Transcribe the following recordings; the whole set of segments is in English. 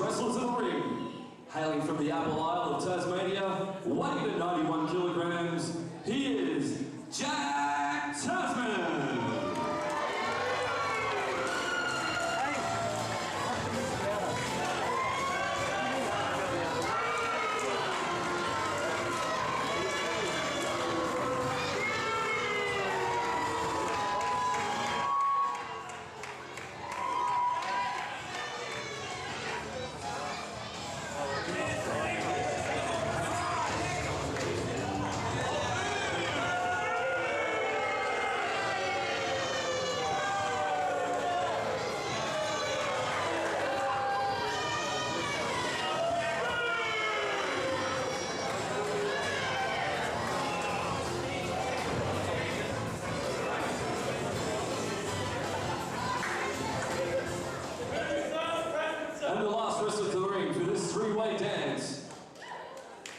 wrestlers in the ring. Hailing from the Apple Isle of Tasmania, weighing at 91 kilograms, he is Jack Tasman.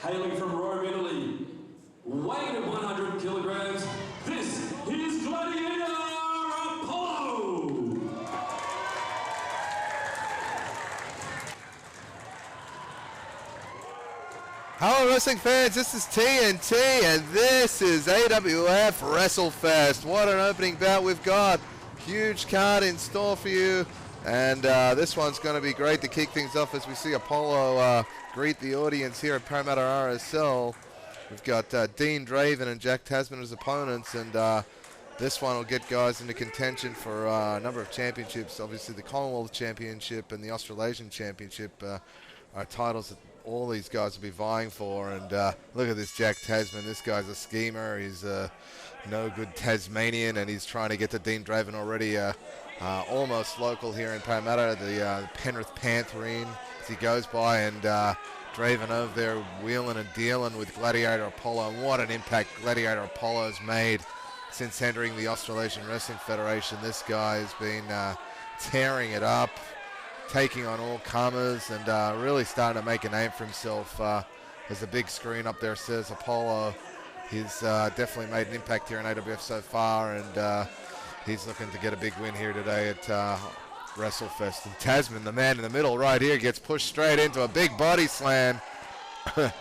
Hailing from Rome, Italy, weighing at 100 kilograms, this is Gladiator Apollo! Hello wrestling fans, this is TNT and this is AWF WRESTLEFEST. What an opening bout we've got. Huge card in store for you. And this one's going to be great to kick things off as we see Apollo greet the audience here at Parramatta RSL. We've got Dean Draven and Jack Tasman as opponents, and this one will get guys into contention for a number of championships. Obviously the Commonwealth Championship and the Australasian Championship are titles that all these guys will be vying for. And look at this Jack Tasman. This guy's a schemer. He's no good Tasmanian, and he's trying to get to Dean Draven already. Almost local here in Parramatta, the Penrith Pantherine as he goes by, and Draven over there wheeling and dealing with Gladiator Apollo. And what an impact Gladiator Apollo has made since entering the Australasian Wrestling Federation. This guy has been tearing it up, taking on all comers, and really starting to make a name for himself. As the big screen up there says, Apollo, he's definitely made an impact here in AWF so far, and he's looking to get a big win here today at WrestleFest. And Tasman, the man in the middle right here, gets pushed straight into a big body slam. And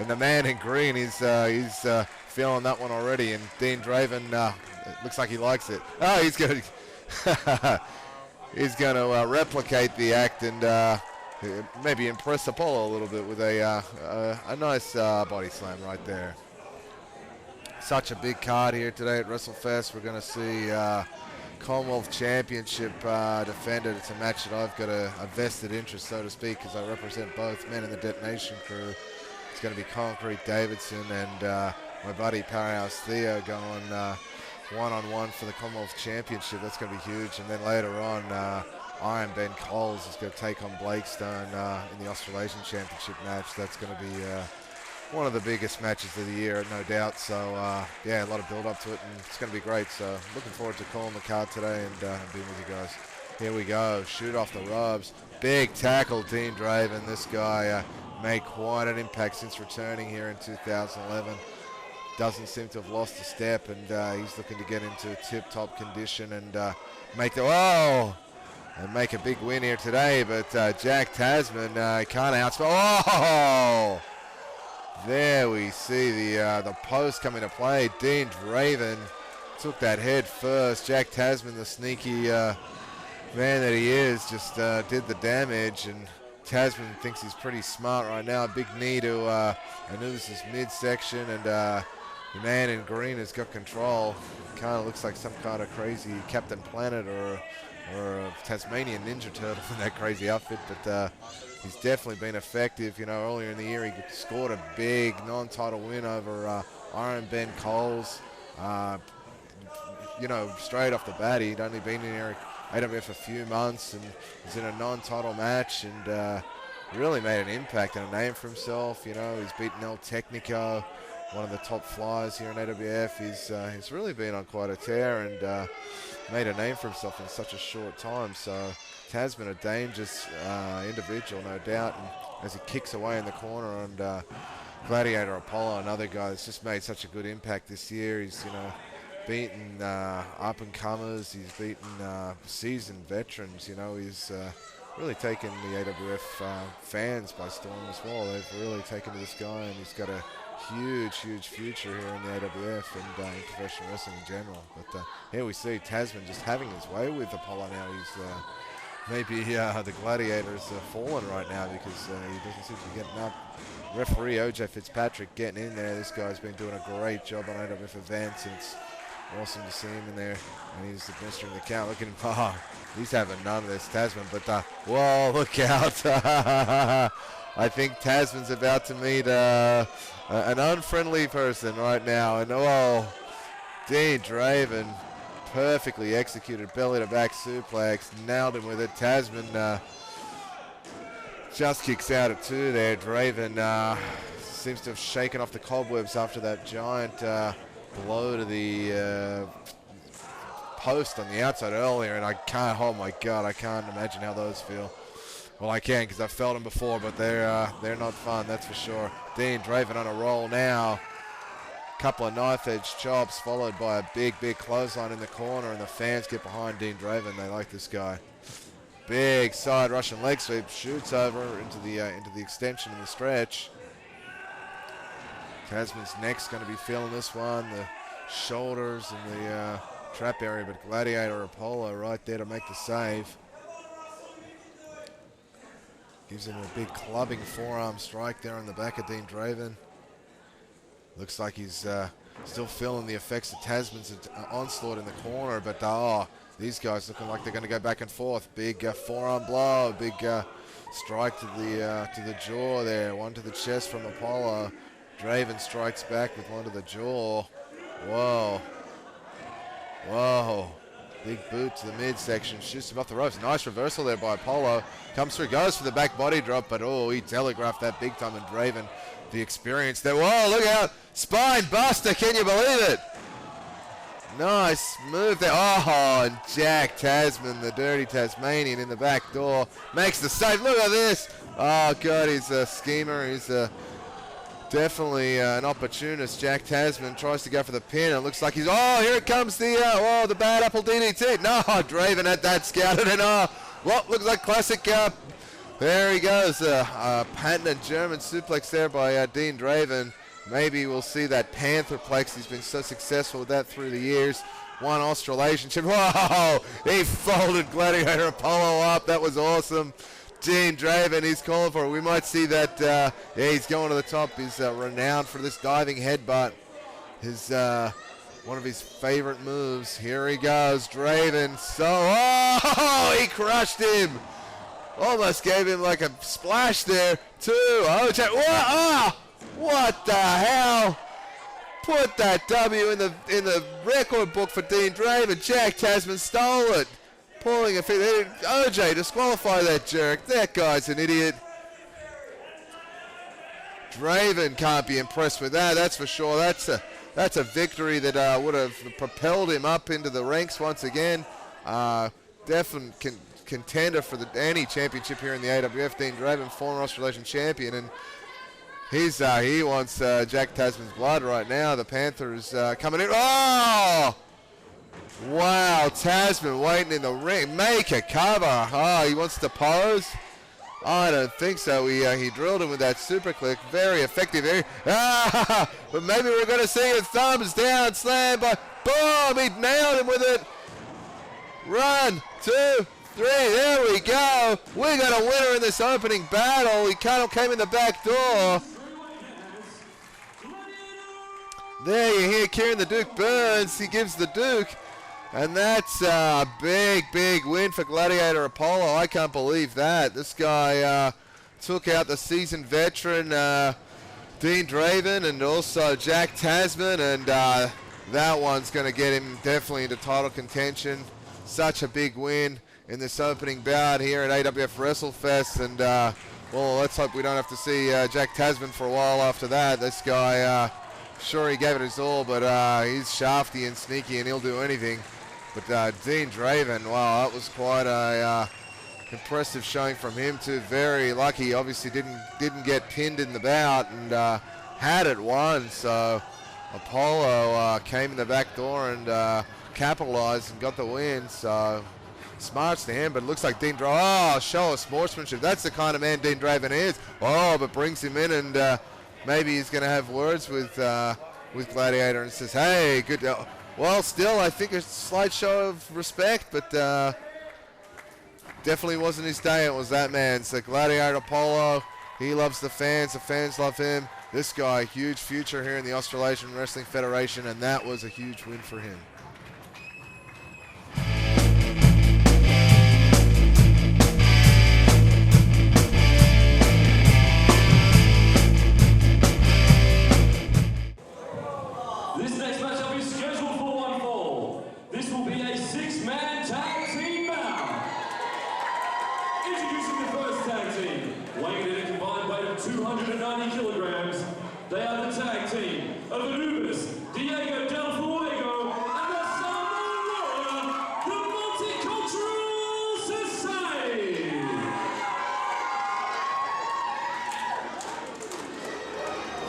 the man in green, he's feeling that one already. And Dean Draven, it looks like he likes it. Oh, he's going to he's going to replicate the act and maybe impress Apollo a little bit with a nice body slam right there. Such a big card here today at WrestleFest. We're going to see Commonwealth Championship defended. It's a match that I've got a vested interest, so to speak, because I represent both men in the Detonation crew. It's going to be Concrete Davidson and my buddy Powerhouse Theo going one-on-one for the Commonwealth Championship. That's going to be huge. And then later on, Iron Ben Coles is going to take on Blakestone in the Australasian Championship match. That's going to be one of the biggest matches of the year, no doubt. So, yeah, a lot of build-up to it, and it's going to be great. So, looking forward to calling the card today and being with you guys. Here we go. Shoot off the ropes. Big tackle, Dean Draven. This guy made quite an impact since returning here in 2011. Doesn't seem to have lost a step, and he's looking to get into tip-top condition and make a big win here today. But Jack Tasman can't outspell. Oh! There we see the post come into play. Dean Draven took that head first. Jack Tasman, the sneaky man that he is, just did the damage. And Tasman thinks he's pretty smart right now. A big knee to Anubis' midsection, and the man in green has got control. Kind of looks like some kind of crazy Captain Planet or a Tasmanian Ninja Turtle in that crazy outfit, but he's definitely been effective. You know, earlier in the year he scored a big non-title win over Iron Ben Coles. You know, straight off the bat, he'd only been in here at AWF a few months and was in a non-title match and really made an impact and a name for himself. You know, he's beaten El Technico, one of the top flyers here in AWF. He's really been on quite a tear and made a name for himself in such a short time. So Tasman, a dangerous individual, no doubt. And as he kicks away in the corner, and Gladiator Apollo, another guy that's just made such a good impact this year. He's, you know, beaten up and comers. He's beaten seasoned veterans. You know, he's really taken the AWF fans by storm as well. They've really taken to this guy, and he's got a huge future here in the AWF and in professional wrestling in general. But here we see Tasman just having his way with Apollo now. He's maybe the Gladiator's fallen right now because he doesn't seem to be getting up. Referee OJ Fitzpatrick getting in there. This guy's been doing a great job on AWF events, and it's awesome to see him in there. And he's administering the count. Look at him. Oh, he's having none of this, Tasman. But, whoa, look out. I think Tasman's about to meet an unfriendly person right now. And, oh, Dean Draven, perfectly executed belly-to-back suplex. Nailed him with it. Tasman just kicks out at 2 there. Draven seems to have shaken off the cobwebs after that giant blow to the post on the outside earlier, and I can't, oh my God, I can't imagine how those feel. Well, I can because I've felt them before, but they're not fun, that's for sure. Dean Draven on a roll now. Couple of knife-edge chops followed by a big clothesline in the corner, and the fans get behind Dean Draven. They like this guy. Big side Russian leg sweep, shoots over into the extension and the stretch. Tasman's neck's going to be feeling this one. The shoulders and the trap area, but Gladiator Apollo right there to make the save. Gives him a big clubbing forearm strike there on the back of Dean Draven. Looks like he's still feeling the effects of Tasman's onslaught in the corner, but oh, these guys looking like they're going to go back and forth. Big forearm blow, big strike to the jaw there. One to the chest from Apollo. Draven strikes back with one to the jaw. Whoa. Whoa. Big boot to the midsection. Shoots him off the ropes. Nice reversal there by Apollo. Comes through, goes for the back body drop, but oh, he telegraphed that big time, and Draven, the experience there. Whoa, look out. Spine buster, can you believe it? Nice move there. Oh, and Jack Tasman, the dirty Tasmanian in the back door, makes the save. Look at this. Oh, God, he's a schemer. He's definitely an opportunist. Jack Tasman tries to go for the pin. It looks like he's, oh, here it comes the bad apple DDT. No, Draven had that scouted, and what looks like classic, there he goes. Patented German suplex there by Dean Draven. Maybe we'll see that Pantherplex. He's been so successful with that through the years. One Australasian chip. Whoa! He folded Gladiator Apollo up. That was awesome. Dean Draven, he's calling for it. We might see that. Yeah, he's going to the top. He's renowned for this diving headbutt. His one of his favorite moves. Here he goes, Draven. So, oh, he crushed him. Almost gave him like a splash there. What the hell? Put that W in the record book for Dean Draven. Jack Tasman stole it. Pulling a feet. OJ, disqualify that jerk. That guy's an idiot. Draven can't be impressed with that. That's for sure. That's a victory that would have propelled him up into the ranks once again. Definite contender for any championship here in the AWF. Dean Draven, former Australasian champion, and he wants Jack Tasman's blood right now. The Panthers coming in. Oh! Wow, Tasman waiting in the ring. Make a cover. Oh, he wants to pose? I don't think so. He drilled him with that super click. Very effective there. But maybe we're going to see a thumbs down slam, but boom, he nailed him with it. 1, 2, 3, there we go. We got a winner in this opening battle. He kind of came in the back door. There you hear Kieran the Duke Burns. He gives the Duke. And that's a big win for Gladiator Apollo. I can't believe that. This guy took out the seasoned veteran Dean Draven and also Jack Tasman, and that one's going to get him definitely into title contention. Such a big win in this opening bout here at AWF WrestleFest, and well, let's hope we don't have to see Jack Tasman for a while after that. This guy, sure, he gave it his all, but he's shafty and sneaky and he'll do anything. But Dean Draven, wow, that was quite a impressive showing from him too. Very lucky, obviously didn't get pinned in the bout and had it won. So Apollo came in the back door and capitalized and got the win. So smarts to him, but it looks like Dean Draven. Oh, show of sportsmanship. That's the kind of man Dean Draven is. Oh, but brings him in, and maybe he's going to have words with Gladiator and says, hey, good. Well, still, I think a slight show of respect, but definitely wasn't his day. It was that man. So Gladiator Apollo, he loves the fans love him. This guy, huge future here in the Australasian Wrestling Federation, and that was a huge win for him. This next matchup is scheduled for one fall. This will be a 6-man tag team bout. Introducing the first tag team, weighing in a combined weight of 290 kilograms. They are the tag team of Anubis, Diego Del Fuego, and the Samoan Warrior, the Multicultural Society.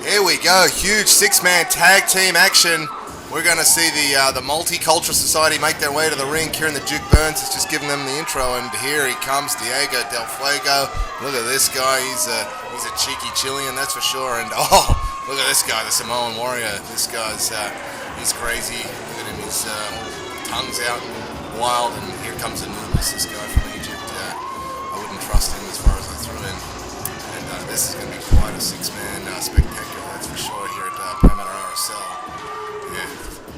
Here we go, huge 6-man tag team action. We're going to see the Multicultural Society make their way to the ring. Kieran the Duke Burns has just given them the intro, and here he comes, Diego Del Fuego. Look at this guy, he's a cheeky Chilean, that's for sure. And oh, look at this guy, the Samoan Warrior. This guy's he's crazy. Look at him, his tongue's out and wild. And here comes Anubis, this guy from Egypt. I wouldn't trust him as far as I threw him. And this is going to be quite a 6-man spectacular, that's for sure, here at Parameter RSL. Yeah,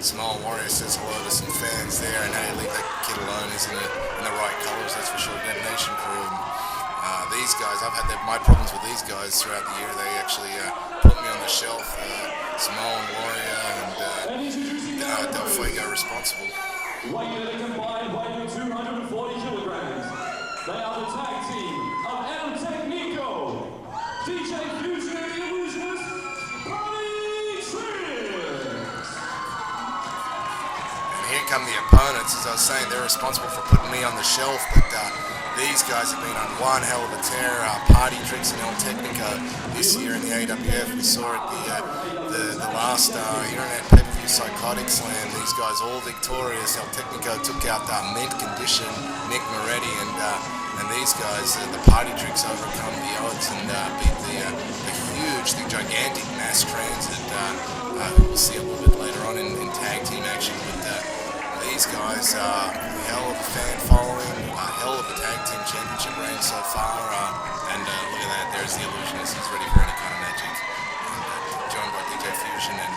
Samoan Warrior says hello to some fans there, and hey, leave that kid alone. He's in the right colours, that's for sure. Detonation Crew. And, these guys, I've had my problems with these guys throughout the year. They actually put me on the shelf. Samoan Warrior and Del Fuego responsible. Weighing in a combined weight of 240 kilograms. They are the tag team of El Technico, DJ Fusion and the Illusionist, Here come the opponents. As I was saying, they're responsible for putting me on the shelf, but these guys have been on one hell of a tear. Party Tricks and El Technico this year in the AWF. We saw it the last internet pay-per-view Psychotic Slam. These guys all victorious. El Technico took out mint condition Nick Moretti, and these guys, the Party Tricks, overcome the odds and beat the gigantic Mass Transit. We'll see a little bit later on in tag team action, but these guys, hell of a fan following, hell of a tag team championship reign so far, and look at that, there's the Illusionist, he's ready for any kind of magic, and joined by DJ Fusion, and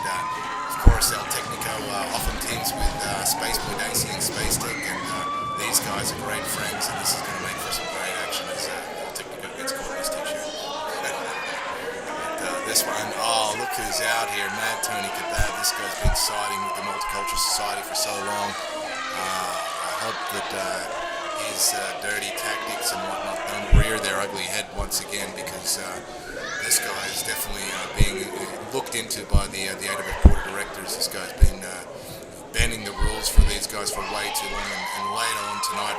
of course El Technico often teams with Space Boy Daisy and Space Tech, and these guys are great friends, and this is going to make for some great action as El Technico gets caught in his t-shirt. This one, oh, look who's out here, Mad Tony Kebab. This guy's been siding with the Multicultural Society for so long. I hope that his dirty tactics and whatnot don't rear their ugly head once again, because this guy is definitely being looked into by the AWF Board of Directors. This guy's been bending the rules for these guys for way too long, and later on tonight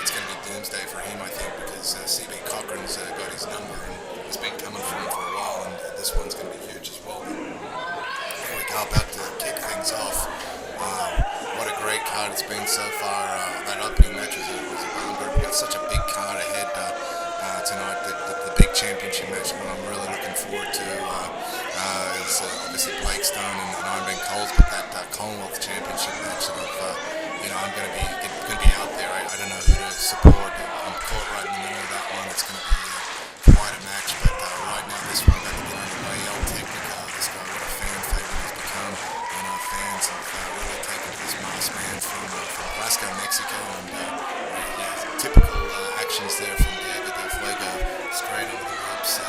it's going to be doomsday for him, I think, because CB Cochran's got his number and he's been coming for him for a while, and this one's going to be huge as well. Here we go, about to kick things off. What a great card it's been so far. That opening match was a bumper. We've got such a big card ahead tonight, the big championship match that I'm really looking forward to is obviously Blakestone and Iron Ben Coles, but that Commonwealth championship match that I'm going to be out there. I don't know who to support. I'm caught right in the middle of that one. It's going to be quite a match, but right now this one got to get underway. El Technico, this guy, what a fan favorite he's become. Fans have really taken to this masked man from Glasgow, Mexico, and typical actions there from Diego Del Fuego, straight over the ropes,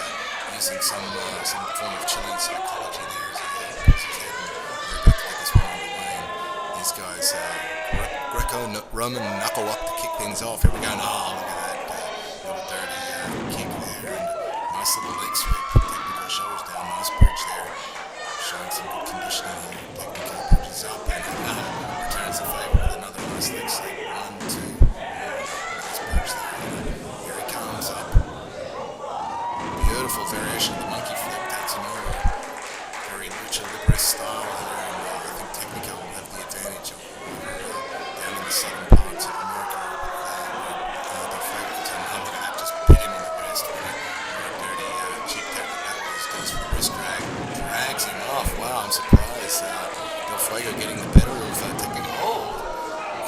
using some form of Chilean psychology there as he puts his head, and we're about to get this one underway. And these guys, Greco-Roman knuckle up to kick things off. Here we go. Oh, look at that little dirty kick there, and nice little leg sweep. Technical shoulders down, nice bridge there, showing some good conditioning here. Technical bridges up and returns the favor with another nice leg sweep. 1, 2, nice bridge there. Here he comes up. Beautiful variation of the monkey flip, takes him over. Very lucha libre style here, and I think Technical will have the advantage of down in the southern parts of America with Nice drag. Drags him off. Wow, I'm surprised. Del Fuego getting the better of technical. Oh!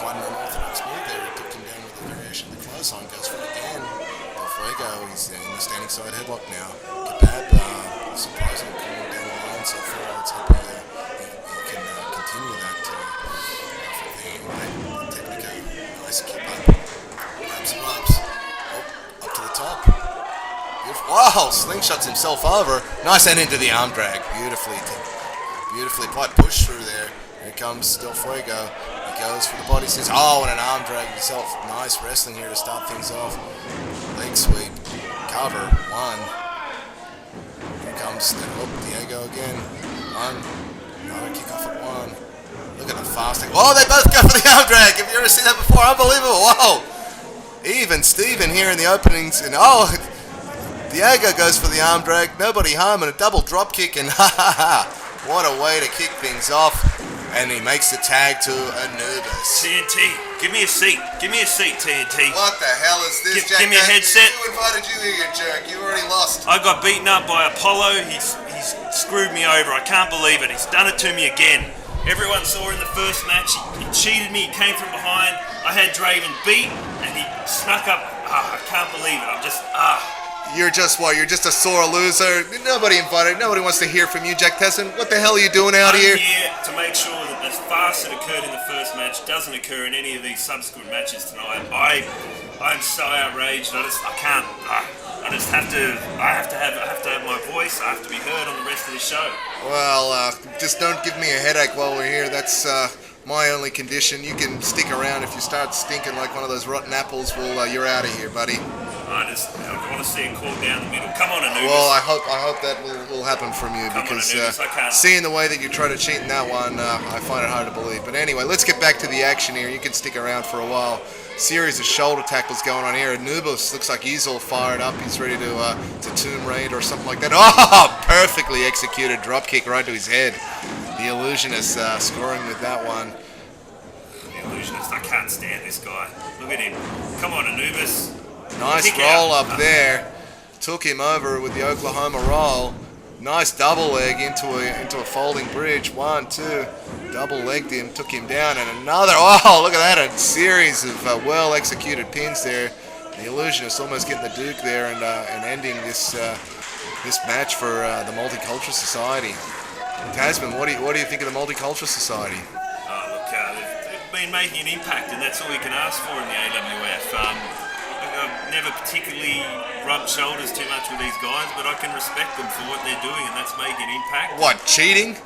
Quite an unorthodox move there. He took him down with the variation of the clothesline. Goes for it again. Del Fuego, he's in the standing side headlock now. Kebab, surprisingly coming down the line so far. Let's hope he can continue that for the technical. Nice keep up. Grabs him up. Oh, up to the top. Beautiful. Wow, slingshots himself over. Nice end into the arm drag. Beautifully quite pushed through there. Here comes Del Fuego. He goes for the body scissors. Oh, and an arm drag himself. Nice wrestling here to start things off. Leg sweep. Cover. One. Here comes Diego again. One. Another kick off at one. Look at the fasting. Oh, they both go for the arm drag. Have you ever seen that before? Unbelievable. Whoa. Even Steven here in the openings. And oh, Diego goes for the arm drag. Nobody home and a double drop kick. And ha ha ha. What a way to kick things off. And he makes the tag to Anubis. TNT, give me a seat. Give me a seat, TNT. What the hell is this, Jack? Give me a headset. Who invited you here, you jerk? You already lost. I got beaten up by Apollo. He's screwed me over. I can't believe it. He's done it to me again. Everyone saw in the first match. He cheated me. He came from behind. I had Draven beat, and he snuck up. I can't believe it. I'm just, You're just what? You're just a sore loser. Nobody invited. Nobody wants to hear from you, Jack Tesson. What the hell are you doing out here? I'm here to make sure that the farce that occurred in the first match doesn't occur in any of these subsequent matches tonight. I'm so outraged. I can't. I have to have my voice. I have to be heard on the rest of the show. Well, just don't give me a headache while we're here. That's my only condition. You can stick around. If you start stinking like one of those rotten apples, well, you're out of here, buddy. I want to see it called down the middle. Come on, Anubis. Well, I hope that will happen from you. Come because on, Anubis, seeing the way that you try to cheat in that one, I find it hard to believe. But anyway, let's get back to the action here. You can stick around for a while. Series of shoulder tackles going on here. Anubis looks like he's all fired up. He's ready to tomb raid or something like that. Oh, perfectly executed drop kick right to his head. The illusionist scoring with that one. The illusionist, I can't stand this guy. Look at him. Come on, Anubis. Nice roll up there. Took him over with the Oklahoma roll. Nice double leg into a folding bridge. 1, 2. Double legged him, took him down, and another. Oh, look at that! A series of well executed pins there. The illusionist almost getting the Duke there and ending this match for the Multicultural Society. Tasman, what do you think of the Multicultural Society? Look, they've been making an impact, and that's all you can ask for in the AWF. I've never particularly rubbed shoulders too much with these guys, but I can respect them for what they're doing, and that's making impact. What, cheating?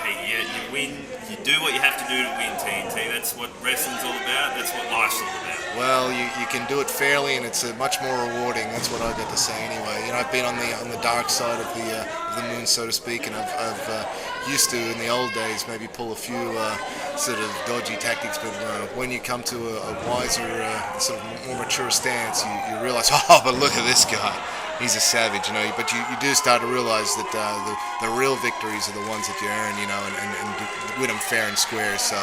Hey, you win. You do what you have to do to win, TNT. That's what wrestling's all about. That's what life's all about. Well, you can do it fairly, and it's much more rewarding. That's what I get to say anyway. You know, I've been on the dark side of the moon, so to speak, and I've used to in the old days maybe pull a few sort of dodgy tactics, but when you come to a wiser, sort of more mature stance, you realize, oh, but look at this guy. He's a savage, you know. But you do start to realize that the real victories are the ones that you earn, you know, and win them fair and square. So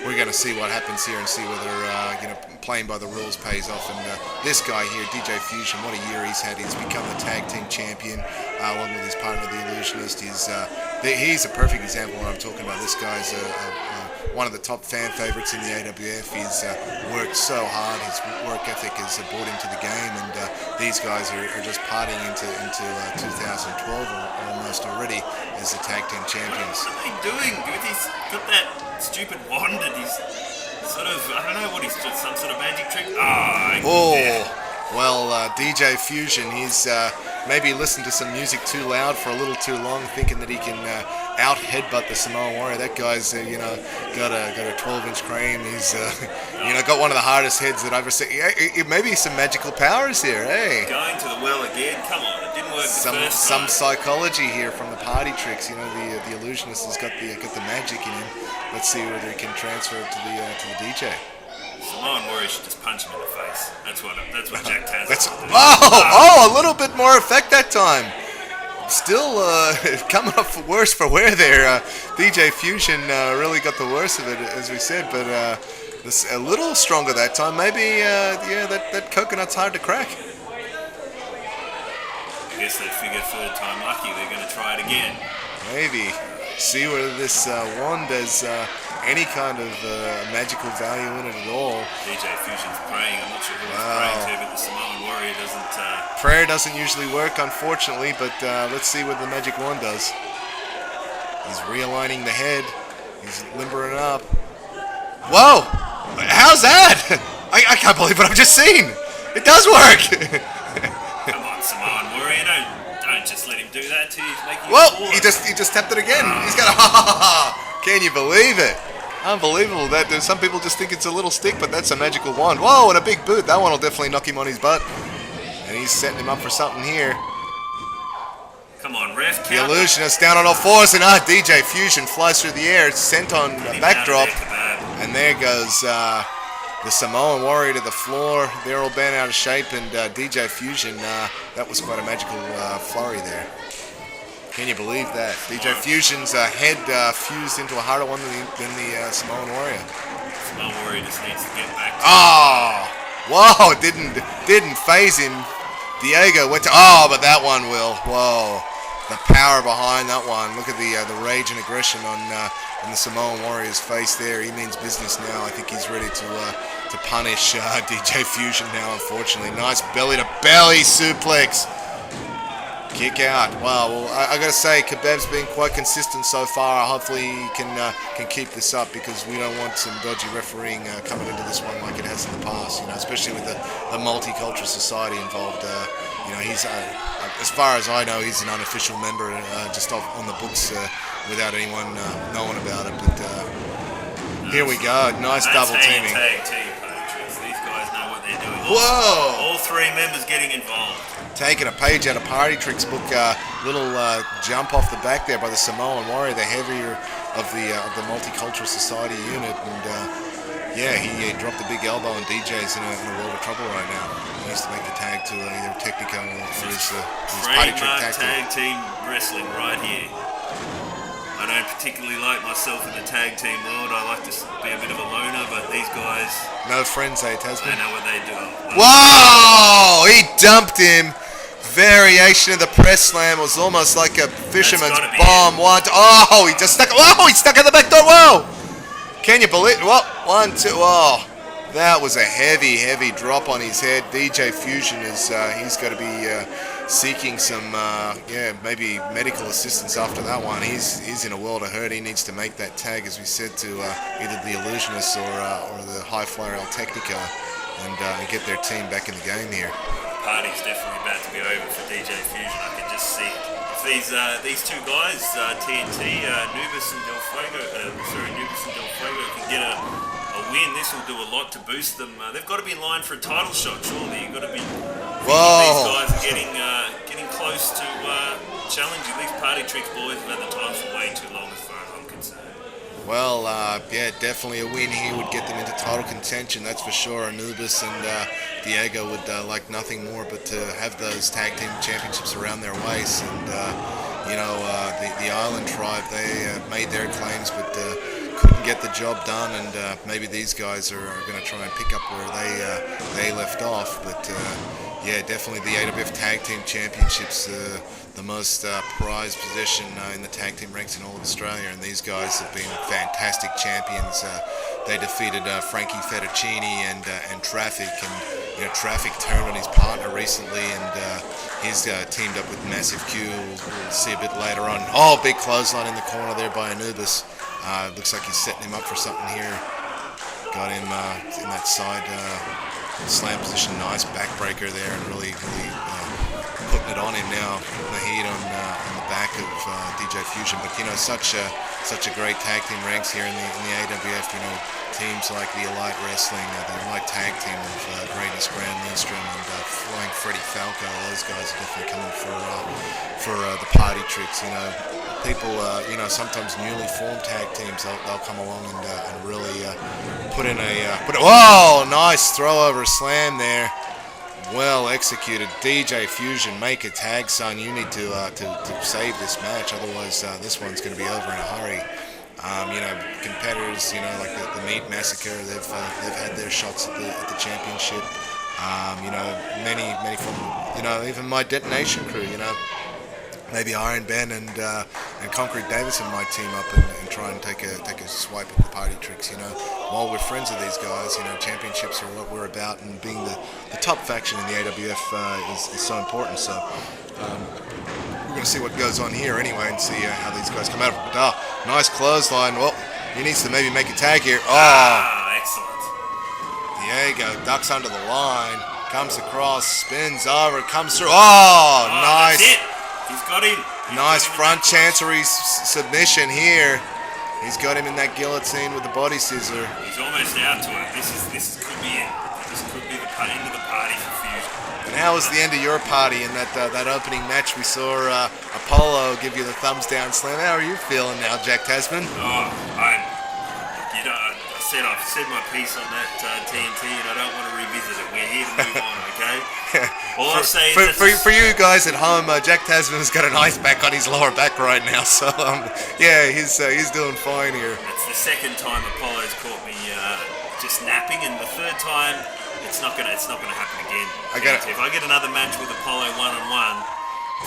we're going to see what happens here and see whether playing by the rules pays off. And this guy here, DJ Fusion, what a year he's had. He's become the tag team champion along with his partner, the Illusionist. He's a perfect example of what I'm talking about. This guy's one of the top fan favorites in the AWF. He's worked so hard. His work ethic has brought him to the game, and these guys are just partying into 2012 almost already as the tag team champions. What are they doing? He's got that stupid wand, and he's sort of, I don't know what he's just, some sort of magic trick. Well, DJ Fusion, he's maybe listened to some music too loud for a little too long, thinking that he can out headbutt the Samoan Warrior. That guy's got a 12-inch crane. He's got one of the hardest heads that I've ever seen. Maybe some magical powers here, hey. Going to the well again. Come on, it didn't work the first some time. psychology here from the party tricks. You know, the illusionist has got the magic in him. Let's see whether he can transfer it to the DJ. Samoan Warrior should just punch him in the face. That's what Jack Taz. A little bit more effect that time. Still coming up for worse for wear there. DJ Fusion really got the worst of it, as we said, but a little stronger that time. Maybe that coconut's hard to crack. guess they figure third time lucky, they're going to try it again. Maybe. See whether this wand has any kind of magical value in it at all. DJ Fusion's praying. I'm not sure who he's praying to, but the Samoan Warrior doesn't... Prayer doesn't usually work, unfortunately, but let's see what the magic wand does. He's realigning the head. He's limbering up. Whoa! How's that? I can't believe what I've just seen. It does work. Come on, Samoan Warrior, don't just let him do that to you. He's making Whoa! you He just tapped it again. He's got a ha ha ha. Can you believe it? Unbelievable. That some people just think it's a little stick, but that's a magical wand. Whoa! And a big boot. That one will definitely knock him on his butt. And he's setting him up for something here. Come on, ref. The illusionist down on all fours, and DJ Fusion flies through the air. It's sent on a backdrop, and there goes the Samoan Warrior to the floor. They're all bent out of shape, and DJ Fusion, that was quite a magical flurry there. Can you believe that? DJ Fusion's head fused into a harder one than the Samoan Warrior. Samoan Warrior just needs to get back to whoa, didn't phase him. Diego went to, but that one will. Whoa, the power behind that one. Look at the rage and aggression on the Samoan Warrior's face there. He means business now. I think he's ready to punish DJ Fusion now, unfortunately. Nice belly-to-belly suplex. Kick out. Wow, well, I got to say, Kebab's been quite consistent so far. Hopefully he can keep this up, because we don't want some dodgy refereeing coming into this one like it has in the past, especially with the multicultural society involved. He's, as far as I know, he's an unofficial member, just on the books without anyone knowing about it. But here we go. Nice double teaming. Tag team, coaches. These guys know what they're doing. Whoa! All three members getting involved. Taking a page out of Party Trick's book, little jump off the back there by the Samoan Warrior, the heavier of the multicultural society unit, and he dropped the big elbow, and DJ's in a world of trouble right now. He needs to make the tag to either Technico or his Party Trick tag team wrestling right here. I don't particularly like myself in the tag team world. I like to be a bit of a loner, but these guys... No friends, Tasman? They know what they do. Whoa! He dumped him. Variation of the press slam was almost like a fisherman's bomb. He just stuck. Whoa! He stuck at the back door. Whoa! Can you believe? What? 1, 2. Oh, that was a heavy drop on his head. DJ Fusion is he's got to be seeking some maybe medical assistance after that one. He's in a world of hurt. He needs to make that tag, as we said, to either the Illusionist or the High Flyer El Technico, and get their team back in the game here. Party's definitely about to be over for DJ Fusion. I can just see it. If these two guys, TNT, Nubis and Del Fuego, can get a win, this will do a lot to boost them. They've got to be in line for a title shot, surely. You've got to be. These guys are getting close to challenging. These Party Tricks boys have had the titles for way too long, as far as I'm concerned. Well, definitely a win here would get them into title contention, that's for sure. Anubis and Diego would like nothing more but to have those tag team championships around their waists. And, the Island Tribe, they made their claims but couldn't get the job done. And maybe these guys are going to try and pick up where they left off. But, definitely the AWF Tag Team Championships, the most prized position in the tag team ranks in all of Australia, and these guys have been fantastic champions. They defeated Frankie Fettuccini and Traffic, and Traffic turned on his partner recently, and he's teamed up with Massive Q. We'll see a bit later on. Oh, big clothesline in the corner there by Anubis. Looks like he's setting him up for something here. Got him in that side slam position. Nice backbreaker there, and really putting it on him now, putting the heat on the back of DJ Fusion. But such a great tag team ranks here in the AWF. Teams like the Elite Wrestling, the Elite Tag Team of Greatness Grand Lindstrom and Flying Freddy Falco. Those guys are definitely coming for the Party Tricks. People, sometimes newly formed tag teams, they'll come along and really put in whoa, nice throw over slam there. Well executed. DJ Fusion, make a tag, son. You need to save this match, otherwise this one's going to be over in a hurry. Competitors, like the Meat Massacre, they've had their shots at the championship. You know, many from, you know, even my detonation crew, you know. Maybe Iron Ben and Concrete Davidson might team up and try and take a swipe at the party tricks. You know, while we're friends with these guys, you know, championships are what we're about, and being the top faction in the AWF is so important. So we're going to see what goes on here anyway, and see how these guys come out. But nice clothesline. Well, he needs to maybe make a tag here. Excellent. Diego ducks under the line, comes across, spins over, comes through. Nice. That's it. He's got him. Nice front chancery submission here. He's got him in that guillotine with the body scissor. He's almost out to it. This could be it. This could be the end of the party for Fusion. And how was the end of your party in that opening match? We saw Apollo give you the thumbs down slam. How are you feeling now, Jack Tasman? I've said my piece on that TNT, and I don't want to revisit it. We're here to move on, okay? All I'll say is for you guys at home, Jack Tasman's got an ice pack on his lower back right now, so yeah, he's doing fine here. It's the second time Apollo's caught me just napping, and the third time it's not gonna happen again. If I get another match with Apollo one-on-one,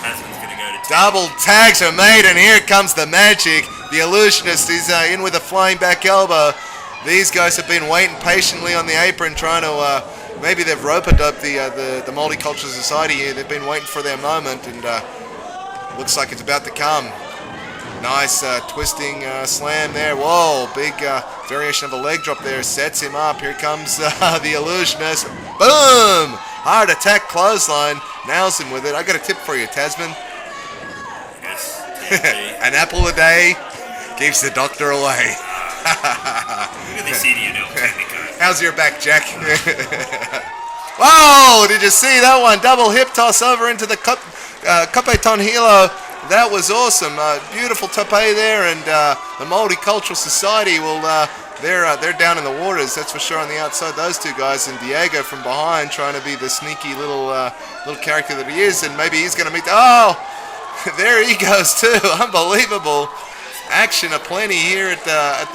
Tasman's gonna go to double tags are made, and here comes the magic. The illusionist is in with a flying back elbow. These guys have been waiting patiently on the apron, trying to maybe they've rope-a-doped the Multicultural Society here. They've been waiting for their moment, and looks like it's about to come. Nice twisting slam there. Whoa, big variation of a leg drop there. Sets him up. Here comes the illusionist. Boom! Hard attack clothesline. Nails him with it. I got a tip for you, Tasman. Yes. An apple a day keeps the doctor away. Look at this idiot, El Technico. How's your back, Jack? Whoa! Did you see that one? Double hip toss over into the Capeton Hilo. That was awesome. Beautiful tope there, and the Multicultural Society will. They're down in the waters, that's for sure, on the outside. Those two guys, and Diego from behind, trying to be the sneaky little character that he is, and maybe he's going to meet. Oh, there he goes too. Unbelievable. Action aplenty here at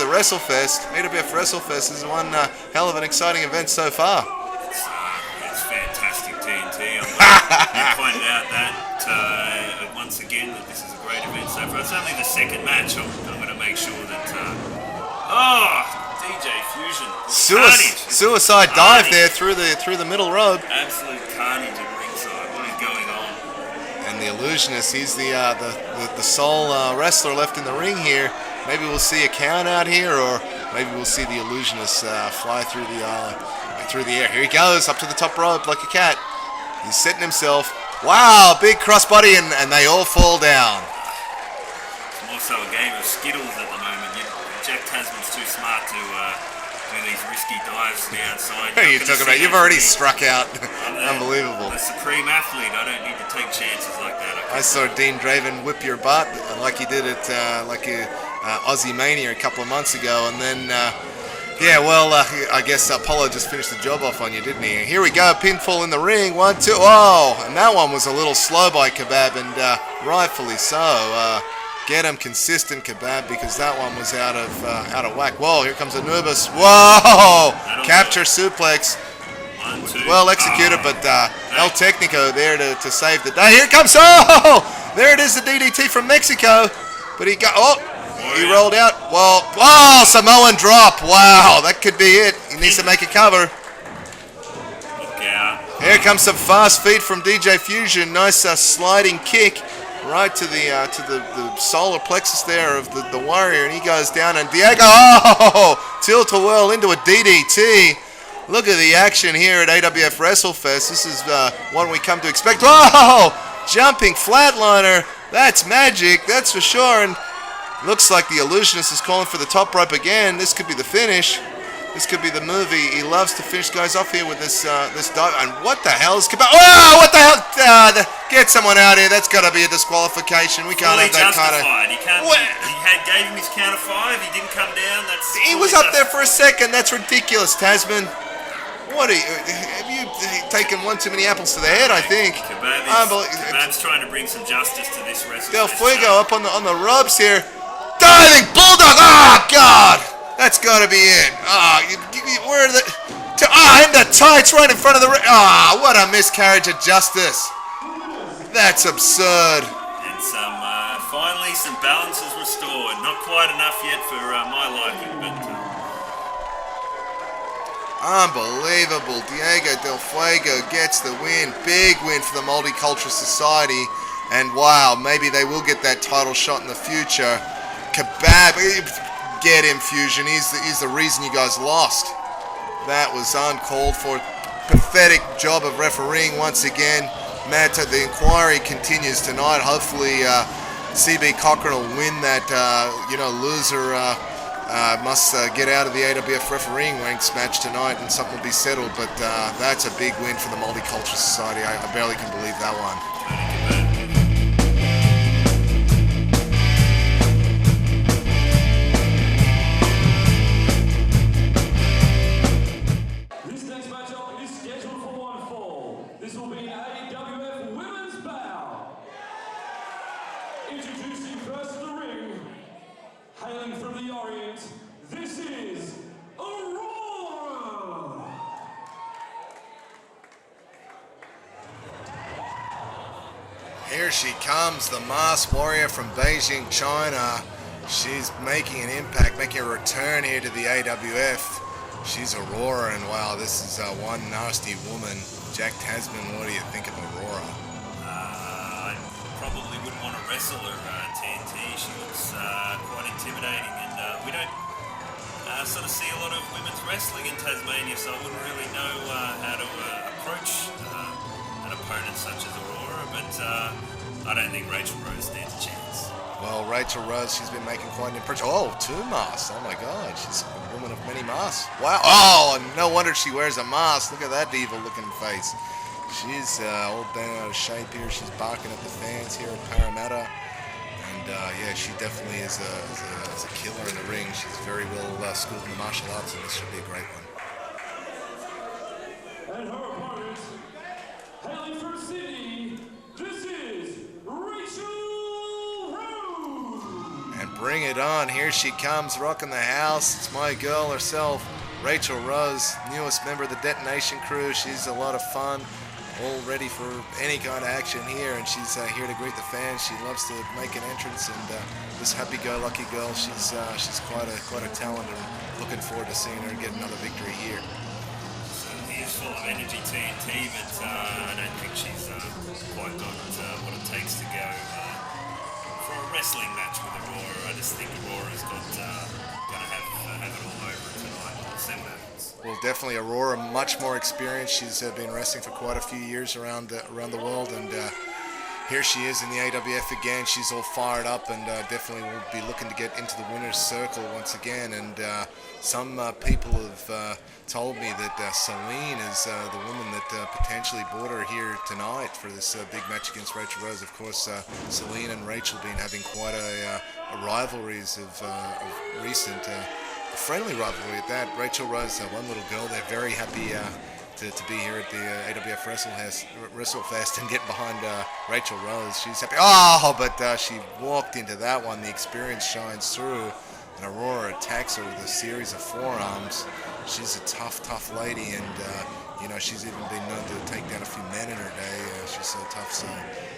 the WrestleFest. AWF WrestleFest is one hell of an exciting event so far. It's fantastic, TNT. I'm glad you pointed out that once again that this is a great event so far. It's only the second match. I'm going to make sure that. DJ Fusion. Suicide dive there through the middle rope. Absolute carnage at ringside. What is going on? And the illusionist, he's the sole wrestler left in the ring here. Maybe we'll see a count out here, or maybe we'll see the illusionist fly through the air. Here he goes, up to the top rope like a cat. He's setting himself. Wow, big crossbody, and they all fall down. It's more so a game of Skittles at the moment. Jack Tasman's too smart to do these risky dives to the outside. What are you talking about? You've already struck out. Unbelievable. I'm a supreme athlete. I don't need to take chances like that. I saw Dean Draven whip your butt like he did at Aussie Mania a couple of months ago, and then I guess Apollo just finished the job off on you, didn't he? Here we go, pinfall in the ring. 1, 2. Oh, and that one was a little slow by Kebab, and rightfully so. Get him consistent, Kebab, because that one was out of whack. Whoa, here comes Anubis. Whoa! Capture suplex. 1, 2. Well executed, but El Technico there to save the day. Here it comes. Oh! There it is, the DDT from Mexico. But he rolled out. Whoa, Samoan drop. Wow, that could be it. He needs to make a cover. Look out. Here comes some fast feet from DJ Fusion. Nice sliding kick. Right to the solar plexus there of the warrior, and he goes down, and Diego, tilt-a-whirl into a DDT. Look at the action here at AWF WrestleFest. This is what we come to expect. Whoa! Jumping flatliner. That's magic, that's for sure. And looks like the illusionist is calling for the top rope again. This could be the finish. This could be the movie. He loves to finish guys off here with this dive. And what the hell is oh, what the hell? Get someone out here. That's got to be a disqualification. We can't have that kind of. He gave him his count of 5. He didn't come down. He was up there for a second. That's ridiculous, Tasman. What have you taken one too many apples to the head? I think. Kebab's trying to bring some justice to this wrestling. Del Fuego up on the ropes here. Diving bulldog. Oh God. That's got to be it. In the tights right in front of the ring. What a miscarriage of justice. That's absurd. And finally some balance is restored. Not quite enough yet for my liking, but... Unbelievable. Diego Del Fuego gets the win. Big win for the Multicultural Society. And wow, maybe they will get that title shot in the future. Kebab, get him, Fusion. He's the reason you guys lost. That was uncalled for. Pathetic job of refereeing once again. Matt, the inquiry continues tonight. Hopefully, CB Cochran will win that. Loser must get out of the AWF refereeing ranks match tonight, and something will be settled. But that's a big win for the Multicultural Society. I barely can believe that one. Introducing first to the ring, hailing from the Orient, this is Aurora! Here she comes, the masked warrior from Beijing, China. She's making an impact, making a return here to the AWF. She's Aurora, and wow, this is one nasty woman. Jack Tasman, what do you think of Aurora? I probably wouldn't want to wrestle her, TNT. She looks quite intimidating, and we don't sort of see a lot of women's wrestling in Tasmania, so I wouldn't really know how to approach an opponent such as Aurora, but I don't think Rachel Rose stands a chance. Well, Rachel Rose, she's been making quite an impression. Oh, 2 masks. Oh my God, she's a woman of many masks. Wow. Oh, no wonder she wears a mask. Look at that evil-looking face. She's all bent out of shape here. She's barking at the fans here at Parramatta. And yeah, she definitely is a killer in the ring. She's very well schooled in the martial arts, and this should be a great one. And her opponent, hailing from Sydney, this is Rachel Rose! And bring it on. Here she comes, rocking the house. It's my girl herself, Rachel Rose, newest member of the Detonation crew. She's a lot of fun. All ready for any kind of action here, and she's here to greet the fans. She loves to make an entrance, and this happy-go-lucky girl, she's quite a talent, and looking forward to seeing her get another victory here. He is full of energy, TNT, but I don't think she's quite got what it takes to go for a wrestling match with Aurora. I just think Aurora's going to have it all over tonight. We'll see what happens. Well, definitely Aurora, much more experienced. She's been wrestling for quite a few years around the world, and here she is in the AWF again. She's all fired up, and definitely will be looking to get into the winner's circle once again. And some people have told me that Celine is the woman that potentially brought her here tonight for this big match against Rachel Rose. Of course, Celine and Rachel been having quite a rivalries of recent. Friendly rivalry at that. Rachel Rose, one little girl, they're very happy to be here at the AWF WrestleFest and get behind Rachel Rose. She's happy. Oh, but she walked into that one. The experience shines through, and Aurora attacks her with a series of forearms. She's a tough lady, and she's even been known to take down a few men in her day. She's so tough, so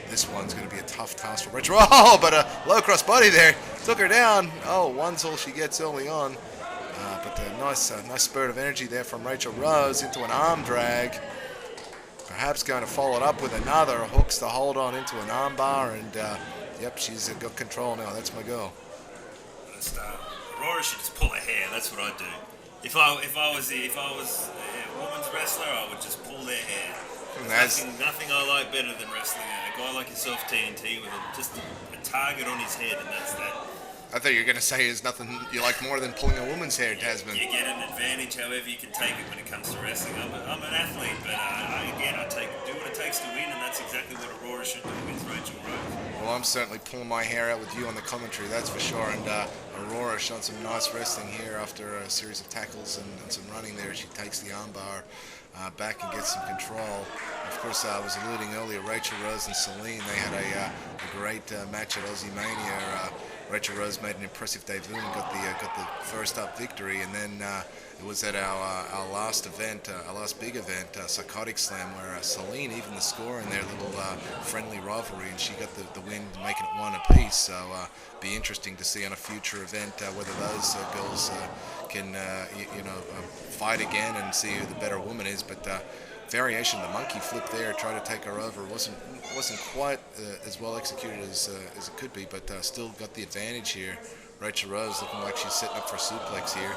this one's going to be a tough task for Rachel. Oh, but a low cross body there took her down. Oh, one's all she gets early on. But a nice spurt of energy there from Rachel Rose into an arm drag. Perhaps going to follow it up with another. Hooks the hold on into an arm bar, and yep, she's got control now. That's my girl. Aurora should just pull her hair. That's what I'd do. If I was a women's wrestler, I would just pull their hair. Nothing I like better than wrestling a guy like yourself, TNT, with just a target on his head, and that's that. I thought you were going to say there's nothing you like more than pulling a woman's hair, Tasman. You get an advantage however you can take it when it comes to wrestling. I'm an athlete, but I do what it takes to win, and that's exactly what Aurora should do against Rachel Rose. Well, I'm certainly pulling my hair out with you on the commentary, that's for sure. And Aurora showing some nice wrestling here after a series of tackles and some running there. She takes the armbar back and gets some control. Of course, I was alluding earlier, Rachel Rose and Celine, they had a great match at Aussie Mania. Rachel Rose made an impressive debut and got the first up victory, and then It was at our last event, our last big event, Psychotic Slam, where Celine even the score in their little friendly rivalry, and she got the win, making it 1 apiece. So be interesting to see on a future event whether those girls can fight again and see who the better woman is. But variation, the monkey flip there, try to take her over, wasn't quite as well executed as it could be, but still got the advantage here. Rachel Rose looking like she's setting up for a suplex here.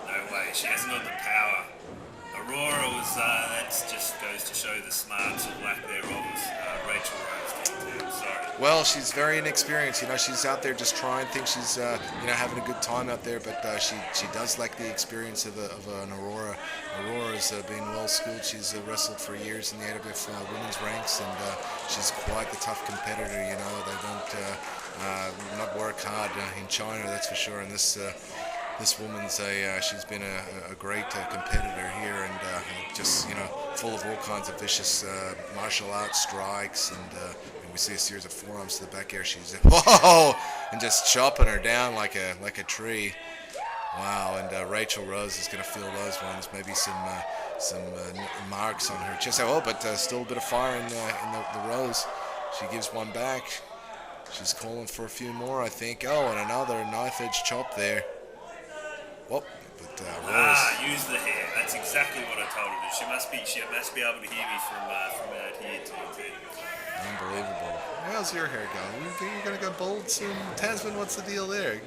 No way, she hasn't got the power. Aurora was, that just goes to show the smarts or lack thereof. Rachel Rose, I'm sorry. Well, she's very inexperienced. She's out there just trying, thinks she's having a good time out there, but she does lack the experience of an Aurora. Aurora's been well schooled. She's wrestled for years in the AWF women's ranks, and she's quite the tough competitor. They don't not work hard in China, that's for sure. And this woman's she's been a great competitor here, and just full of all kinds of vicious martial arts strikes, and we see a series of forearms to the back air. She's whoa, and just chopping her down like a tree. Wow, and Rachel Rose is going to feel those ones. Maybe some marks on her chest. Oh, but still a bit of fire in the Rose. She gives one back. She's calling for a few more, I think. Oh, and another knife-edge chop there. Whoop, but Rose. Use the hair. That's exactly what I told her to do. She must be able to hear me from out here, TNT. Unbelievable. How's your hair going? You're going to go bald soon? Tasman, what's the deal there?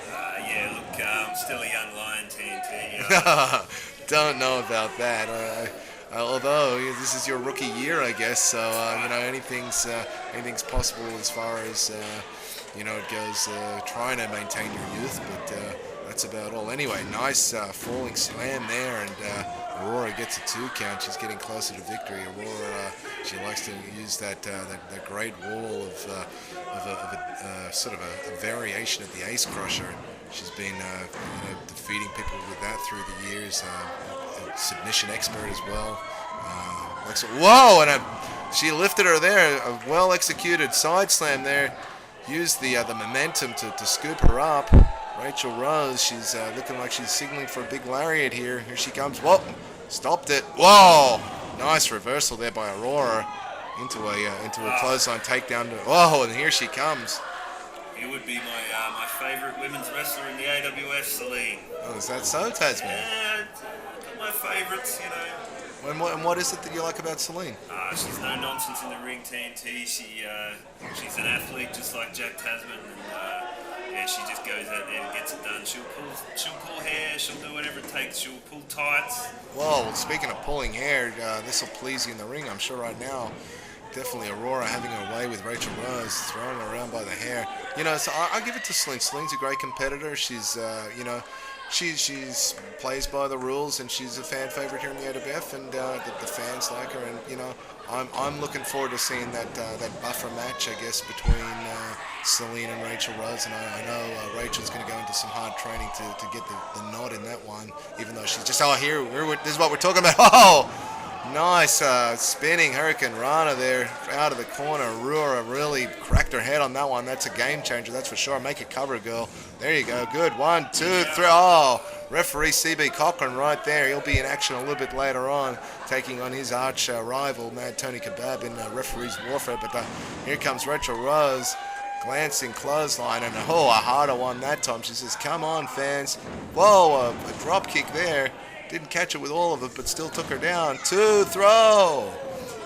Yeah, look, I'm still a young lion, TNT. Don't know about that. Although this is your rookie year, I guess, so anything's possible as far as it goes. Trying to maintain your youth, but that's about all. Anyway, nice falling slam there, and Aurora gets a 2 count. She's getting closer to victory. Aurora, she likes to use that great wall of a sort of a variation of the Ace Crusher. She's been defeating people with that through the years. A submission expert as well. Whoa! And she lifted her there. A well-executed side slam there. Used the momentum to scoop her up. Rachel Rose, she's looking like she's signaling for a big lariat here. Here she comes. Whoa! Stopped it. Whoa! Nice reversal there by Aurora into a clothesline takedown. Whoa! And here she comes. It would be my favorite women's wrestler in the AWF, Celine. Oh, is that so, Tasman? Yeah, my favorites, And what is it that you like about Celine? She's no nonsense in the ring, TNT. She's an athlete just like Jack Tasman, and she just goes out there and gets it done. She'll pull hair. She'll do whatever it takes. She'll pull tights. Well, speaking of pulling hair, this will please you in the ring, I'm sure, right now. Definitely Aurora having her way with Rachel Rose, throwing her around by the hair. So I'll give it to Celine. Celine's a great competitor. She's, she's plays by the rules, and she's a fan favorite here in the AWF, and the fans like her. And I'm looking forward to seeing that buffer match, I guess, between Celine and Rachel Rose. And I know Rachel's going to go into some hard training to get the nod in that one, even though she's just this is what we're talking about. Oh. Nice spinning Hurricane Rana there out of the corner. Aurora really cracked her head on that one. That's a game changer, that's for sure. Make it cover, girl. There you go. Good. 1, 2, 3. Oh, referee CB Cochran right there. He'll be in action a little bit later on, taking on his arch rival, Mad Tony Kebab, in referee's warfare. But here comes Rachel Rose. Glancing clothesline, and a harder one that time. She says, come on, fans. Whoa, a drop kick there. Didn't catch it with all of it, but still took her down. 2, throw.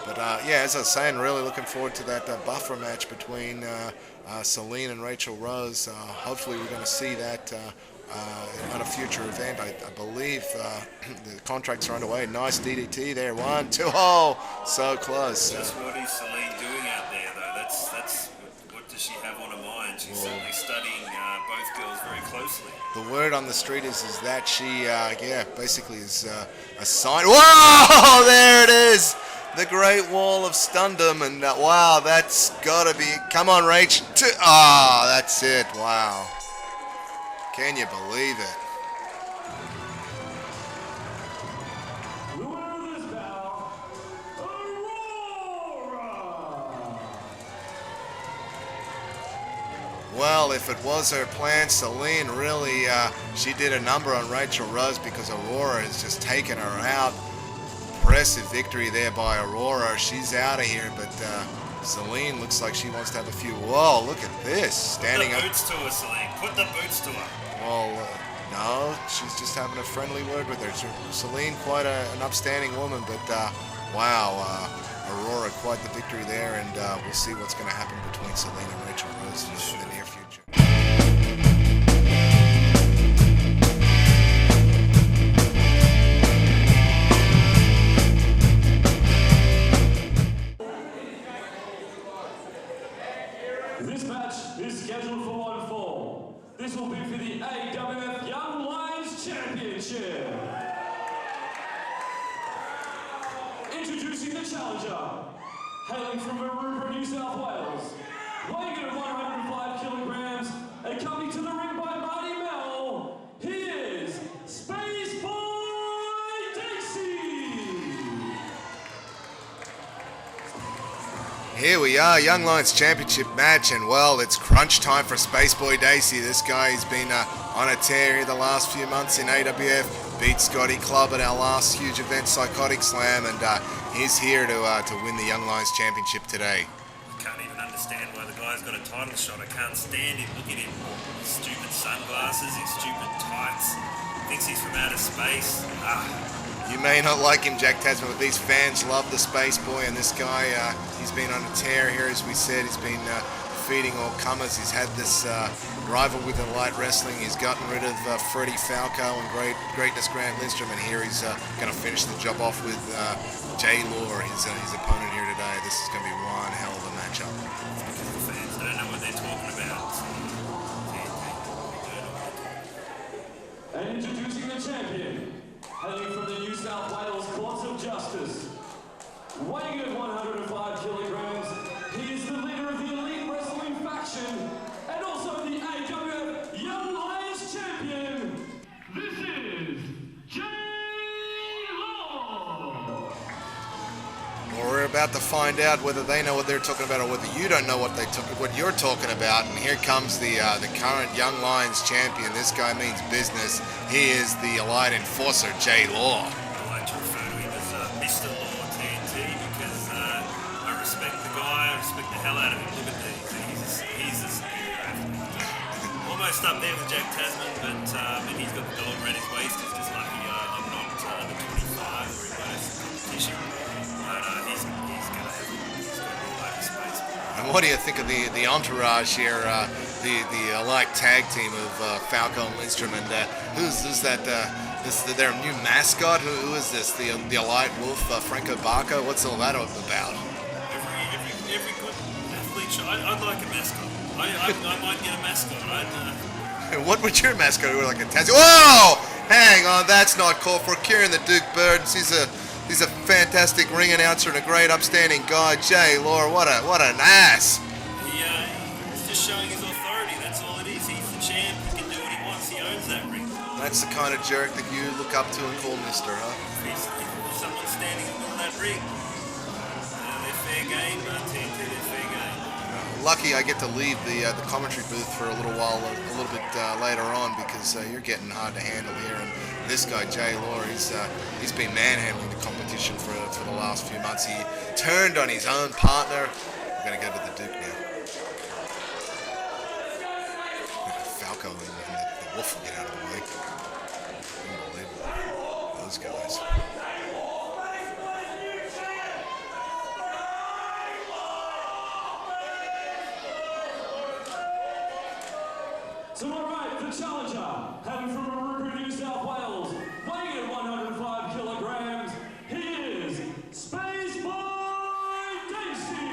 But as I was saying, really looking forward to that buffer match between Celine and Rachel Rose. Hopefully we're going to see that at a future event. I believe the contracts are underway. Nice DDT there. 1, 2, so close. Just what is Celine doing out there, though? That's what does she have on her mind? She's certainly studying both girls very closely. The word on the street is that she, basically is a sign. Whoa! There it is! The Great Wall of Stundom, and wow, that's gotta be. Come on, Rach. That's it. Wow. Can you believe it? Well, if it was her plan, Celine really, she did a number on Rachel Rose because Aurora has just taken her out. Impressive victory there by Aurora. She's out of here, but Celine looks like she wants to have a few. Whoa, look at this. Standing Put the up. boots to her, Celine. Put the boots to her. Well, no, she's just having a friendly word with her. Celine, quite an upstanding woman, but wow, Aurora, quite the victory there, and we'll see what's going to happen between Celine and Rachel Rose in the near future. This match is scheduled for one fall. This will be for the AWF Young Lions Championship. Introducing the challenger, hailing from Maroubra, New South Wales, weighing in at 105 kilograms, accompanied to the ring by Marty Mel, he is Space Boy Dacey. Here we are, Young Lions Championship match, and well, it's crunch time for Space Boy Dacey. This guy has been on a tear here the last few months in AWF. Beat Scotty Club at our last huge event, Psychotic Slam, and he's here to win the Young Lions Championship today. I can't even understand why the guy's got a title shot. I can't stand him. Look at him. His stupid sunglasses, his stupid tights. Thinks he's from outer space. You may not like him, Jack Tasman, but these fans love the Space Boy, and this guy, he's been on a tear here, as we said. He's been feeding all comers. He's had this rival with the light wrestling. He's gotten rid of Freddie Falco and Greatness Grant Lindstrom, and here he's going to finish the job off with Jay Law, his opponent here today. This is going to be one hell of a matchup. The fans don't know what they're talking about. And introducing the champion, hailing from the New South Wales Courts of Justice, weighing in at 105 kilograms, he is the leader of the Elite Wrestling faction and also the AWF Young Lions champion. This is Jay Law. Well, we're about to find out whether they know what they're talking about or whether you don't know what you're talking about. And here comes the current Young Lions champion. This guy means business. He is the Allied Enforcer, Jay Law. I like to refer to him as Mr. Law TNT because I respect the guy. I respect the hell out of him. Look at these. He's a superior athlete. Almost up there with Jack Tasman, but and he's got the dog around his waist. He's just lucky I'm not under 25 or in most competition. But he's got all over space. And what do you think of the entourage here, the elite tag team of Falco and Lindstrom, and who's that? Their new mascot. Who is this? The elite wolf, Franco Barco. What's all that about? Every good athlete. I'd like a mascot. I might get a mascot. What would your mascot be? Like a tattoo? Whoa! Hang on, that's not called for. Kieran the Duke Burdens. He's a fantastic ring announcer and a great upstanding guy. Jay Law, what an ass! He's just showing his authority. That's all it is. He's the champ. He can do what he wants. He owns that ring. That's the kind of jerk that you look up to and call Mister, huh? If someone's standing in the middle of that ring, they're fair game. TNT, they're fair game. Lucky I get to leave the commentary booth for a little while, a little bit later on, because you're getting hard to handle here. And this guy Jay Law, he's been manhandling the competition for the last few months. He turned on his own partner. We're gonna go to the Duke now. Falco and the Wolf will get out of the way. Unbelievable, those guys. To my right, the challenger, hailing from Maroubra, New South Wales, weighing in at 105 kilograms, he is Space Boy Dacey.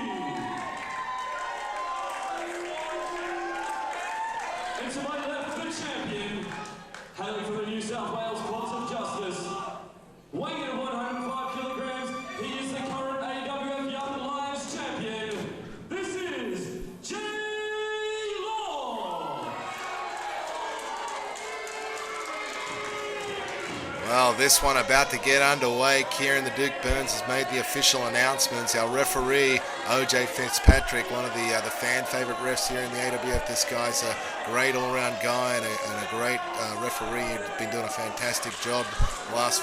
And to my left, the champion, hailing from the New South Wales Courts of Justice, weighing in at 105 kilograms, he is the current AWF Young Lions champion. This is Jay Law. Well, this one about to get underway. Kieran the Duke Burns has made the official announcements. Our referee, OJ Fitzpatrick, one of the fan favorite refs here in the AWF. This guy's a great all-round guy and a great referee. He's been doing a fantastic job last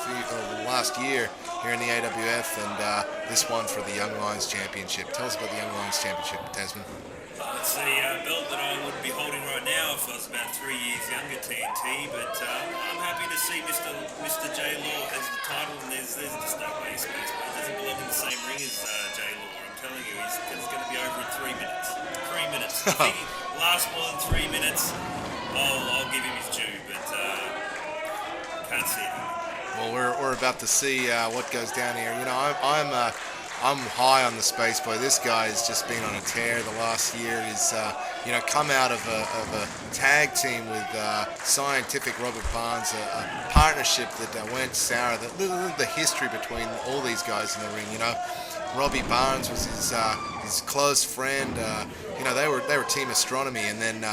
year here in the AWF, and this one for the Young Lions Championship. Tell us about the Young Lions Championship, Tasman. It's a belt that I would be holding right now if I was about 3 years younger, TNT, but I'm happy to see Mr. J Law has the title, and there's just no way space, but he doesn't belong in the same ring as J Law. I'm telling you, it's going to be over in 3 minutes. 3 minutes. If he lasts more than 3 minutes, I'll give him his due, but can't see it. Well, we're about to see what goes down here. You know, I'm high on the Space Boy. This guy has just been on a tear the last year. He's come out of a tag team with Scientific Robert Barnes, a partnership that went sour. The history between all these guys in the ring. You know, Robbie Barnes was his close friend. They were Team Astronomy, and then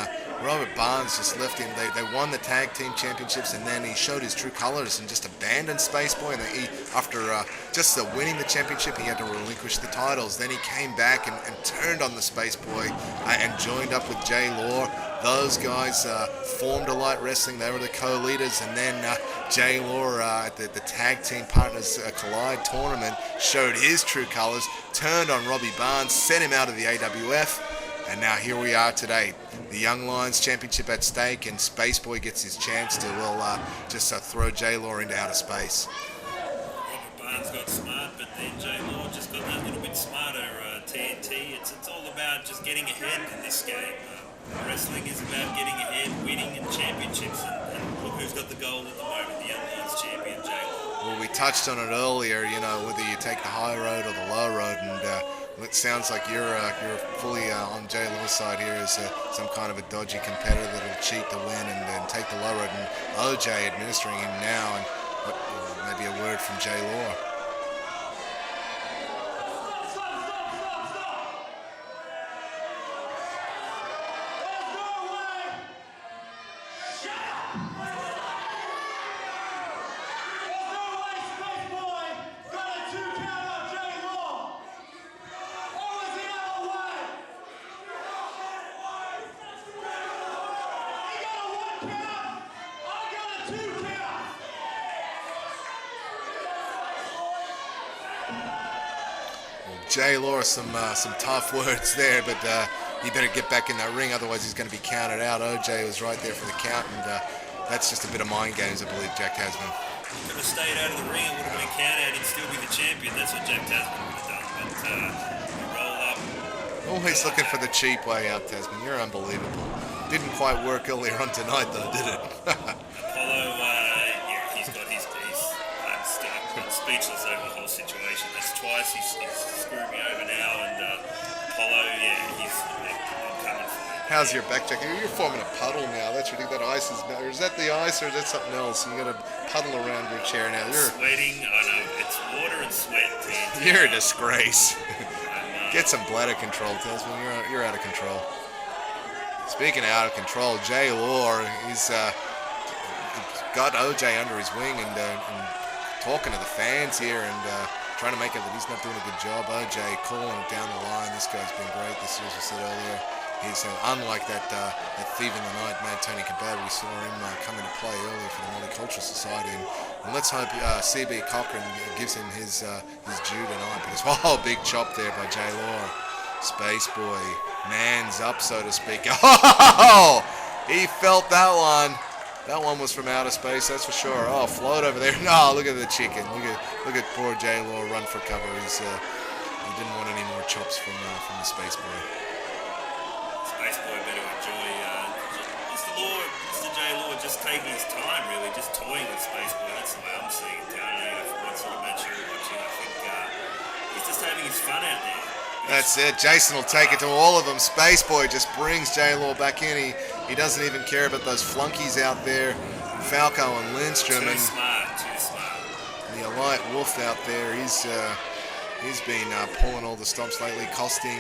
Robert Barnes just left him. They won the tag team championships, and then he showed his true colors and just abandoned Space Boy. And after just winning the championship, he had to relinquish the titles. Then he came back and turned on the Space Boy and joined up with Jay Law. Those guys formed Elite Wrestling. They were the co-leaders, and then Jay Law at the Tag Team Partners Collide tournament showed his true colors, turned on Robbie Barnes, sent him out of the AWF, and now here we are today. The Young Lions Championship at stake, and Space Boy gets his chance to just throw Jay Law into outer space. Robert Barnes got smart, but then Jay Law just got that little bit smarter. TNT, it's all about just getting ahead in this game. Wrestling is about getting ahead, winning, and championships. And look who's got the gold at the moment, the Young Lions champion, Jay Law. Well, we touched on it earlier, whether you take the high road or the low road, and it sounds like you're fully on Jay Law's side here as some kind of a dodgy competitor that'll cheat to win and take the low road. And OJ administering him now, and maybe a word from Jay Law. Jay Law, some tough words there, but he better get back in that ring, otherwise he's going to be counted out. OJ was right there for the count, and that's just a bit of mind games, I believe, Jack Tasman. He could have stayed out of the ring, it would have been counted out, he'd still be the champion. That's what Jack Tasman would have done, but roll up. Always looking for the cheap way out, Tasman. You're unbelievable. Didn't quite work earlier on tonight, though, did it? Apollo, he's got his piece. I'm speechless over the whole situation. That's twice he's screwed me over now, and Apollo, he's coming for me. How's your back, Jack? You're forming a puddle now. That's ridiculous. That ice is that the ice, or is that something else? You got to puddle around your chair now. You're sweating. I know it's water and sweat. You're a disgrace. Get some bladder control, Tasman. You're out of control. Speaking of out of control, Jay Law, he's got OJ under his wing and talking to the fans here and trying to make it that he's not doing a good job. OJ calling it down the line. This guy's been great this year, as I said earlier. He's unlike that thief in the night, Mad Tony Kebab. We saw him come into play earlier for the Multicultural Society, and let's hope CB Cochran gives him his due tonight. Because big chop there by Jay Law. Space Boy, man's up, so to speak. Oh, he felt that one. That one was from outer space, that's for sure. Oh, float over there. No, look at the chicken. Look at poor Jay Law run for cover. He didn't want any more chops from the Space Boy. Space Boy better enjoy Mr. Jay Law just taking his time, really, just toying with Space Boy. That's the way I'm seeing it. I don't know what sort of match you're watching. I think he's just having his fun out there. That's it. Jason will take it to all of them. Space Boy just brings Jay Law back in. He doesn't even care about those flunkies out there, Falco and Lindstrom. Too smart. The Elite Wolf out there, he's been pulling all the stops lately, costing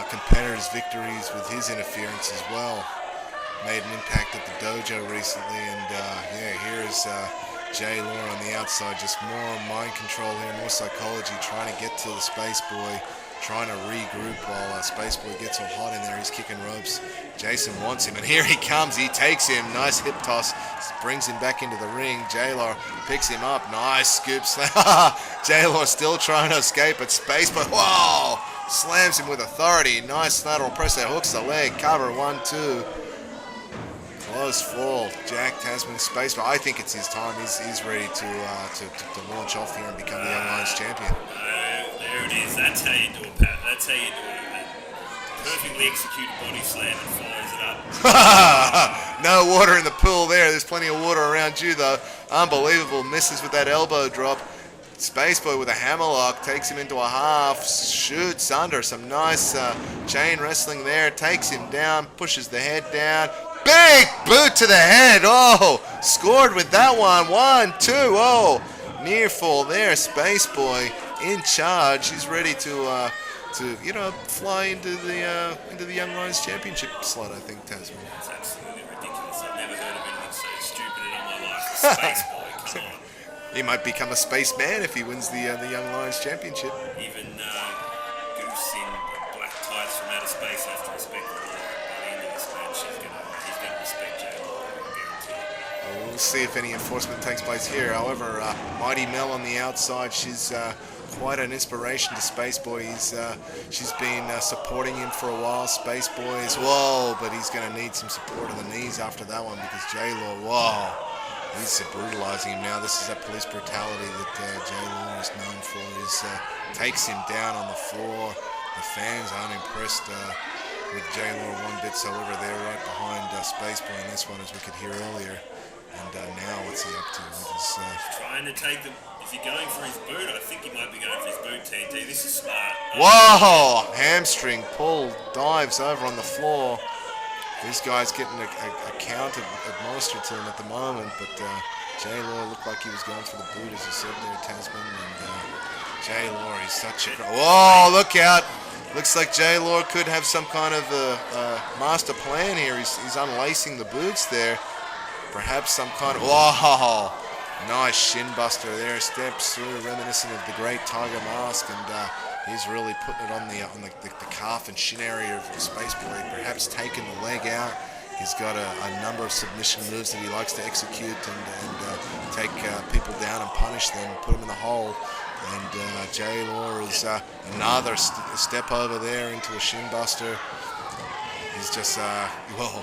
competitors victories with his interference as well. Made an impact at the dojo recently, and here's Jay Law on the outside, just more mind control here, more psychology, trying to get to the Space Boy. trying to regroup while Spaceboy gets all hot in there. He's kicking ropes. Jason wants him, and here he comes. He takes him. Nice hip toss. Brings him back into the ring. J-Law picks him up. Nice scoop slam. J-Law still trying to escape, but Spaceboy, whoa! Slams him with authority. Nice lateral press there. Hooks the leg. Cover. 1-2. Close fall. Jack Tasman, Spaceboy. I think it's his time. He's ready to launch off here and become the Young Lions champion. There it is. That's how you do it, Pat. That's how you do it. Perfectly executed body slam and follows it up. No water in the pool there. There's plenty of water around you, though. Unbelievable. Misses with that elbow drop. Spaceboy with a hammerlock takes him into a half, shoots under. Some nice chain wrestling there. Takes him down, pushes the head down. Big boot to the head. Oh, scored with that one. 1-2. Oh, near fall there. Spaceboy in charge. He's ready to fly into the Young Lions Championship slot, I think, Tasman. That's absolutely ridiculous. I've never heard of anything so stupid in all my life. Spaceboy, come on. He might become a spaceman if he wins the Young Lions Championship. Even Goose in black tights from outer space has to respect the law. By the end of this match, he's going to respect J-Law, I guarantee it. Well, we'll see if any enforcement takes place here. However, Mighty Mel on the outside, she's quite an inspiration to Spaceboy. She's been supporting him for a while. Spaceboy is, whoa, but he's going to need some support on the knees after that one because J-Law, whoa. He's brutalizing him now. This is that police brutality that J-Law is known for. He takes him down on the floor. The fans aren't impressed with J-Law one bit. However, they're right behind Spaceboy in this one, as we could hear earlier. And now what's he up to? He's trying to take the... If you're going for his boot, I think he might be going for his boot, TNT. This is smart. Whoa! Hamstring pull. Dives over on the floor. This guy's getting a count administered to him at the moment, but J-Law looked like he was going for the boot, as you said there, Tasman. And J-Law, he's such a... Whoa, look out! Looks like J-Law could have some kind of master plan here. He's unlacing the boots there. Perhaps some kind of... Whoa! Nice shin buster there. Steps through, reminiscent of the great Tiger Mask, and he's really putting it on the calf and shin area of Spaceboy, perhaps taking the leg out. He's got a number of submission moves that he likes to execute and take people down and punish them, put them in the hole. And J-Law is another step over there into a shin buster. He's just, whoa.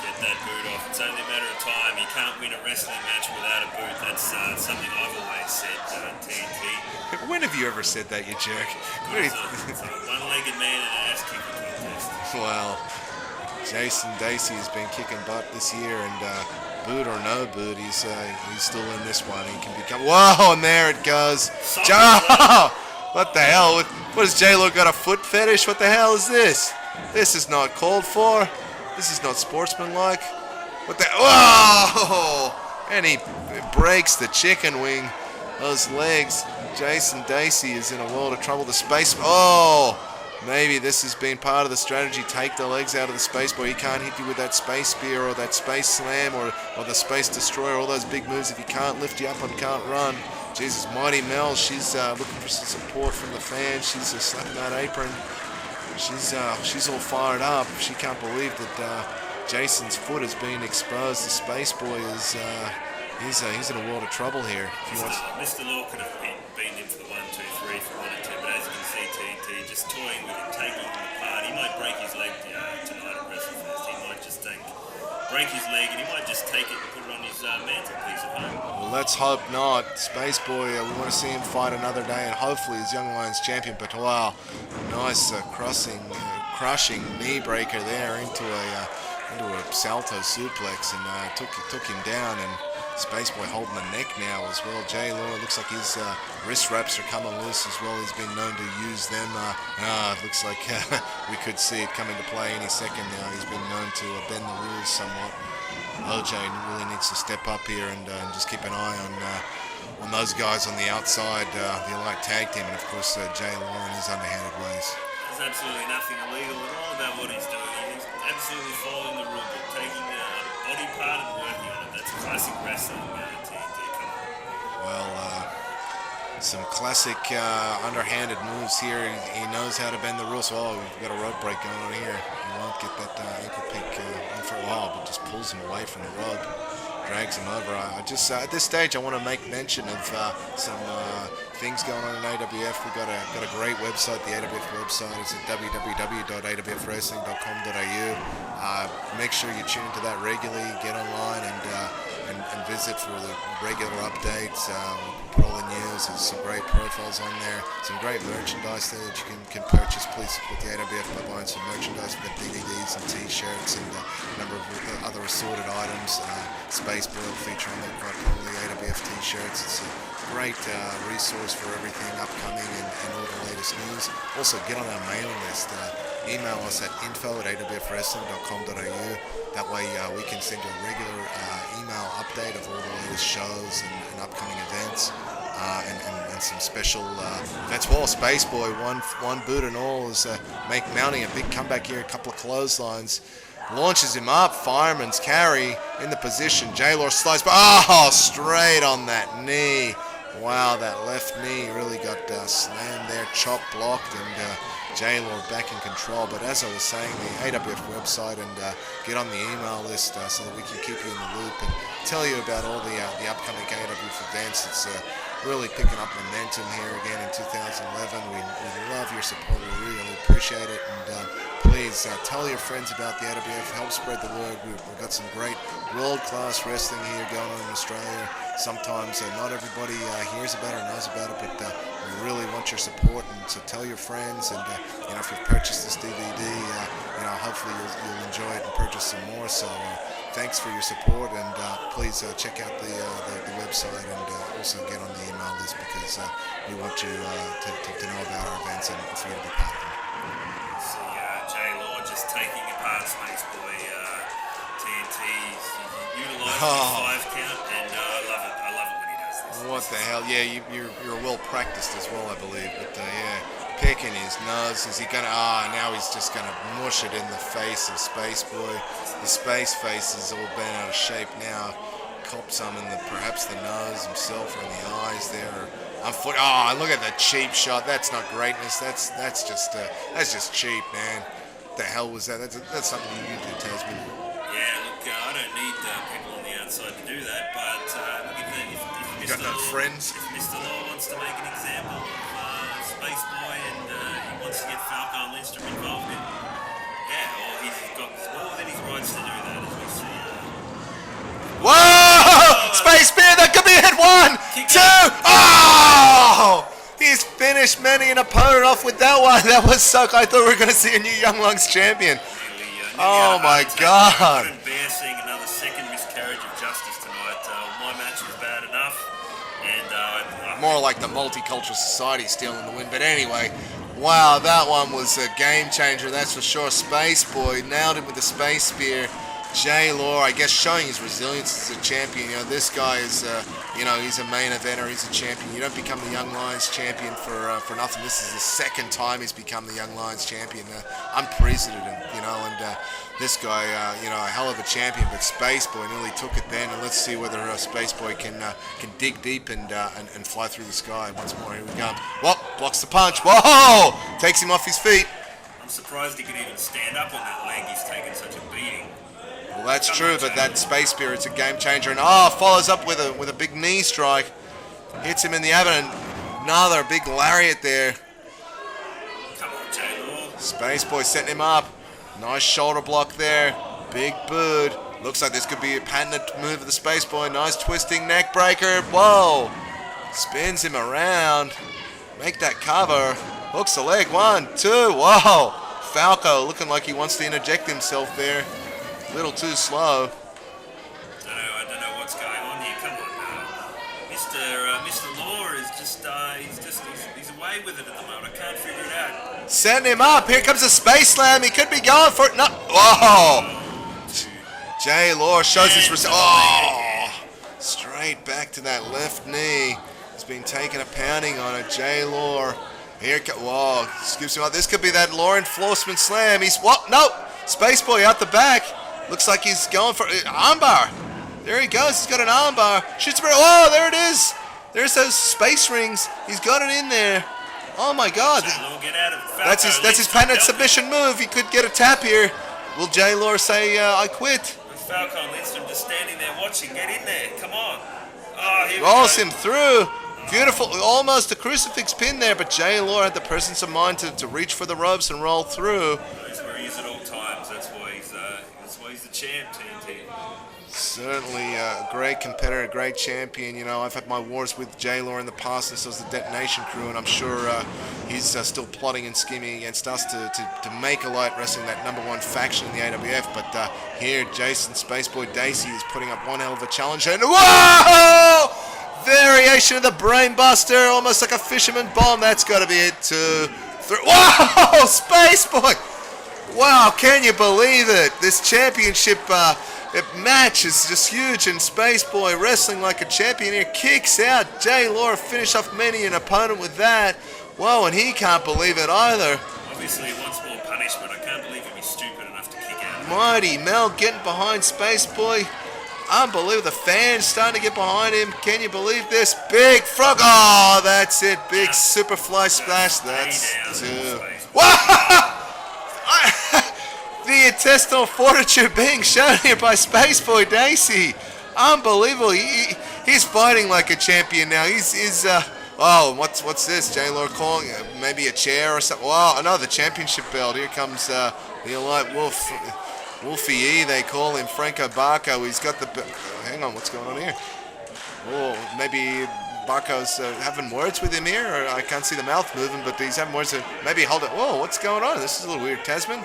Get that boot off. It's only a matter of time. You can't win a wrestling match without a boot. That's something I've always said, TNT. When have you ever said that, you jerk? It's a one-legged man in an ass-kicking contest. Well, Jason Dacey has been kicking butt this year, and boot or no boot, he's still in this one. He can become... Whoa, and there it goes. What the hell? What has J-Lo got, a foot fetish? What the hell is this? This is not called for. This is not sportsmanlike. What the... Whoa! And he breaks the chicken wing. Those legs. Jason Dacey is in a world of trouble. The space... Oh! Maybe this has been part of the strategy. Take the legs out of the space boy. He can't hit you with that space spear or that space slam or the space destroyer. All those big moves if he can't lift you up and can't run. Jesus, Mighty Mel, she's looking for some support from the fans. She's slapping that apron. She's all fired up. She can't believe that Jason's foot has been exposed. The space boy is he's in a world of trouble here. Mr. Law could have been in for the 1, 2, 3 if he wanted to, but as you can see, TNT just toying with him, taking him apart. He might break his leg tonight at WrestleFest. He might just break his leg, and he might just take it and put it on his mantelpiece at home. Well, let's hope not. Space Boy, we want to see him fight another day, and hopefully he's Young Lions champion. But wow, nice crushing knee breaker there into a salto suplex, and took him down. And Space Boy holding the neck now as well. Jay Law, looks like his wrist wraps are coming loose as well. He's been known to use them. It looks like we could see it come into play any second now. He's been known to bend the rules somewhat. OJ really needs to step up here and just keep an eye on those guys on the outside, the Elite Tag Team, and of course Jay Law and his underhanded ways. There's absolutely nothing illegal at all about what he's doing. He's absolutely following the rule book, taking a body part and working on it. That's classic wrestling, TNT. Well, Some classic underhanded moves here. He knows how to bend the rules. Oh, we've got a rope break going on here. He won't get that ankle pick on for a while, but just pulls him away from the rope, drags him over. I just at this stage, I want to make mention of some things going on in AWF. We've got a great website. The AWF website is at www.awfwrestling.com.au. Make sure you tune into that regularly. Get online and visit for the regular updates. Put all the news. There's some great profiles on there. Some great merchandise there that you can purchase. Please support the AWF by buying some merchandise. We've got DVDs and T-shirts and a number of other assorted items. Space Boil feature on there, quite probably AWF T-shirts. It's a great resource for everything upcoming and all the latest news. Also, get on our mailing list. Email us at info@awfwrestling.com.au. That way we can send you a regular email update of all the latest shows and upcoming events and some special events. Well, Space Boy, one boot and all, is mounting a big comeback here, a couple of clotheslines. Launches him up, fireman's carry in the position. J-Law slides, but straight on that knee. Wow, that left knee really got slammed there, chop blocked, and J-Law back in control. But as I was saying, the AWF website and get on the email list so that we can keep you in the loop and tell you about all the upcoming AWF events. It's really picking up momentum here again in 2011. We love your support. We really appreciate it. And please tell your friends about the AWF. Help spread the word. We've got some great world-class wrestling here going on in Australia. Sometimes not everybody hears about it or knows about it, but we really want your support. And so tell your friends. And if you've purchased this DVD, hopefully you'll enjoy it and purchase some more. So thanks for your support, and please check out the website and also get on the email list, because we want you to know about our events and for you to be part of them. See J-Law just taking apart Space Boy TNT. He's utilising the 5 count, and I love it when he does this. What the hell? Yeah, you're well practiced as well, I believe. But picking his nose. Is he gonna? Now he's just gonna mush it in the face of Space Boy. The space face is all bent out of shape now. Cop some in perhaps the nose himself or in the eyes there. Look at that cheap shot. That's not greatness. That's just cheap, man. What the hell was that? That's something you do, Tasman. Yeah, look, I don't need people on the outside to do that, but if got no friends. If Mr. Law wants to make an example of Space Boy and he wants to get Falco and Lindstrom involved in, he's got more than his rights to do that, as we see. Whoa! Space Spear, that could be a hit. 1, 2. He's finished many an opponent off with that one. That was so cool. I thought we were going to see a new Young Lungs champion. Oh my God! I couldn't bear seeing another second miscarriage of justice tonight. My match was bad enough, and more like the multicultural society stealing the win. But anyway, wow, that one was a game changer. That's for sure. Space Boy nailed him with the Space Spear. J-Law, I guess, showing his resilience as a champion. This guy is, he's a main eventer. He's a champion. You don't become the Young Lions champion for nothing. This is the second time he's become the Young Lions champion. Unprecedented, and this guy, a hell of a champion. But Space Boy nearly took it then, and let's see whether Space Boy can dig deep and fly through the sky once more. Here we go. Well, blocks the punch. Whoa! Takes him off his feet. I'm surprised he could even stand up on that leg. He's taken such a beating. Well, that's true, but that Space Spear, it's a game changer. And follows up with a big knee strike. Hits him in the abdomen. Another big lariat there. Come on, J-Law. Space Boy setting him up. Nice shoulder block there. Big boot. Looks like this could be a patented move of the Space Boy. Nice twisting neck breaker. Whoa. Spins him around. Make that cover. Hooks the leg. 1, 2. Whoa. Falco looking like he wants to interject himself there. A little too slow. I don't know what's going on here. Come on now. Mr. Law is he's away with it at the moment. I can't figure it out. Setting him up. Here comes a space slam. He could be going for it. No. Whoa. J-Law shows his straight back to that left knee. He's been taking a pounding on it. J-Law. Whoa. Excuse me. This could be that law enforcement slam. No. Space Boy out the back. Looks like he's going for armbar. There he goes. He's got an armbar. Shoots him. Oh, there it is. There's those space rings. He's got it in there. Oh my God. Get out of That's his patented submission move. He could get a tap here. Will J. Law say, I quit? Falco and Lindstrom just standing there watching. Get in there. Come on. Oh, here Rolls him through. Beautiful. Almost a crucifix pin there, but J. Law had the presence of mind to reach for the ropes and roll through. He's where he is at all times. That's why he's the champ, TNT. Certainly a great competitor, a great champion. You know, I've had my wars with J. Law in the past, and so has the Detonation crew, and I'm sure he's still plotting and scheming against us to make Elite Wrestling that #1 faction in the AWF. But here, Jason Spaceboy Dacey is putting up one hell of a challenge, and whoa! Variation of the Brainbuster, almost like a fisherman bomb. That's got to be it. 2, 3. Whoa! Spaceboy! Wow, can you believe it? This championship match is just huge, and Spaceboy wrestling like a champion here. Kicks out J. Law, finish off many an opponent with that. Whoa, and he can't believe it either. Obviously, he wants more punishment. I can't believe he'd be stupid enough to kick out. Mighty Mel getting behind Spaceboy. Unbelievable. The fans starting to get behind him. Can you believe this? Big frog. Oh, that's it. Big Superfly splash. That's 2. Whoa! The intestinal fortitude being shown here by Spaceboy Dacey. Unbelievable. He's fighting like a champion now. He's oh, what's this? J. Law calling maybe a chair or something. Wow, another championship belt. Here comes the Elite Wolf. Wolfie E, they call him, Franco Barco. He's got the... Hang on, what's going on here? Oh, maybe Barco's having words with him here, or I can't see the mouth moving, but he's having words. Maybe hold it. Whoa, what's going on? This is a little weird, Tasman.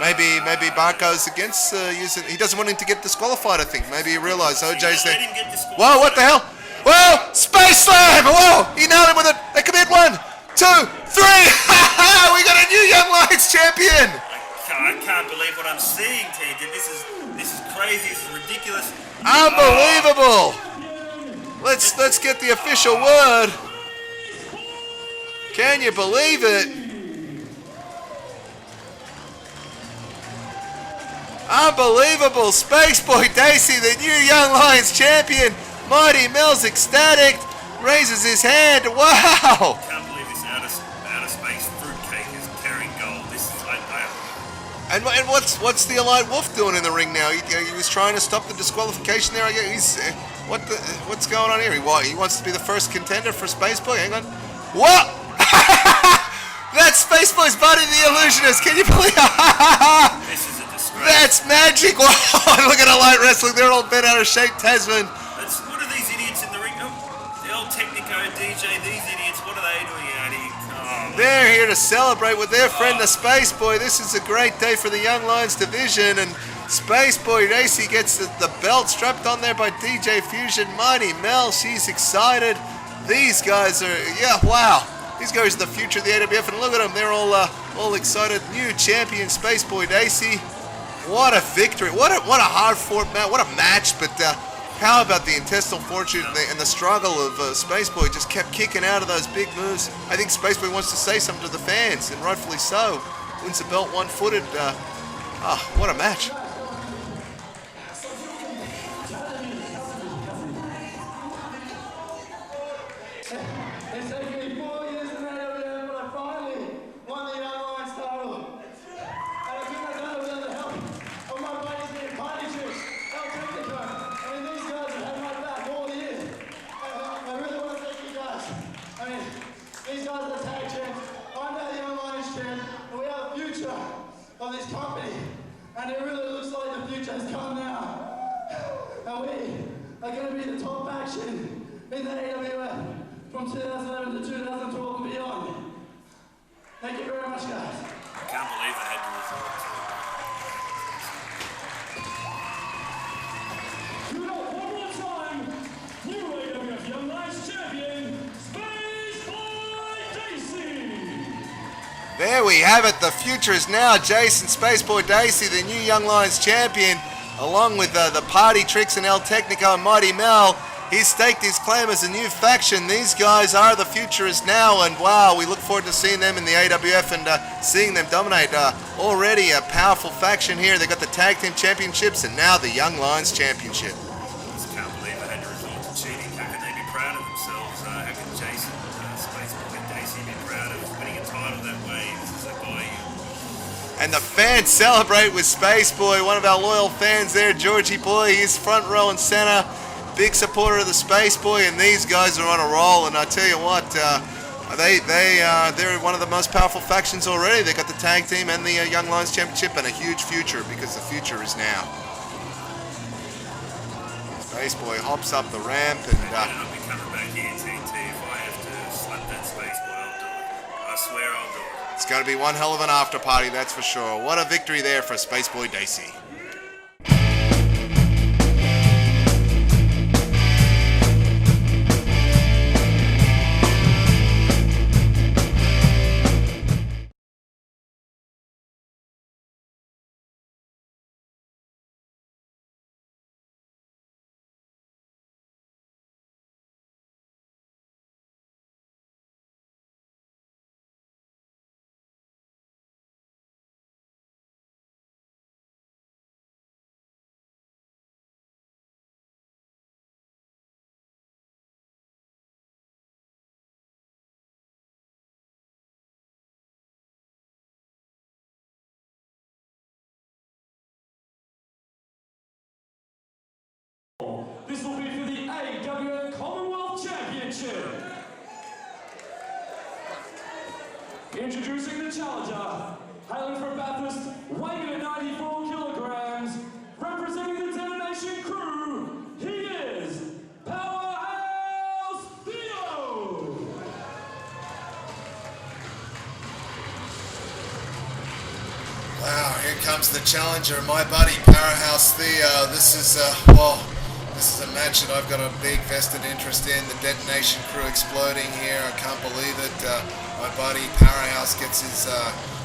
Maybe Barco's against using... He doesn't want him to get disqualified, I think. Maybe he realised OJ's there. Whoa, what the hell? Whoa, Space Slam! Whoa, he nailed him with it. They commit 1, 2, 3. We got a new Young Lions champion. I can't believe what I'm seeing, TNT. This is crazy. This is ridiculous. Unbelievable. Let's get the official word. Can you believe it? Unbelievable. Spaceboy Dacey, the new Young Lions champion. Mighty Mel's ecstatic. Raises his hand. Wow. I can't believe this outer space fruitcake is carrying gold. This is And what's the Elite Wolf doing in the ring now? He was trying to stop the disqualification there. I guess he's what's going on here? He wants to be the first contender for Spaceboy. Hang on. What? That's Spaceboy's buddy, the Illusionist. Can you believe? This is a disgrace. That's magic. Wow. Look at Elite Wrestling. They're all bent out of shape, Tasman. What are these idiots in the ring? Oh, the old Technico DJ. These idiots. What are they doing out here? Oh, they're here to celebrate with their friend, the Spaceboy. This is a great day for the Young Lions division, and Spaceboy Dacey gets the belt strapped on there by DJ Fusion. Mighty Mel, she's excited. These guys are, wow. These guys are the future of the AWF, and look at them. They're all excited. New champion, Spaceboy Dacey. What a victory. What a hard-fought match. What a match, but how about the intestinal fortune and the struggle of Spaceboy just kept kicking out of those big moves. I think Spaceboy wants to say something to the fans, and rightfully so. Wins the belt one-footed. What a match. It's taken me 4 years in AWF, but I finally won the Young Lions title. And I couldn't have done it without the help of my buddies here, Party Chicks, El Technico. I mean, these guys have had my back all year. I really want to thank you guys. I mean, these guys are the tag champs. I'm now the Young Lions champ, and we are the future of this company. And it really looks like the future has come now. And we are going to be the top faction in the AWF. From 2011 to 2012 and beyond. Thank you very much, guys. I can't believe they had to resort to it. Tune up one more time. New AWF Young Lions champion, Spaceboy Dacey. There we have it. The future is now. Jason Spaceboy Dacey, the new Young Lions champion, along with the Party Tricks and El Technico and Mighty Mel. He's staked his claim as a new faction. These guys are the future is now, and wow, we look forward to seeing them in the AWF and seeing them dominate. Already a powerful faction here. They got the Tag Team Championships and now the Young Lions Championship. I just can't believe they had to resort to cheating. How can they be proud of themselves? And the fans celebrate with Space Boy, one of our loyal fans there, Georgie Boy. He's front row and center, big supporter of the Space Boy, and these guys are on a roll. And I tell you what, they're one of the most powerful factions already. They got the tag team and the Young Lions Championship, and a huge future, because the future is now. Space Boy hops up the ramp, and I'll be coming back here, TNT. If I have to slap that Space Boy, I'll do it. I swear I'll do it. it's going to be one hell of an after party, that's for sure. What a victory there for Space Boy Dacey. This will be for the AWF Commonwealth Championship. Introducing the challenger, hailing from Bathurst, weighing at 94 kilograms, representing the Detonation Crew, he is Powerhouse Theo! Wow, here comes the challenger, my buddy Powerhouse Theo. This is a match that I've got a big vested interest in. The Detonation Crew exploding here. I can't believe it. My buddy Powerhouse gets his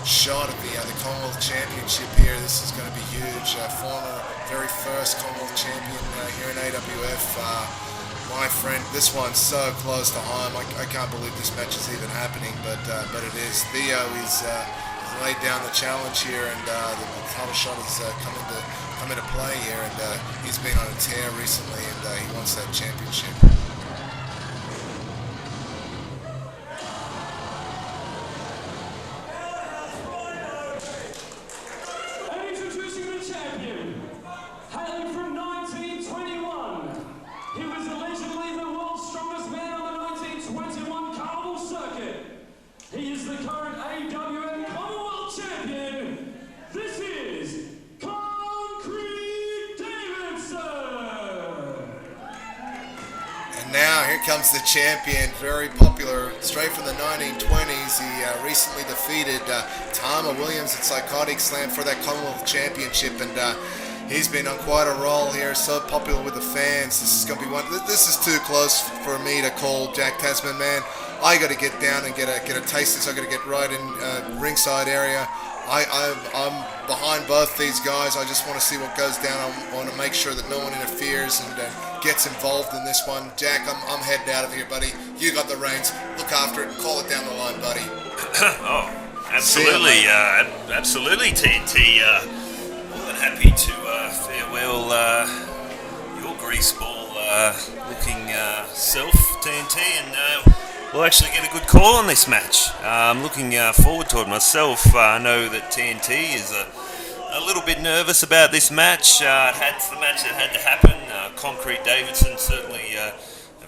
shot at the Commonwealth Championship here. This is going to be huge. Former, very first Commonwealth champion here in AWF. My friend, this one's so close to home. I can't believe this match is even happening, but it is. Theo is laid down the challenge here, and the title shot has come into play here, and he's been on a tear recently, and he wants that championship. And introducing the champion, hailing from 1921, he was allegedly the world's strongest man on the 1921 Carnival circuit. He is the current AWF Commonwealth champion. This is And now here comes the champion, very popular, straight from the 1920s. He recently defeated Tama Williams at Psychotic Slam for that Commonwealth Championship, and he's been on quite a roll here, so popular with the fans. This is going to be one. This is too close for me to call Jack Tasman, man. I got to get down and get a taste of this. I got to get right in ringside area. I'm behind both these guys. I just want to see what goes down. I want to make sure that no one interferes and gets involved in this one. Jack, I'm heading out of here, buddy. You got the reins. Look after it and call it down the line, buddy. Oh, absolutely. Absolutely, TNT. More than happy to farewell your greaseball looking self, TNT, and we'll actually get a good call on this match. I'm looking forward to it myself. I know that TNT is a little bit nervous about this match. It's the match that had to happen. Concrete Davidson, certainly a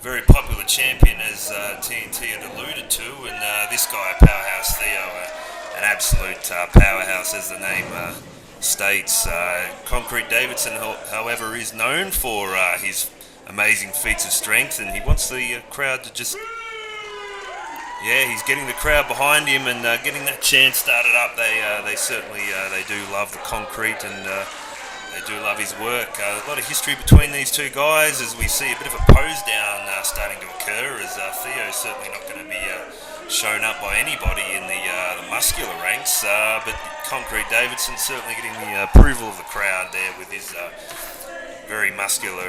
very popular champion, as TNT had alluded to, and this guy, Powerhouse Theo, an absolute powerhouse, as the name states. Concrete Davidson, however, is known for his amazing feats of strength, and he wants the crowd to just... Yeah, he's getting the crowd behind him and getting that chant started up. They certainly they do love the Concrete, and they do love his work. A lot of history between these two guys, as we see a bit of a pose down starting to occur, as Theo's certainly not going to be shown up by anybody in the muscular ranks, but Concrete Davidson certainly getting the approval of the crowd there with his very muscular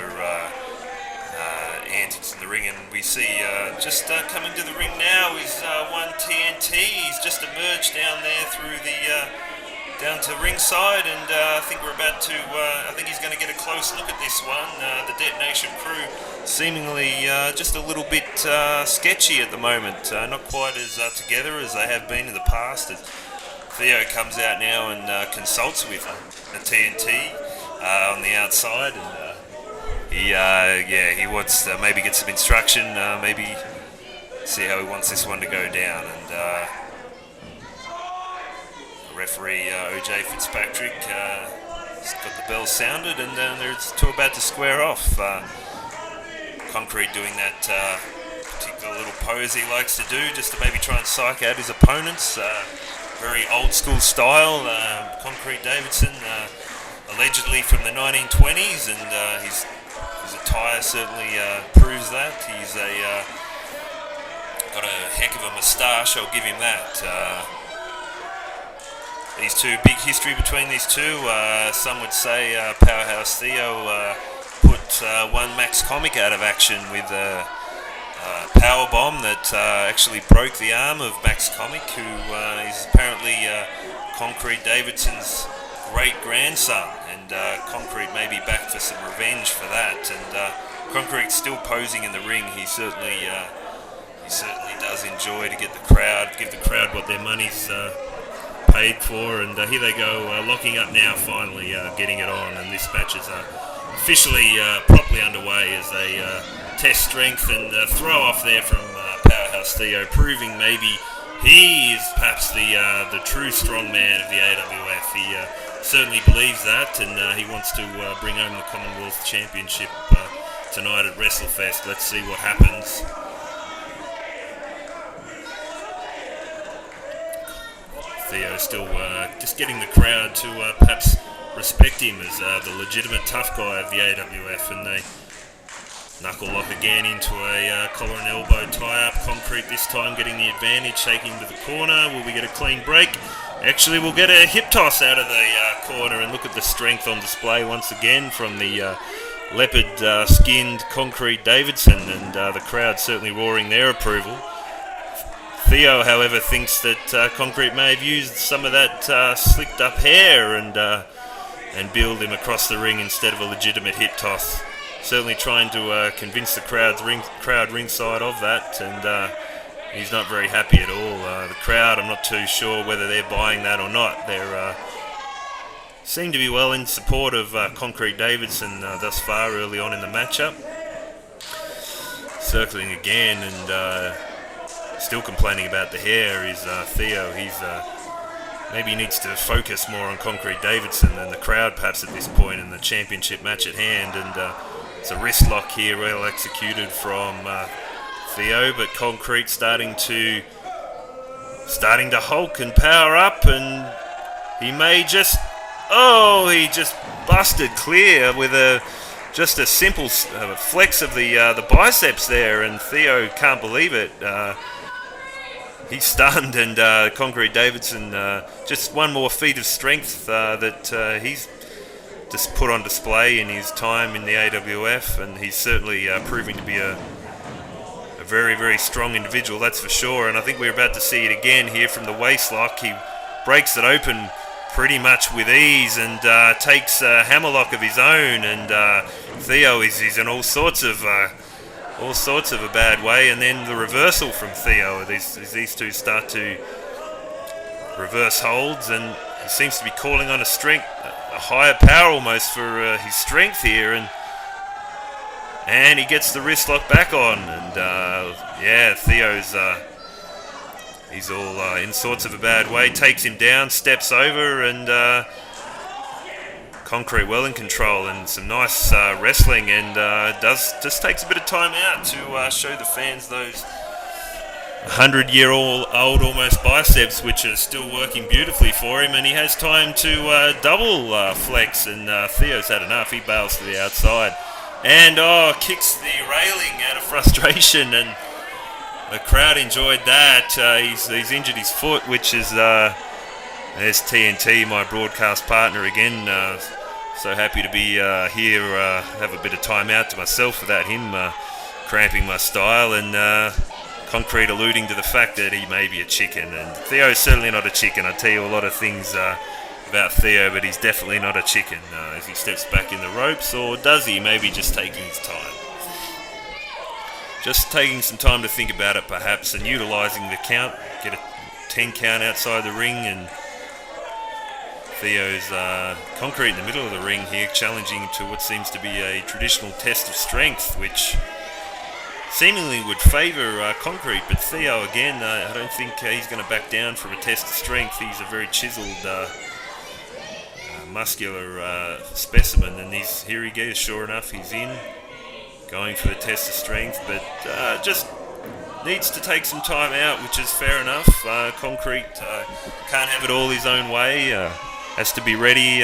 antics in the ring. And we see just coming to the ring now is one TNT. He's just emerged down there through the down to ringside, and I think we're about to I think he's going to get a close look at this one. The Detonation Crew seemingly just a little bit sketchy at the moment, not quite as together as they have been in the past. Theo comes out now and consults with the TNT on the outside, and he wants to maybe get some instruction, maybe see how he wants this one to go down. And referee OJ Fitzpatrick has got the bell sounded, and they're two about to square off. Concrete doing that particular little pose he likes to do, just to maybe try and psych out his opponents. Very old school style. Concrete Davidson, allegedly from the 1920s, and his attire certainly proves that. He's got a heck of a moustache, I'll give him that. These two, big history between these two. Some would say Powerhouse Theo put one Max Comic out of action with a power bomb that actually broke the arm of Max Comic, who is apparently Concrete Davidson's great-grandson, and Concrete may be back for some revenge for that. And Concrete's still posing in the ring. He certainly does enjoy to get the crowd, give the crowd what their money's paid for. And here they go, locking up now, finally getting it on, and this match is officially properly underway as they test strength and throw off there from Powerhouse Theo, proving maybe he is perhaps the true strong man of the AWF. He certainly believes that, and he wants to bring home the Commonwealth Championship tonight at WrestleFest. Let's see what happens. Theo still just getting the crowd to perhaps respect him as the legitimate tough guy of the AWF, and they knuckle lock again into a collar and elbow tie-up. Concrete this time getting the advantage, shaking to the corner. Will we get a clean break? Actually, we'll get a hip toss out of the corner, and look at the strength on display once again from the leopard-skinned Concrete Davidson, and the crowd certainly roaring their approval. Theo, however, thinks that Concrete may have used some of that slicked up hair and build him across the ring instead of a legitimate hip toss. Certainly trying to convince the crowd ringside of that, and he's not very happy at all. The crowd, I'm not too sure whether they're buying that or not. They seem to be well in support of Concrete Davidson thus far early on in the matchup. Circling again, and still complaining about the hair is Theo. Maybe he needs to focus more on Concrete Davidson than the crowd perhaps at this point in the championship match at hand. And it's a wrist lock here, well executed from Theo, but Concrete starting to hulk and power up, and he may just he just busted clear with just a simple flex of the biceps there, and Theo can't believe it. He's stunned, and Concrete Davidson, just one more feat of strength that he's just put on display in his time in the AWF, and he's certainly proving to be a very, very strong individual, that's for sure. And I think we're about to see it again here from the waist lock. He breaks it open pretty much with ease and takes a hammerlock of his own, and Theo is in all sorts of a bad way. And then the reversal from Theo, these two start to reverse holds, and he seems to be calling on a higher power almost for his strength here, and he gets the wrist lock back on, and Theo's he's all in sorts of a bad way, takes him down, steps over, and Concrete well in control, and some nice wrestling, and just takes a bit of time out to show the fans those 100-year-old almost biceps, which are still working beautifully for him, and he has time to double flex, and Theo's had enough. He bails to the outside and kicks the railing out of frustration, and the crowd enjoyed that. He's injured his foot, which is there's TNT, my broadcast partner again. So happy to be here, have a bit of time out to myself without him cramping my style, and Concrete alluding to the fact that he may be a chicken, and Theo's certainly not a chicken. I tell you a lot of things about Theo, but he's definitely not a chicken as he steps back in the ropes, or does he? Maybe just taking his time. Just taking some time to think about it perhaps, and utilising the count, get a 10 count outside the ring, and Theo's Concrete in the middle of the ring here, challenging to what seems to be a traditional test of strength, which seemingly would favour Concrete, but Theo again, I don't think he's going to back down from a test of strength. He's a very chiselled, muscular specimen, and here he goes, sure enough, he's in, going for the test of strength, but just needs to take some time out, which is fair enough. Concrete can't have it all his own way, has to be ready,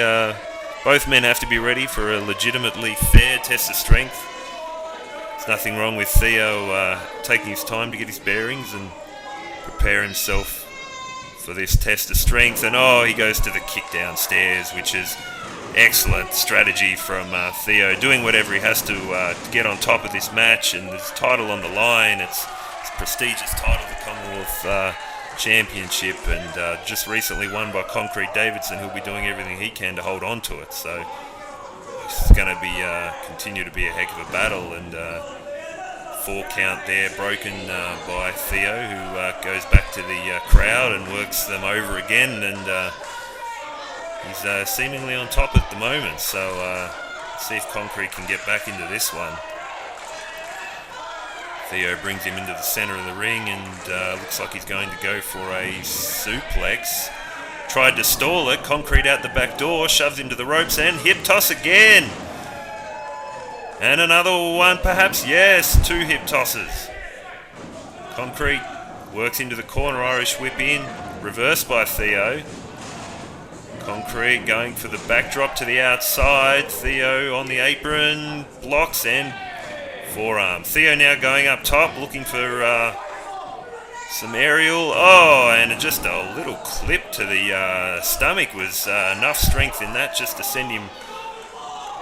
both men have to be ready for a legitimately fair test of strength. There's nothing wrong with Theo taking his time to get his bearings and prepare himself for this test of strength. And he goes to the kick downstairs, which is excellent strategy from Theo, doing whatever he has to get on top of this match, and his title on the line. It's his prestigious title, the Commonwealth Championship, and just recently won by Concrete Davidson, who'll be doing everything he can to hold on to it. So this is going to be continue to be a heck of a battle, and 4 count there broken by Theo, who goes back to the crowd and works them over again, and he's seemingly on top at the moment. So let's see if Concrete can get back into this one. Theo brings him into the center of the ring, and looks like he's going to go for a suplex. Tried to stall it. Concrete out the back door, shoves him to the ropes, and hip toss again. And another one, perhaps. Yes, 2 hip tosses. Concrete works into the corner, Irish whip in, reversed by Theo. Concrete going for the backdrop to the outside. Theo on the apron, blocks and forearm. Theo now going up top, looking for some aerial. And just a little clip to the stomach was enough strength in that just to send him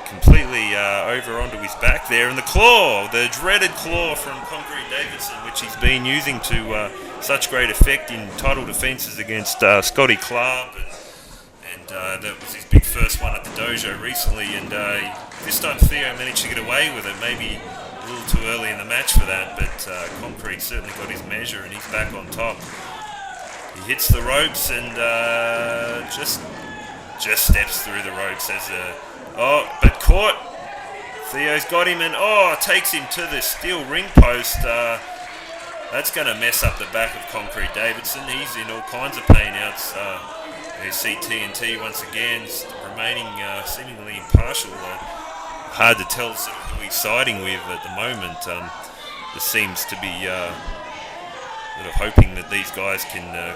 completely over onto his back there. And the claw, the dreaded claw from Concrete Davidson, which he's been using to such great effect in title defences against Scotty Club. And that was his big first one at the dojo recently. And this time Theo managed to get away with it. Maybe a little too early in the match for that, but Concrete certainly got his measure, and he's back on top. He hits the ropes and just steps through the ropes as but caught. Theo's got him and takes him to the steel ring post. That's going to mess up the back of Concrete Davidson. He's in all kinds of pain now. You see TNT once again remaining seemingly impartial. Hard to tell sort of who he's siding with at the moment. Just seems to be sort of hoping that these guys can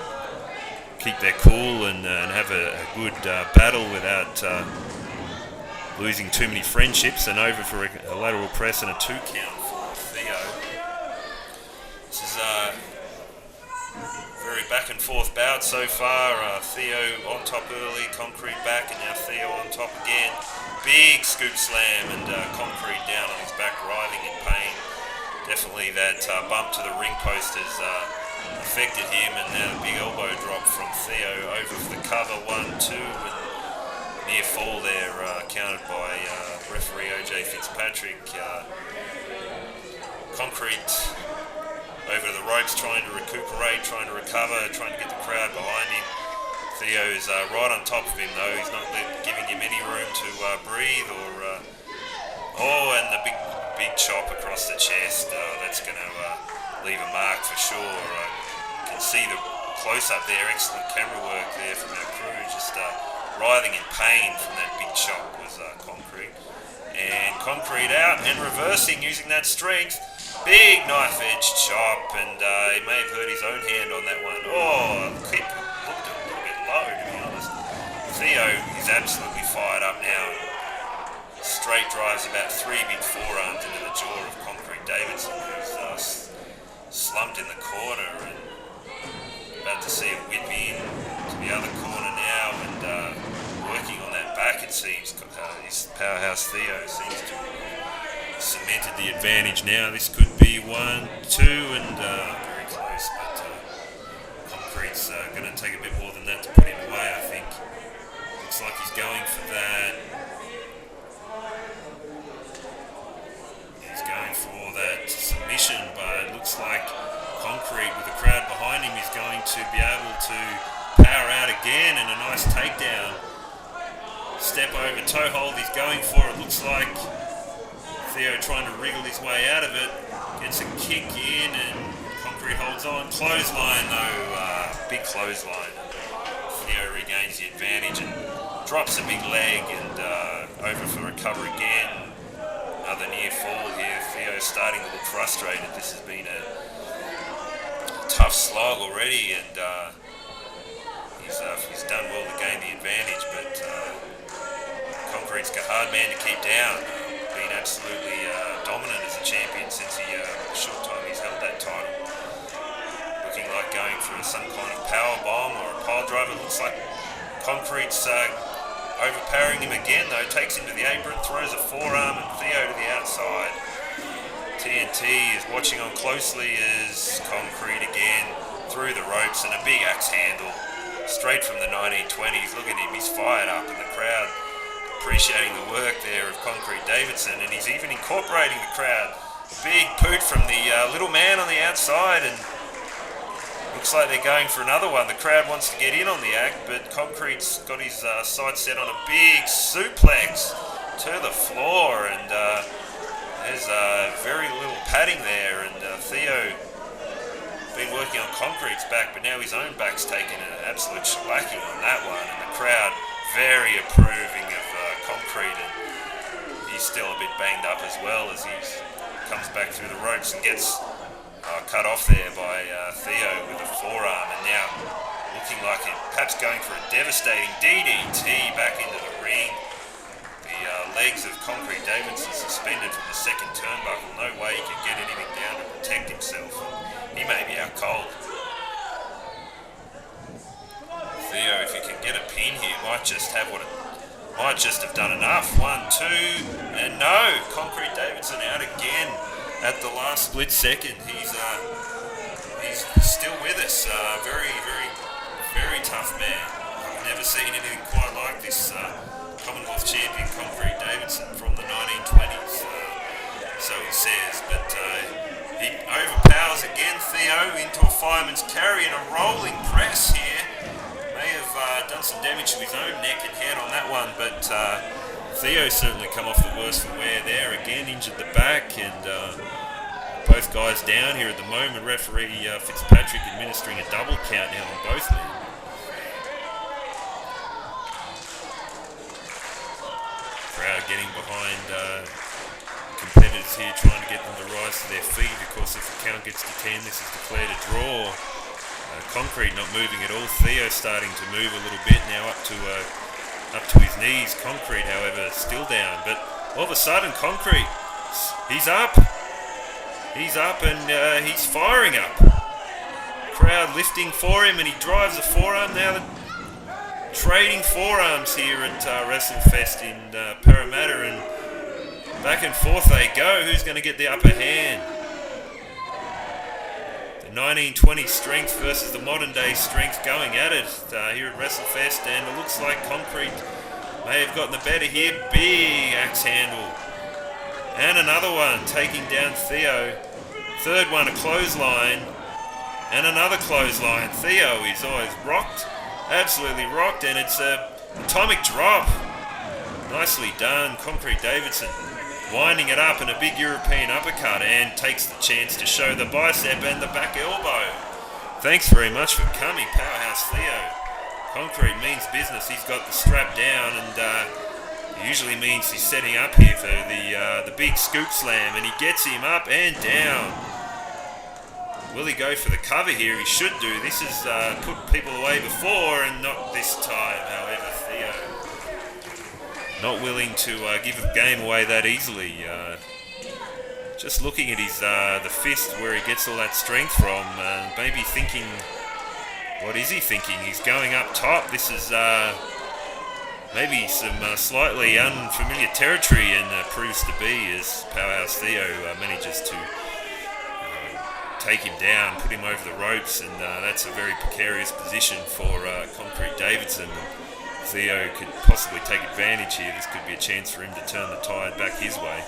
keep their cool and have a good battle without losing too many friendships. And over for a lateral press and a 2 count for Theo. This is a very back and forth bout so far. Theo on top early, Concrete back, and now Theo on top again. Big scoop slam, and Concrete down on his back, writhing in pain. Definitely that bump to the ring post has affected him, and now the big elbow drop from Theo over for the cover. 1-2, and near fall there, counted by referee OJ Fitzpatrick. Concrete over the ropes, trying to recuperate, trying to recover, trying to get the crowd behind him. Theo's right on top of him though. He's not giving him any room to breathe or... and the big chop across the chest. That's going to leave a mark for sure. You can see the close-up there. Excellent camera work there from our crew. Just writhing in pain from that big chop was Concrete. And Concrete out and reversing using that strength. Big knife-edge chop, and he may have hurt his own hand on that one. The clip looked a little bit low, to be honest. Theo is absolutely fired up now. Straight drives about 3 big forearms into the jaw of Concrete Davidson, who's slumped in the corner, and about to see a whip in to the other corner now, and working on that back, it seems. His powerhouse Theo seems to have cemented the advantage now. This could be 1-2, and very close, but Concrete's going to take a bit more than that to put him away, I think. Looks like he's going for that. He's going for that submission, but it looks like Concrete, with the crowd behind him, is going to be able to power out again, and a nice takedown step over toe hold. He's going for it. Looks like Theo trying to wriggle his way out of it. Gets a kick in and Concrete holds on. Clothesline though, big clothesline. Theo regains the advantage and drops a big leg and over for a cover again. Another near fall here. Theo's starting to look frustrated. This has been a tough slog already, and he's done well to gain the advantage, but Concrete's a hard man to keep down. Been absolutely dominant as a champion since the short time he's held that title. Looking like going for some kind of power bomb or a pile driver. Looks like Concrete's overpowering him again though. Takes him to the apron, throws a forearm, and Theo to the outside. TNT is watching on closely as Concrete again through the ropes and a big axe handle straight from the 1920s. Look at him, he's fired up, and the crowd appreciating the work there of Concrete Davidson, and he's even incorporating the crowd. Big poot from the little man on the outside, and looks like they're going for another one. The crowd wants to get in on the act, but Concrete's got his sights set on a big suplex to the floor, and there's very little padding there, and Theo been working on Concrete's back, but now his own back's taking an absolute shellacking on that one, and the crowd very approving of Concrete, and he's still a bit banged up as well as he comes back through the ropes and gets cut off there by Theo with a forearm, and now looking like it, perhaps going for a devastating DDT back into the ring. The legs of Concrete Davidson suspended from the second turnbuckle. No way he could get anything down to protect himself. He may be out cold. Theo, if he can get a pin here, might just have done enough. 1, 2, and no. Concrete Davidson out again at the last split second. He's still with us. Very, very, very tough man. I've never seen anything quite like this. Commonwealth champion Concrete Davidson from the 1920s, so he says, but he overpowers again Theo into a fireman's carry and a rolling press here. May have done some damage to his own neck and head on that one, but Theo certainly come off the worst for wear there. Again injured the back, and both guys down here at the moment. Referee Fitzpatrick administering a double count now on both men. Crowd getting behind competitors here, trying to get them to rise to their feet. Of course, if the count gets to 10, this is declared a draw. Concrete not moving at all. Theo starting to move a little bit now up to his knees. Concrete, however, still down. But all of a sudden, Concrete, he's up. He's up, and he's firing up. Crowd lifting for him, and he drives a forearm now. Trading forearms here at WrestleFest in Parramatta, and back and forth they go. Who's going to get the upper hand? The 1920 strength versus the modern day strength going at it here at WrestleFest, and it looks like Concrete may have gotten the better here. Big axe handle, and another one taking down Theo. Third one, a clothesline, and another clothesline. Theo is always rocked. Absolutely rocked, and it's a atomic drop. Nicely done. Concrete Davidson winding it up in a big European uppercut, and takes the chance to show the bicep and the back elbow. Thanks very much for coming, Powerhouse Theo. Concrete means business. He's got the strap down, and usually means he's setting up here for the big scoop slam, and he gets him up and down. Will he go for the cover here? He should do. This has put people away before, and not this time. However, Theo not willing to give a game away that easily. Just looking at his the fist where he gets all that strength from, maybe thinking, what is he thinking? He's going up top. This is maybe some slightly unfamiliar territory, and proves to be, as Powerhouse Theo manages to take him down, put him over the ropes, and that's a very precarious position for Concrete Davidson. Theo could possibly take advantage here. This could be a chance for him to turn the tide back his way.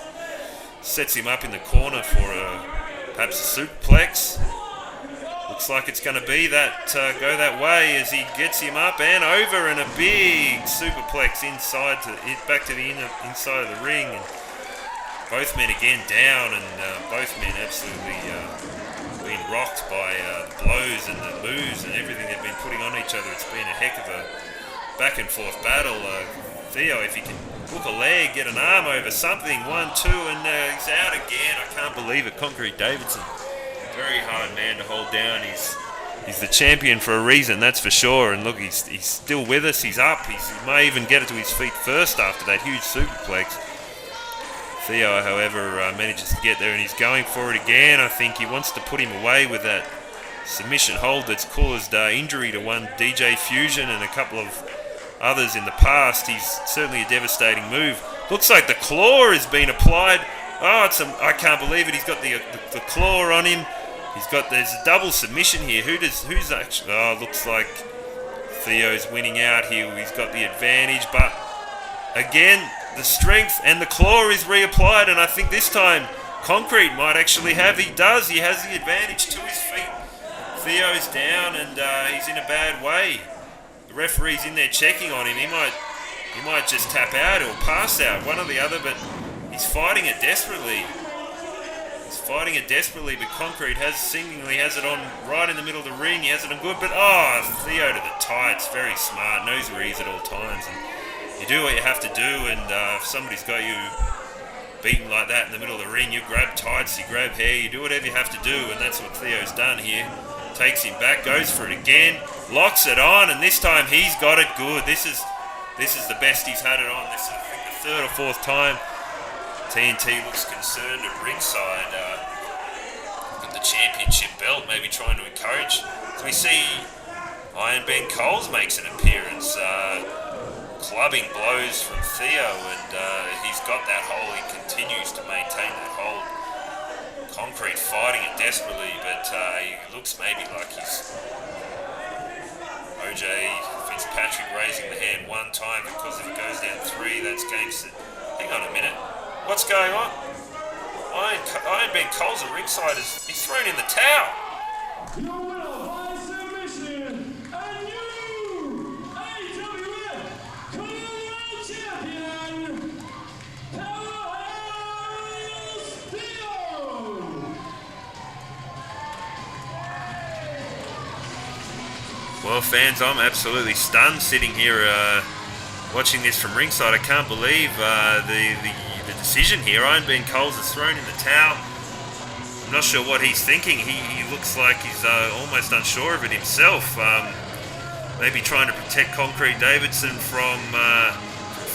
Sets him up in the corner for perhaps a suplex. looks like it's going to be that go that way as he gets him up and over, and a big superplex back to the inside of the ring. And both men again down, and both men absolutely being rocked by the blows and the moves and everything they've been putting on each other. It's been a heck of a back and forth battle. Theo, if he can hook a leg, get an arm over something, 1, 2, and he's out again. I can't believe it. Concrete Davidson, very hard man to hold down. He's the champion for a reason, that's for sure. And look, he's still with us. He's up. He may even get it to his feet first after that huge superplex. Theo, however, manages to get there, and he's going for it again. I think he wants to put him away with that submission hold that's caused injury to one DJ Fusion and a couple of others in the past. He's certainly a devastating move. Looks like the claw has been applied. Oh, I can't believe it. He's got the claw on him. There's a double submission here. Who's actually? Oh, looks like Theo's winning out here. He's got the advantage, but again, the strength and the claw is reapplied, and I think this time Concrete might actually have. He does. He has the advantage to his feet. Theo's down, and he's in a bad way. The referee's in there checking on him. He might just tap out or pass out, one or the other, but he's fighting it desperately. But Concrete seemingly has it on right in the middle of the ring. He has it on good, but Theo to the tights, very smart, knows where he is at all times. And you do what you have to do, and if somebody's got you beaten like that in the middle of the ring, you grab tights, you grab hair, you do whatever you have to do, and that's what Theo's done here. Takes him back, goes for it again, locks it on, and this time he's got it good. This is the best he's had it on. This is, I think, the third or fourth time. TNT looks concerned at ringside. Got the championship belt, maybe trying to encourage. So we see Iron Ben Coles makes an appearance, clubbing blows from Theo, and he's got that hold. He continues to maintain that hold. Concrete fighting it desperately, but he looks maybe like he's OJ Fitzpatrick raising the hand one time, because if it goes down 3, that's game set. Hang on a minute. What's going on? Iron Ben Coles at ringside he's thrown in the towel. Your winner by submission, and new AWF Commonwealth Champion, Powerhouse Theo. Well, fans, I'm absolutely stunned sitting here watching this from ringside. I can't believe the decision here. Iron Ben Coles is thrown in the towel. I'm not sure what he's thinking. He looks like he's almost unsure of it himself. Maybe trying to protect Concrete Davidson from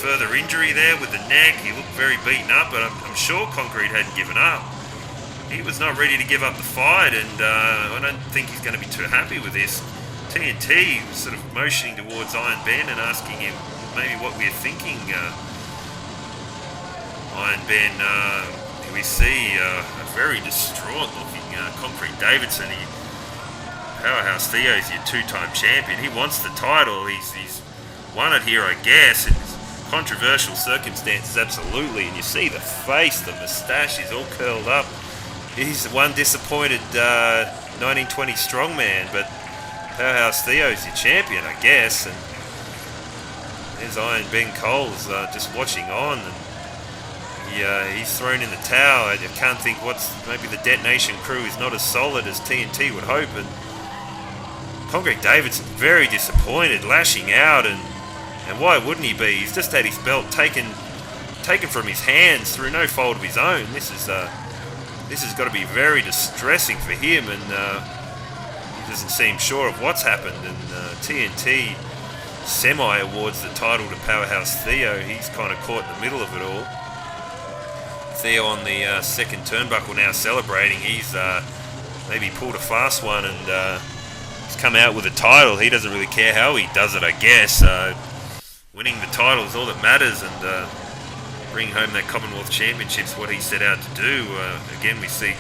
further injury there with the neck. He looked very beaten up, but I'm sure Concrete hadn't given up. He was not ready to give up the fight, and I don't think he's going to be too happy with this. TNT was sort of motioning towards Iron Ben and asking him maybe what we're thinking. Iron Ben, we see a very distraught looking Concrete Davidson. Powerhouse Theo's your 2-time champion. He wants the title. He's won it here, I guess. It's controversial circumstances, absolutely. And you see the face, the moustache is all curled up. He's one disappointed 1920 strongman, but Powerhouse Theo's your champion, I guess. And there's Iron Ben Coles just watching on, and he's thrown in the towel. I can't think maybe the Detonation crew is not as solid as TNT would hope, and Concrete Davidson very disappointed, lashing out, and why wouldn't he be? He's just had his belt taken from his hands through no fault of his own. This has got to be very distressing for him, and he doesn't seem sure of what's happened, and TNT semi-awards the title to Powerhouse Theo. He's kind of caught in the middle of it all. Theo on the second turnbuckle now celebrating. He's maybe pulled a fast one, and he's come out with a title. He doesn't really care how he does it, I guess. Winning the title is all that matters, and bring home that Commonwealth Championship's what he set out to do. Again, we see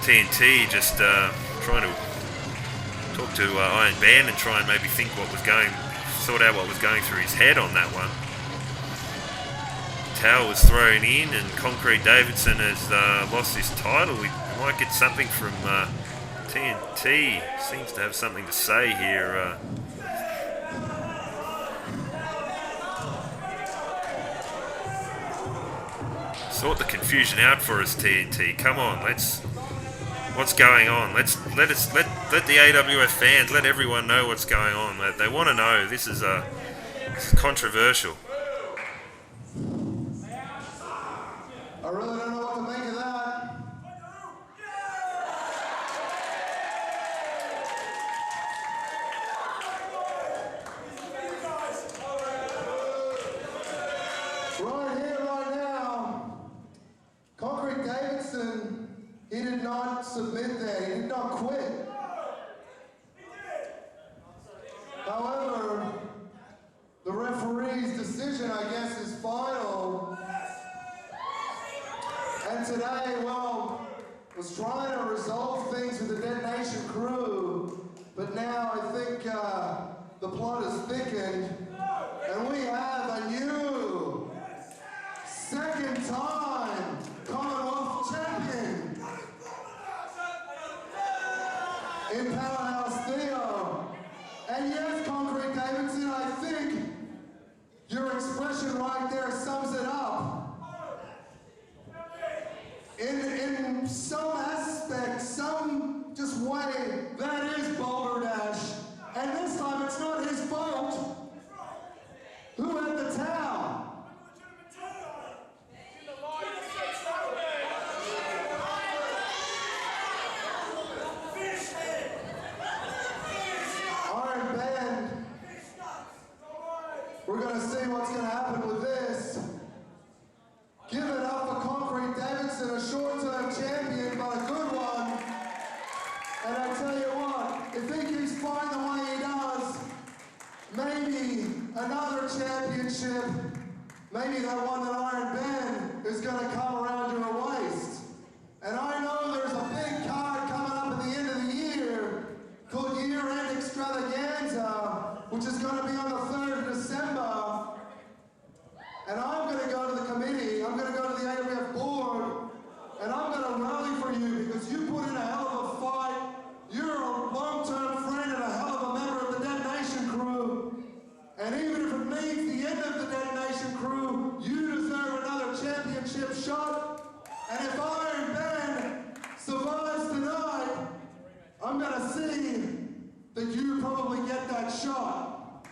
TNT just trying to talk to Iron Ben and try and maybe sort out what was going through his head on that one. Towel was thrown in, and Concrete Davidson has lost his title. We might get something from TNT seems to have something to say here. Sort the confusion out for us, TNT. Come on, what's going on? Let the AWF fans, let everyone know what's going on. They want to know. This is controversial. I really don't know what to make of that. Right here, right now, Concrete Davidson, he did not submit there. He did not quit. However, the referee's decision, I guess, is final. And today, well, was trying to resolve things with the Detonation crew, but now I think the plot is thickened, and we have a new second-time Commonwealth champion in Powerhouse Theo. And yes, Concrete Davidson, I think your expression right there sums it up. In some aspect, some just way, that is Boulder Dash. And this time it's not his fault. Who had the towel? Iron Band. We're going to see what's going to happen with this. Give it up for Concrete Davidson, a short-term champion, but a good one. And I tell you what, if he keeps fighting the way he does, maybe another championship, maybe that one that Iron Ben is going to come around your waist. And I know there's a big card coming up at the end of the year called Year-End Extravaganza, which is going to be on the 3rd of December. And I'm going to go to the committee, I'm going to go to the AWF board, and I'm going to rally for you because you put in a hell of a fight. You're a long-term friend and a hell of a member of the Detonation crew. And even if it means the end of the Detonation crew, you deserve another championship shot. And if Iron Ben survives tonight, I'm going to see that you probably get that shot.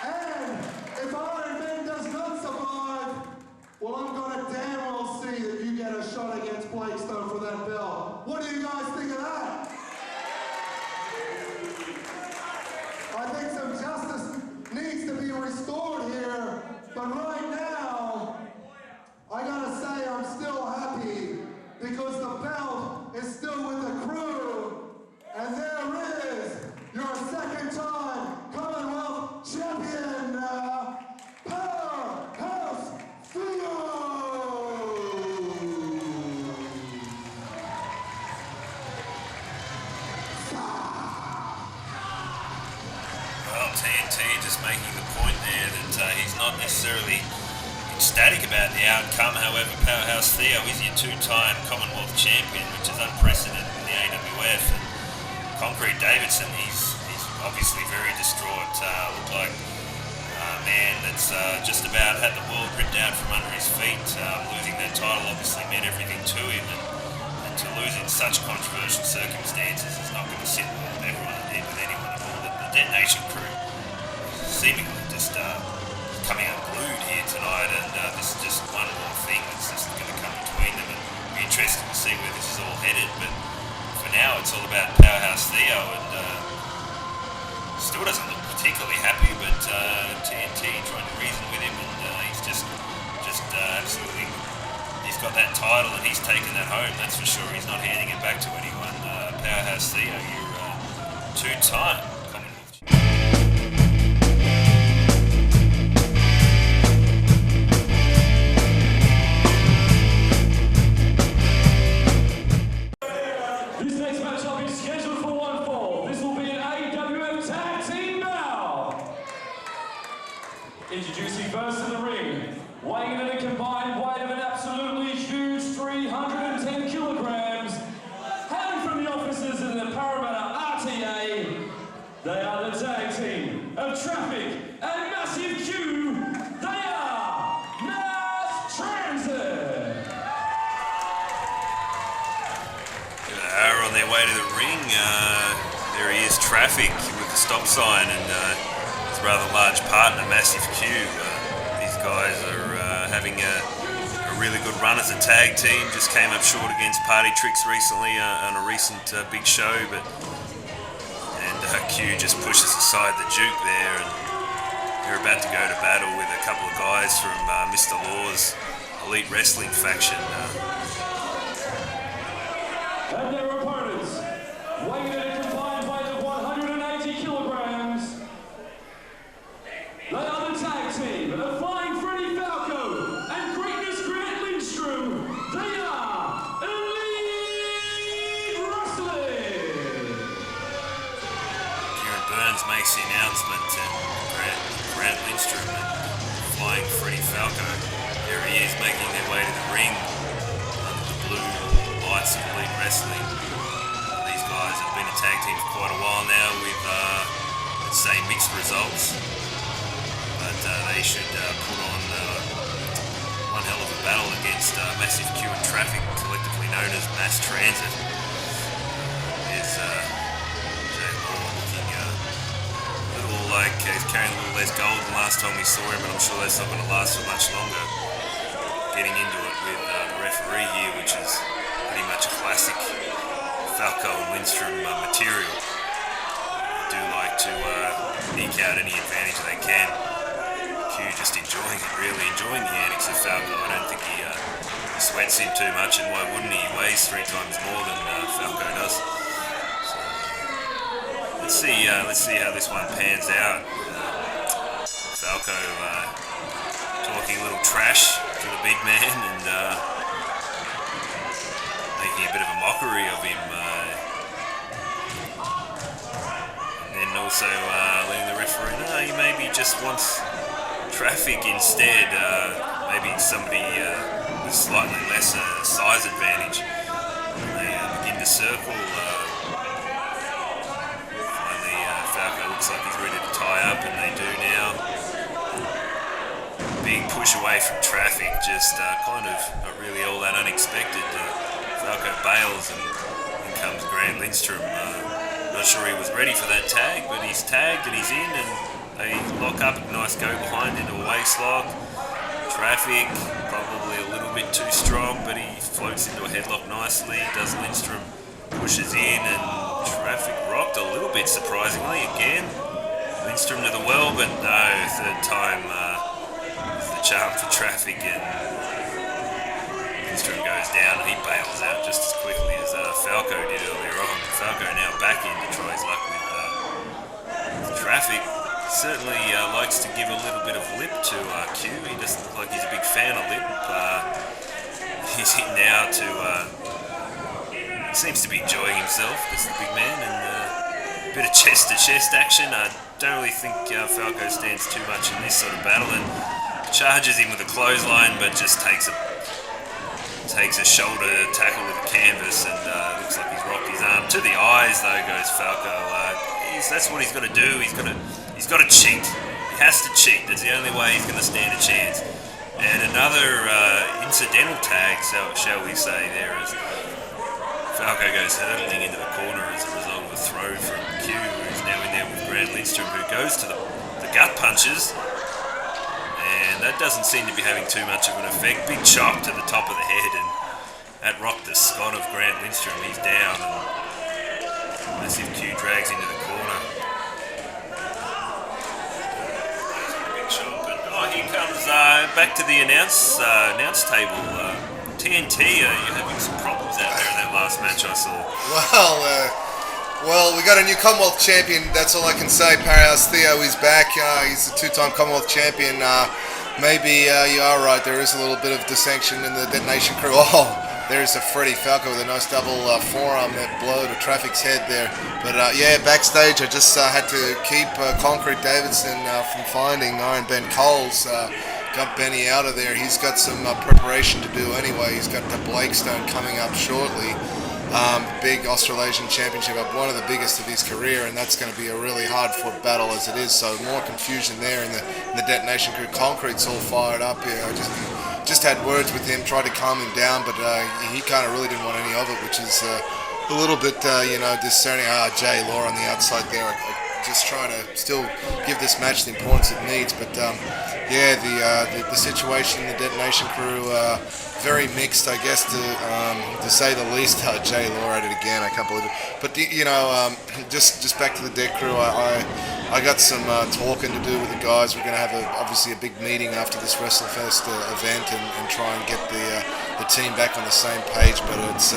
And if Iron Ben does not survive, well, I'm going to damn well see that you get a shot against Blakestone for that belt. What do you guys think of that? I think some justice needs to be restored here, but right now, I gotta say I'm still happy because the belt is still with the crew, and there is your second-time Commonwealth champion, Powerhouse Theo! Well, TNT just making the point there that he's not necessarily ecstatic about the outcome. However, Powerhouse Theo is your two-time Commonwealth champion, which is unprecedented in the AWF. And Concrete Davidson, he's obviously very distraught. Looked like a man that's just about had the world ripped out from under his feet. Losing that title obviously meant everything to him, and to lose in such controversial circumstances is not going to sit well with everyone, with anyone at all. The Detonation crew seemingly just coming unglued here tonight, and this is just one more thing that's just going to come between them, and it'll be interesting to see where this is all headed. But for now, it's all about Powerhouse Theo, and still doesn't look particularly happy, but TNT trying to reason with him, and he's just absolutely, he's got that title and he's taken that home, that's for sure. He's not handing it back to anyone. Powerhouse Theo, your two-time Commonwealth champion. This next matchup is scheduled for one fall. This will be an AWF tag team bout. Introducing first to the ring, weighing in at a combined weight of an absolutely huge 310 kilograms, hailing from the offices They're on their way to the ring. There he is, Traffic with the stop sign, and his rather large partner, Massive Q. These guys are having a really good run as a tag team. Just came up short against Party Tricks recently on a recent big show, and Q just pushes aside the Duke there, and they're about to go to battle with a couple of guys from Mr. Law's Elite Wrestling faction. And their opponents, weighing at a combined weight of 180 kilograms, they are the tag team of Flying Freddy Falco and Greatness Grant Lindstrom. They are Elite Wrestling. Kieran Burns makes the announcement, and Grant Lindstrom and Flying Freddy Falco, there he is, making their way to the ring under the blue lights of Elite Wrestling. These guys have been a tag team for quite a while now with, let's say, mixed results, but they should put on one hell of a battle against Massive Q and Traffic, collectively known as Mass Transit. Is Jay Moore looking a little like he's carrying a little less gold than last time we saw him, and I'm sure that's not going to last for much longer. Getting into it with the referee here, which is pretty much a classic Falco and Lindstrom material. They do like to eke out any advantage they can. Q just enjoying it, really enjoying the antics of Falco. I don't think he sweats him too much, and why wouldn't he? He weighs 3 times more than Falco does. So, let's see how this one pans out. Falco talking a little trash to the big man, and making a bit of a mockery of him, and then also letting the referee know he maybe just wants Traffic instead, maybe somebody with slightly less size advantage. And they begin to circle. Finally, Falco looks like he's ready to tie up, and they do now. Big push away from Traffic, just kind of not really all that unexpected. Falco bails, and in comes Grant Lindstrom. Not sure he was ready for that tag, but he's tagged and he's in, and they lock up. A nice go behind into a waist lock. Traffic probably a little bit too strong, but he floats into a headlock nicely. Does Lindstrom, pushes in, and Traffic rocked a little bit surprisingly again. Lindstrom to the well, but no, third time is the charm for Traffic, and Lindstrom goes down and he bails out just as quickly as Falco did earlier on. Falco now back in to try his luck with Traffic. Certainly likes to give a little bit of lip to Q. He doesn't look like he's a big fan of lip. He's in now to... he seems to be enjoying himself, this the big man, and a bit of chest-to-chest action. I don't really think Falco stands too much in this sort of battle, and charges him with a clothesline, but just takes a shoulder tackle with a canvas, and looks like he's rocked his arm. To the eyes, though, goes Falco. That's what he's got to do. He's got to cheat. He has to cheat. That's the only way he's going to stand a chance. And another incidental tag, shall we say, there as Falco goes hurtling into the corner as a result of a throw from Q, who's now in there with Grant Lindstrom, who goes to the gut punches. And that doesn't seem to be having too much of an effect. Big chop to the top of the head, and that rocked the scot of Grant Lindstrom. He's down, and Massive Q drags into the corner. Big chop, and here comes back to the announce table. TNT, you're having some problems out there in that last match I saw. Well, we got a new Commonwealth champion. That's all I can say. Powerhouse Theo is back. He's a 2-time Commonwealth champion. Maybe you are right. There is a little bit of dissension in the Detonation crew. Oh, there's a Freddy Falco with a nice double forearm that blow to Traffic's head there. But yeah, backstage I just had to keep Concrete Davidson from finding Iron Ben Coles. Got Benny out of there. He's got some preparation to do anyway. He's got the Blakestone coming up shortly. Big Australasian championship, one of the biggest of his career, and that's going to be a really hard-fought battle as it is. So more confusion there in the Detonation crew. Concrete's all fired up here. just had words with him, tried to calm him down, but he kind of really didn't want any of it, which is a little bit, discerning. Jay Law on the outside there. Just trying to still give this match the importance it needs, but the situation, the detonation crew, very mixed, I guess, to say the least. Jay Law at it again, I can't believe it. But just back to the deck crew, I got some talking to do with the guys. We're going to have obviously a big meeting after this WrestleFest event and try and get the team back on the same page. But it's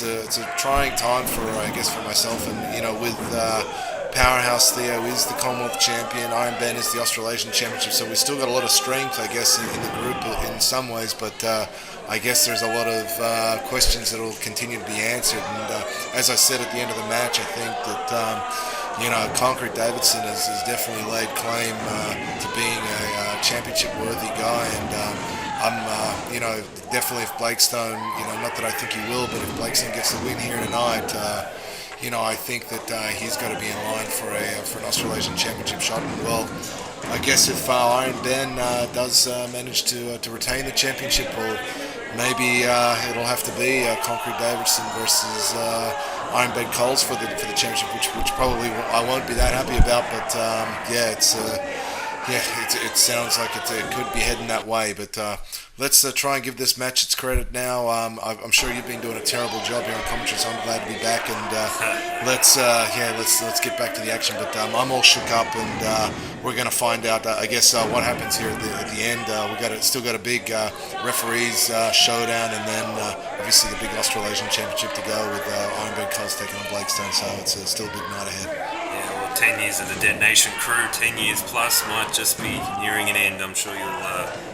a trying time for myself, and with. Powerhouse Theo is the Commonwealth champion. Iron Ben is the Australasian championship. So we still got a lot of strength, I guess, in the group in some ways. But I guess there's a lot of questions that will continue to be answered. And as I said at the end of the match, I think that Concrete Davidson has definitely laid claim to being a championship-worthy guy. And I'm definitely if Blakestone, not that I think he will, but if Blakestone gets the win here tonight. I think that he's got to be in line for an Australasian championship shot. And well, I guess if Iron Ben does manage to retain the championship, well, maybe it'll have to be Concrete Davidson versus Iron Ben Coles for the championship, which probably I won't be that happy about. But it sounds like it could be heading that way. But let's try and give this match its credit now. I'm sure you've been doing a terrible job here on commentary, so I'm glad to be back. And let's get back to the action. But I'm all shook up, and we're going to find out, I guess, what happens here at the end. Still got a big referees showdown, and then obviously the big Australasian championship to go with Iron Ben Coles taking on Blakestone. So it's still a big night ahead. 10 years of the Detonation crew, 10 years plus, might just be nearing an end. I'm sure you'll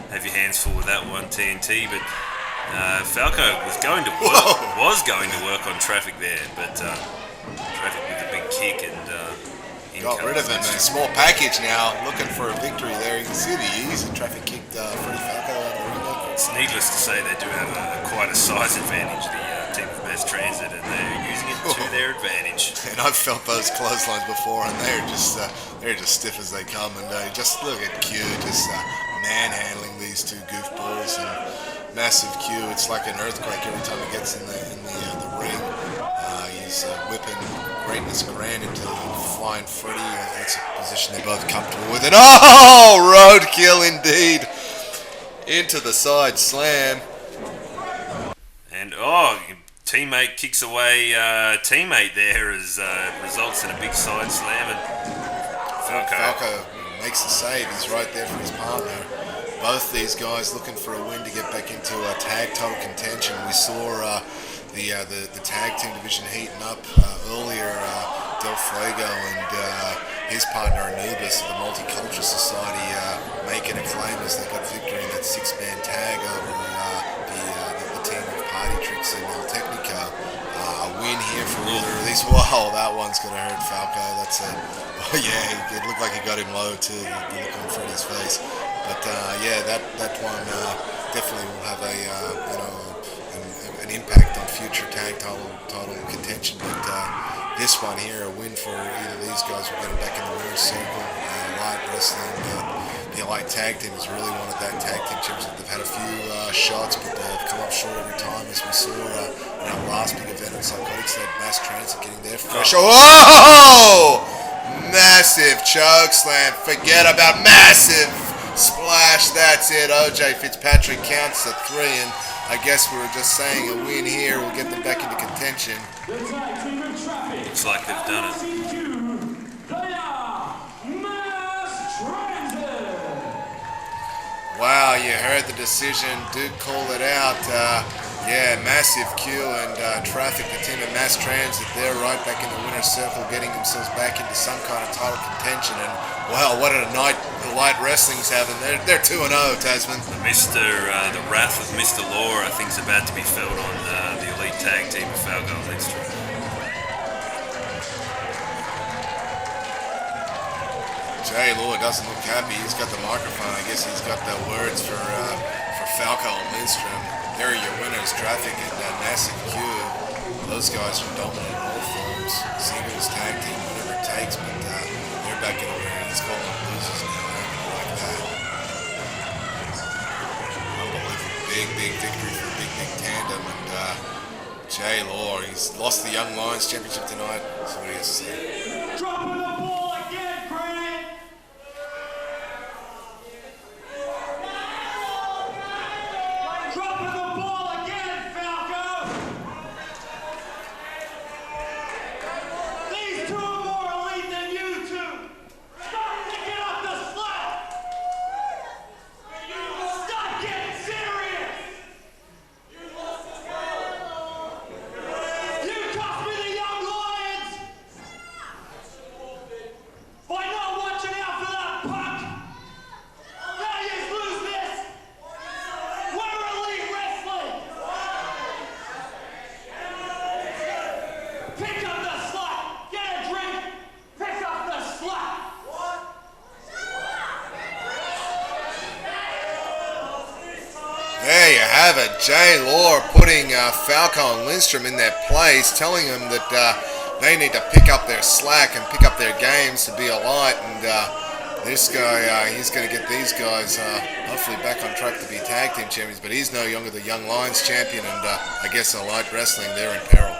have your hands full with that one, TNT. But Falco was going to work on Traffic there, but Traffic with a big kick and got rid of him. A small package now, looking for a victory there. You can see the ease of Traffic kicked Freddie Falco out of the ring. It's needless to say they do have quite a size advantage, the team of Mass Transit, and they're using it to their advantage. And I've felt those clotheslines before, and they're just stiff as they come. And just look at Q, just manhandling these two goofballs, and massive Q. It's like an earthquake every time he gets in the ring. He's whipping Greatness Grand into Flying Freddy. That's a position they're both comfortable with. And roadkill indeed. Into the side slam. And teammate kicks away teammate there as results in a big side slam. And Falco makes the save. He's right there for his partner. Both these guys looking for a win to get back into tag title contention. We saw the tag team division heating up earlier. Del Fuego and his partner Anubis of the Multicultural Society making a claim as they got victory in that six-man tag over the team of Party Tricks and El Technico. A win here for either of these. Wow, that one's going to hurt Falco. That's it looked like he got him low too. The look on Freddy's face. But that one definitely will have an impact on future tag title contention. But this one here, a win for either of these guys, will get them back in the winner's circle. Light Wrestling, the Light Tag Team has really wanted that tag team championship. They've had a few shots, but they've come up short every time, as we saw in our last big event in Psychotics. They had Mass Transit getting their fresh. Massive choke slam. Forget about massive splash. That's it. OJ Fitzpatrick counts to 3, and I guess we were just saying a win here will get them back into contention. Looks like they've done it. Wow, you heard the decision. Dude called it out. Massive Q and Traffic, the team of Mass Transit, they're right back in the winner's circle, getting themselves back into some kind of title contention. And wow, what a night the Light Wrestling's having. They're 2-0, Tasman. The wrath of Mr. Law, I think, is about to be felt on the elite tag team of Falco and Lindstrom. Jay Law doesn't look happy. He's got the microphone. I guess he's got the words for Falco and Lindstrom. There are your winners, Traffic and Massive Q. Those guys are dominant in all forms. Singles, tag team, whatever it takes. But they're back in the ring. He's calling them losers now. I don't like that. big victory for a big tandem. And Jay Law, he's lost the Young Lions Championship tonight. That's what he has to say. Dropping the ball again, Grant. Dropping the ball again, Falco. These two are more elite than you two. Stop picking up the slack. Stop getting serious. You cost me the Young Lions by not watching out for that puck. Now you lose this. We're elite wrestling. Pick up the slack. Get a drink. Pick up the slack. There you have it. Jay Law putting Falco and Lindstrom in their place, telling them that they need to pick up their slack and pick up their games to be a light. And this guy, he's going to get these guys hopefully back on track to be tag team champions. But he's no longer the Young Lions champion, and I guess in light wrestling, they're in peril.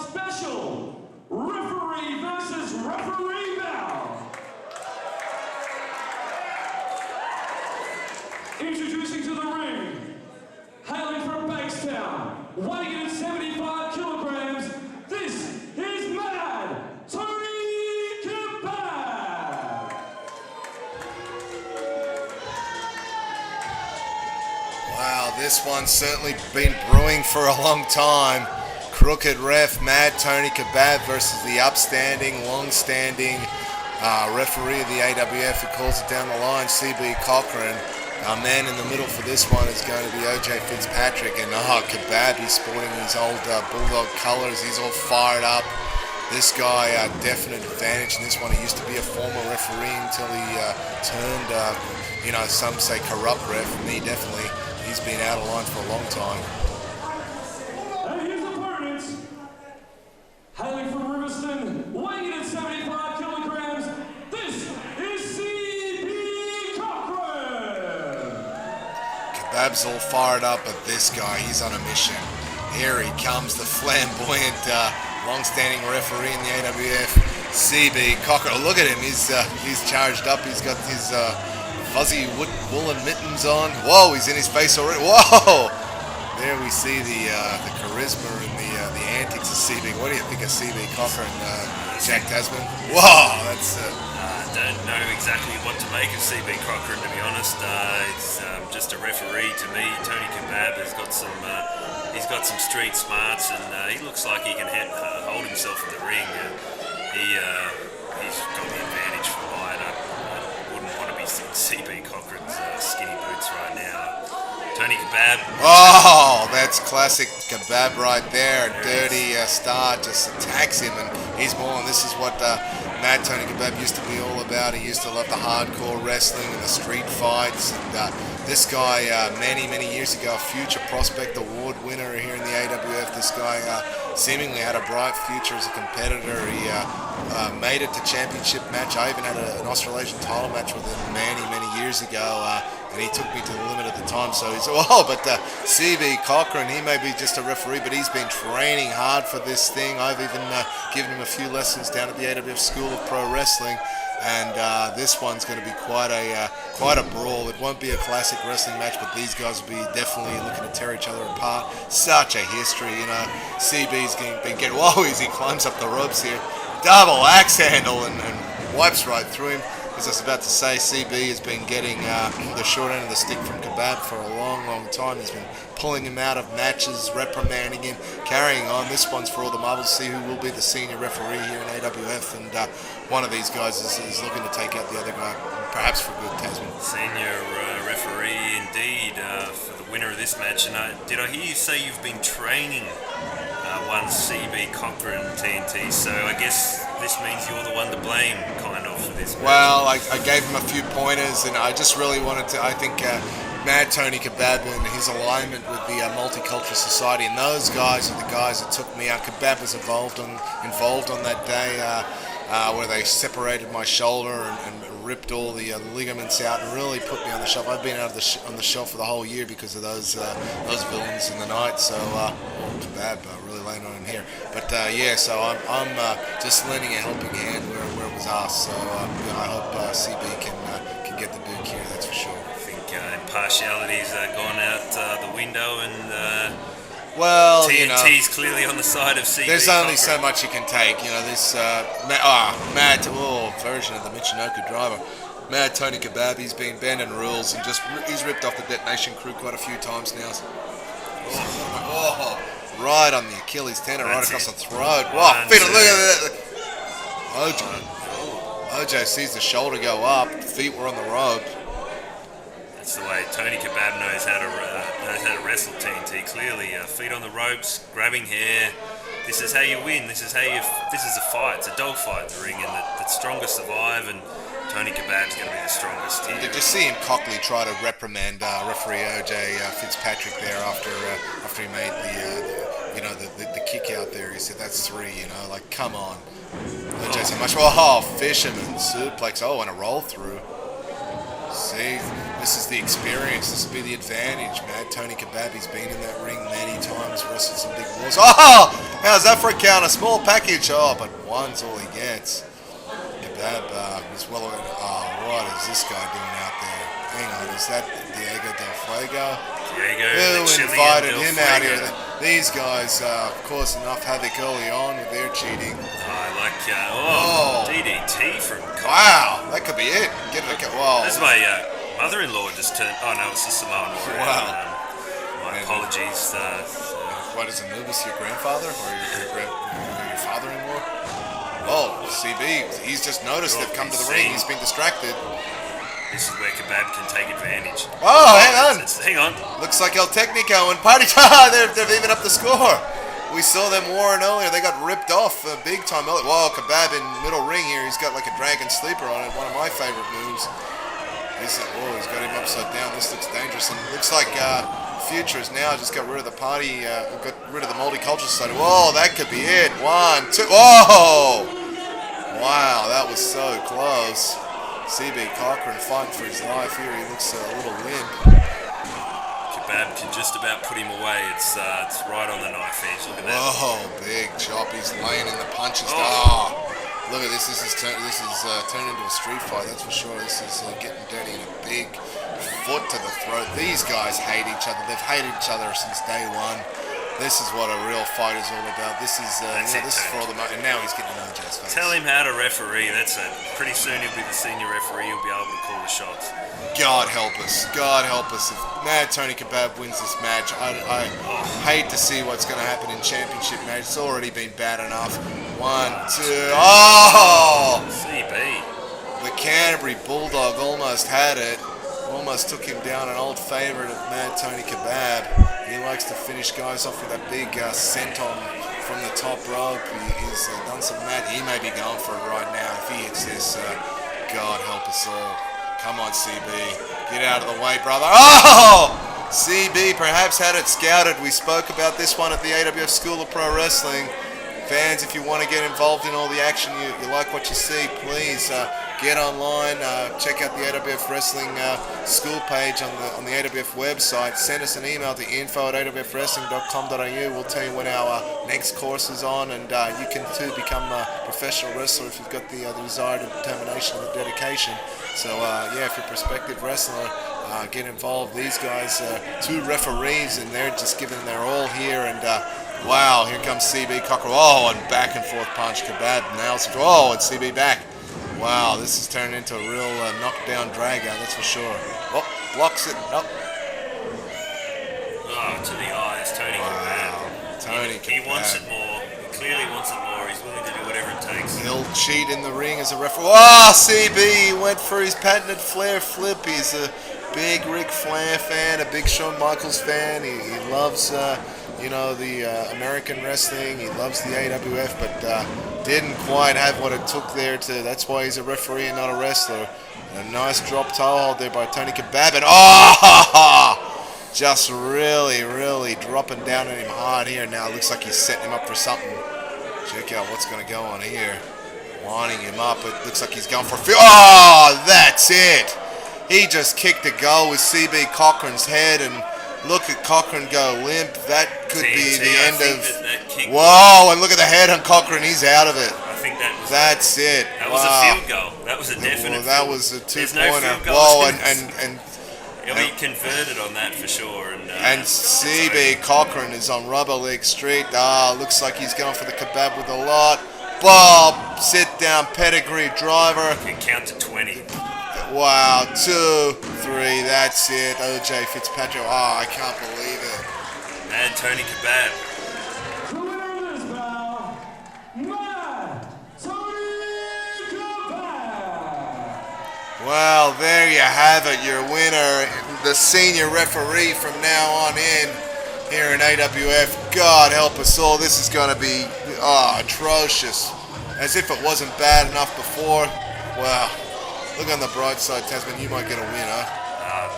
Special referee versus referee bout. Introducing to the ring, hailing from Blakestone, weighing in at 75 kilograms, this is Mad Tony Kebab. Wow, this one's certainly been brewing for a long time. Crooked ref Mad Tony Kebab versus the upstanding, long-standing referee of the AWF who calls it down the line, CB Cochran. Our man in the middle for this one is going to be OJ Fitzpatrick, and Kebab, he's sporting his old Bulldog colors. He's all fired up. This guy, definite advantage in this one. He used to be a former referee until he turned, some say corrupt ref, and he's been out of line for a long time. And his opponents, hailing from Riverston, weighing in at 75 kilograms, this is CB Cochran. Kebab's all fired up, but this guy, he's on a mission. Here he comes, the flamboyant, long-standing referee in the AWF, CB Cochran. Oh, look at him, he's charged up. He's got his fuzzy woolen mittens on. Whoa, he's in his face already. Whoa! There we see the charisma and the antics of CB. What do you think of CB Cochran, Jack Tasman? Whoa, that's... I don't know exactly what to make of CB Cochran, to be honest. It's just a referee to me. Tony Kebab has got some... he's got some street smarts, and he looks like he can hold himself in the ring. He's got the advantage for mine. I wouldn't want to be in CB Cochran's skinny boots right now. Tony Kebab. Oh, that's classic Kebab right there. Dirty Star just attacks him, and he's more. And this is what Mad Tony Kebab used to be all about. He used to love the hardcore wrestling and the street fights. And this guy, many years ago, a future prospect award winner here in the AWF. This guy seemingly had a bright future as a competitor. He made it to championship match. I even had an Australasian title match with him many years ago. And he took me to the limit at the time. So he's, CB Cochran, he may be just a referee, but he's been training hard for this thing. I've even given him a few lessons down at the AWF School of Pro Wrestling. And this one's going to be quite a brawl. It won't be a classic wrestling match, but these guys will be definitely looking to tear each other apart. Such a history, CB's been getting, whoa, as he climbs up the ropes here. Double axe handle and wipes right through him. As I was about to say, CB has been getting the short end of the stick from Kebab for a long time. He's been pulling him out of matches, reprimanding him, carrying on. This one's for all the marbles to see who will be the senior referee here in AWF. And one of these guys is looking to take out the other guy, perhaps for good, Tasman. Senior referee indeed for the winner of this match. And did I hear you say you've been training one CB Cochran TNT? So I guess this means you're the one to blame, kind of, for this match. Well, I gave him a few pointers, and I just really wanted to, I think Mad Tony Kebab and his alignment with the Multicultural Society, and those guys are the guys that took me out. Kebab was involved on that day where they separated my shoulder and ripped all the ligaments out and really put me on the shelf. I've been out of on the shelf for the whole year because of those villains in the night. So Kebab really laying on in here. But yeah, so I'm just lending a helping hand where it was asked. So I hope CB can get the Duke here. That's for sure. Impartiality's gone out the window, and well, TNT's clearly on the side of CB. There's only so much you can take. This Mad version of the Michinoku driver. Mad Tony Kebab, he's been bending rules and he's ripped off the Detonation crew quite a few times now. Right on the Achilles tendon, right across the throat. Wow, look at that. OJ sees the shoulder go up, feet were on the rope. That's the way Tony Kebab knows how to wrestle TNT. Clearly, feet on the ropes, grabbing hair. This is how you win. This is a fight. It's a dog fight, the ring, and the strongest survive. And Tony Kebab's going to be the strongest here. Did you see him cockily try to reprimand referee OJ Fitzpatrick there after he made the kick out there? He said that's 3. Like come on. OJ said much. Fisherman suplex. And a roll through. See, this is the experience. This will be the advantage, Mad Tony Kebab. He's been in that ring many times, wrestled some big wars. How's that for a count? A small package. But one's all he gets. Kebab is well aware. What is this guy doing out there? Hang on, is that Diego Del Fuego? Who invited him out here? These guys caused enough havoc early on with their cheating. DDT from Commonwealth. Wow, that could be it. This is my mother-in-law just turned. No, it's the Samoan Warrior. Wow. My apologies. What is Anubis, your grandfather or your father-in-law? CB, he's just noticed they've come to the ring. He's been distracted. This is where Kebab can take advantage. Hang on. Looks like El Technico and Party Time. They've even up the score. We saw them warring earlier. They got ripped off big time. Kebab in middle ring here. He's got like a dragon sleeper on it. One of my favorite moves. He's got him upside down. This looks dangerous. And it looks like Future has now just got rid of the party. Got rid of the multicultural society. That could be it. 1, 2. Wow, that was so close. CB Cochran fighting for his life here. He looks a little limp. Kebab can just about put him away. It's right on the knife edge. Look at that. Big chop. He's laying in the punches. Look at this. This is turned into a street fight. That's for sure. This is getting dirty and a big foot to the throat. These guys hate each other. They've hated each other since day one. This is what a real fight is all about. This is this is for all the money. And now he's getting OJ's face. Tell him how to referee. That's it. Pretty soon he'll be the senior referee. He'll be able to call the shots. God help us. God help us. If Mad Tony Kebab wins this match, I hate to see what's going to happen in championship match. It's already been bad enough. 1, 2. CB. The Canterbury Bulldog almost had it. Almost took him down, an old favourite of Mad Tony Kebab. He likes to finish guys off with that big senton from the top rope. He's done some mad. He may be going for it right now. If he hits this, God help us all. Come on, CB. Get out of the way, brother. CB perhaps had it scouted. We spoke about this one at the AWF School of Pro Wrestling. Fans, if you want to get involved in all the action, you like what you see, please get online, check out the AWF Wrestling school page on the AWF website. Send us an email to info@awfwrestling.com.au. We'll tell you when our next course is on, and you can too become a professional wrestler if you've got the desire, the determination, and the dedication. So if you're a prospective wrestler, get involved. These guys, 2 referees, and they're just giving their all here. And wow, here comes CB Cochran. And back and forth punch. Kebab nails it. And CB back. Wow, this is turning into a real knockdown drag-out, that's for sure. Blocks it. To the eyes, Tony Kebab. Tony Kebab. He wants it more. He clearly wants it more. He's willing to do whatever it takes. He'll cheat in the ring as a referee. CB went for his patented Flair flip. He's a big Ric Flair fan, a big Shawn Michaels fan. He loves, the American wrestling. He loves the AWF, but didn't quite have what it took there to. That's why he's a referee and not a wrestler. A nice drop toe hold there by Tony Kebab, and oh, just really dropping down on him hard here. Now it looks like he's setting him up for something. Check out what's going to go on here. Winding him up. It looks like he's going for a few. Oh, that's it. He just kicked a goal with CB Cochran's head, and look at Cochran go limp. That could be the end of. Whoa! And look at the head on Cochran. He's out of it. I think that's it. That was a field goal. That was a definite. Well, that was a 2-pointer. No whoa! And he'll be converted on that for sure. And CB Cochran is on Rubber Leg Street. Looks like he's going for the kebab with a lot. Bob, sit down, pedigree driver. Can count to 20. Wow, 2, 3, that's it. OJ Fitzpatrick. Oh, I can't believe it. And Tony Kebab. The winner of this bout, Tony Kebab. Well, there you have it, your winner, the senior referee from now on in here in AWF. God help us all. This is going to be atrocious. As if it wasn't bad enough before. Wow. Look on the bright side, Tasman, you might get a winner.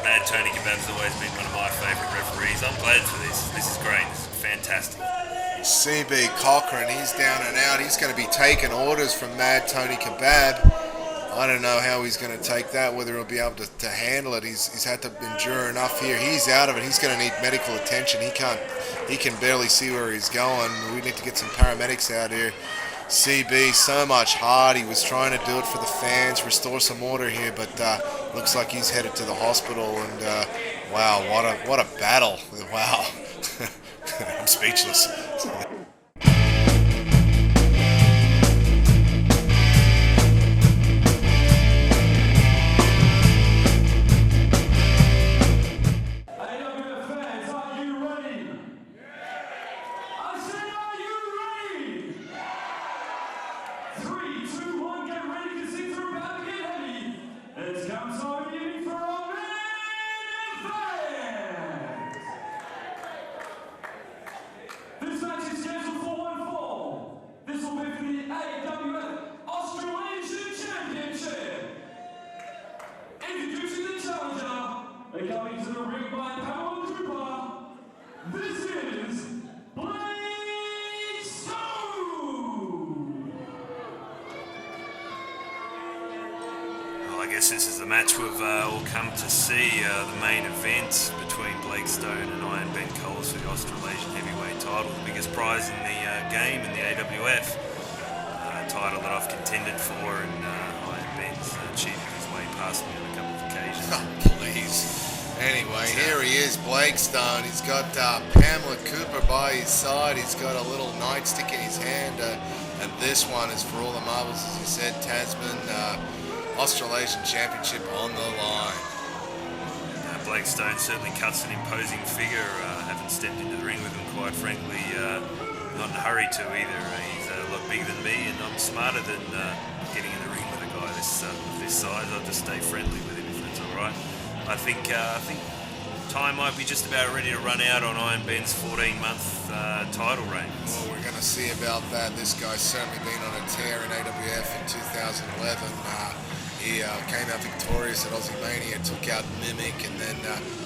Mad Tony Kebab's always been one of my favourite referees. I'm glad for this. This is great. This is fantastic. CB Cochran, he's down and out. He's going to be taking orders from Mad Tony Kebab. I don't know how he's going to take that, whether he'll be able to handle it. He's had to endure enough here. He's out of it. He's going to need medical attention. He can barely see where he's going. We need to get some paramedics out here. CB, so much heart. He was trying to do it for the fans, restore some order here, but looks like he's headed to the hospital. And wow, what a battle! Wow, I'm speechless. This match is scheduled for one fall. This will be for the AWF Australasian Championship. Introducing the challenger, and coming to the ring by power and trooper. This is Blakestone. Well, I guess this is the match we've all come to see, the main event between Blakestone and Iron Ben Coles for the Australasian heavyweight title, the biggest prize in the game in the AWF, title that I've contended for, and Iron Ben's cheated his way past me on a couple of occasions. Oh, please. Anyway, here he is, Blakestone. He's got Pamela Cooper by his side. He's got a little nightstick in his hand, and this one is for all the marbles, as you said, Tasman. Australasian Championship on the line. Blakestone certainly cuts an imposing figure. Haven't stepped into the ring with him, quite frankly. Not in a hurry to either. He's a lot bigger than me, and I'm smarter than getting in the ring with a guy this size. I'll just stay friendly with him if that's all right. I think time might be just about ready to run out on Iron Ben's 14-month title reign. Well, we're going to see about that. This guy's certainly been on a tear in AWF in 2011. He came out victorious at Aussie Mania, took out Mimic, and then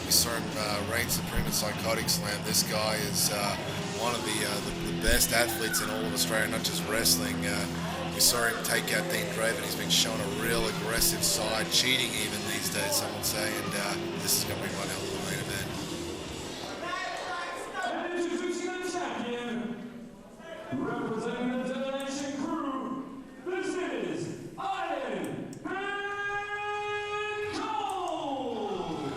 we saw him reign supreme at Psychotic Slam. This guy is one of the best athletes in all of Australia, not just wrestling. We saw him take out Dean Draven. He's been shown a real aggressive side, cheating even these days, some would say, and this is going to be one hell of a main event. And introducing the champion, representing the Donation Crew, this is Iron Ben Coles.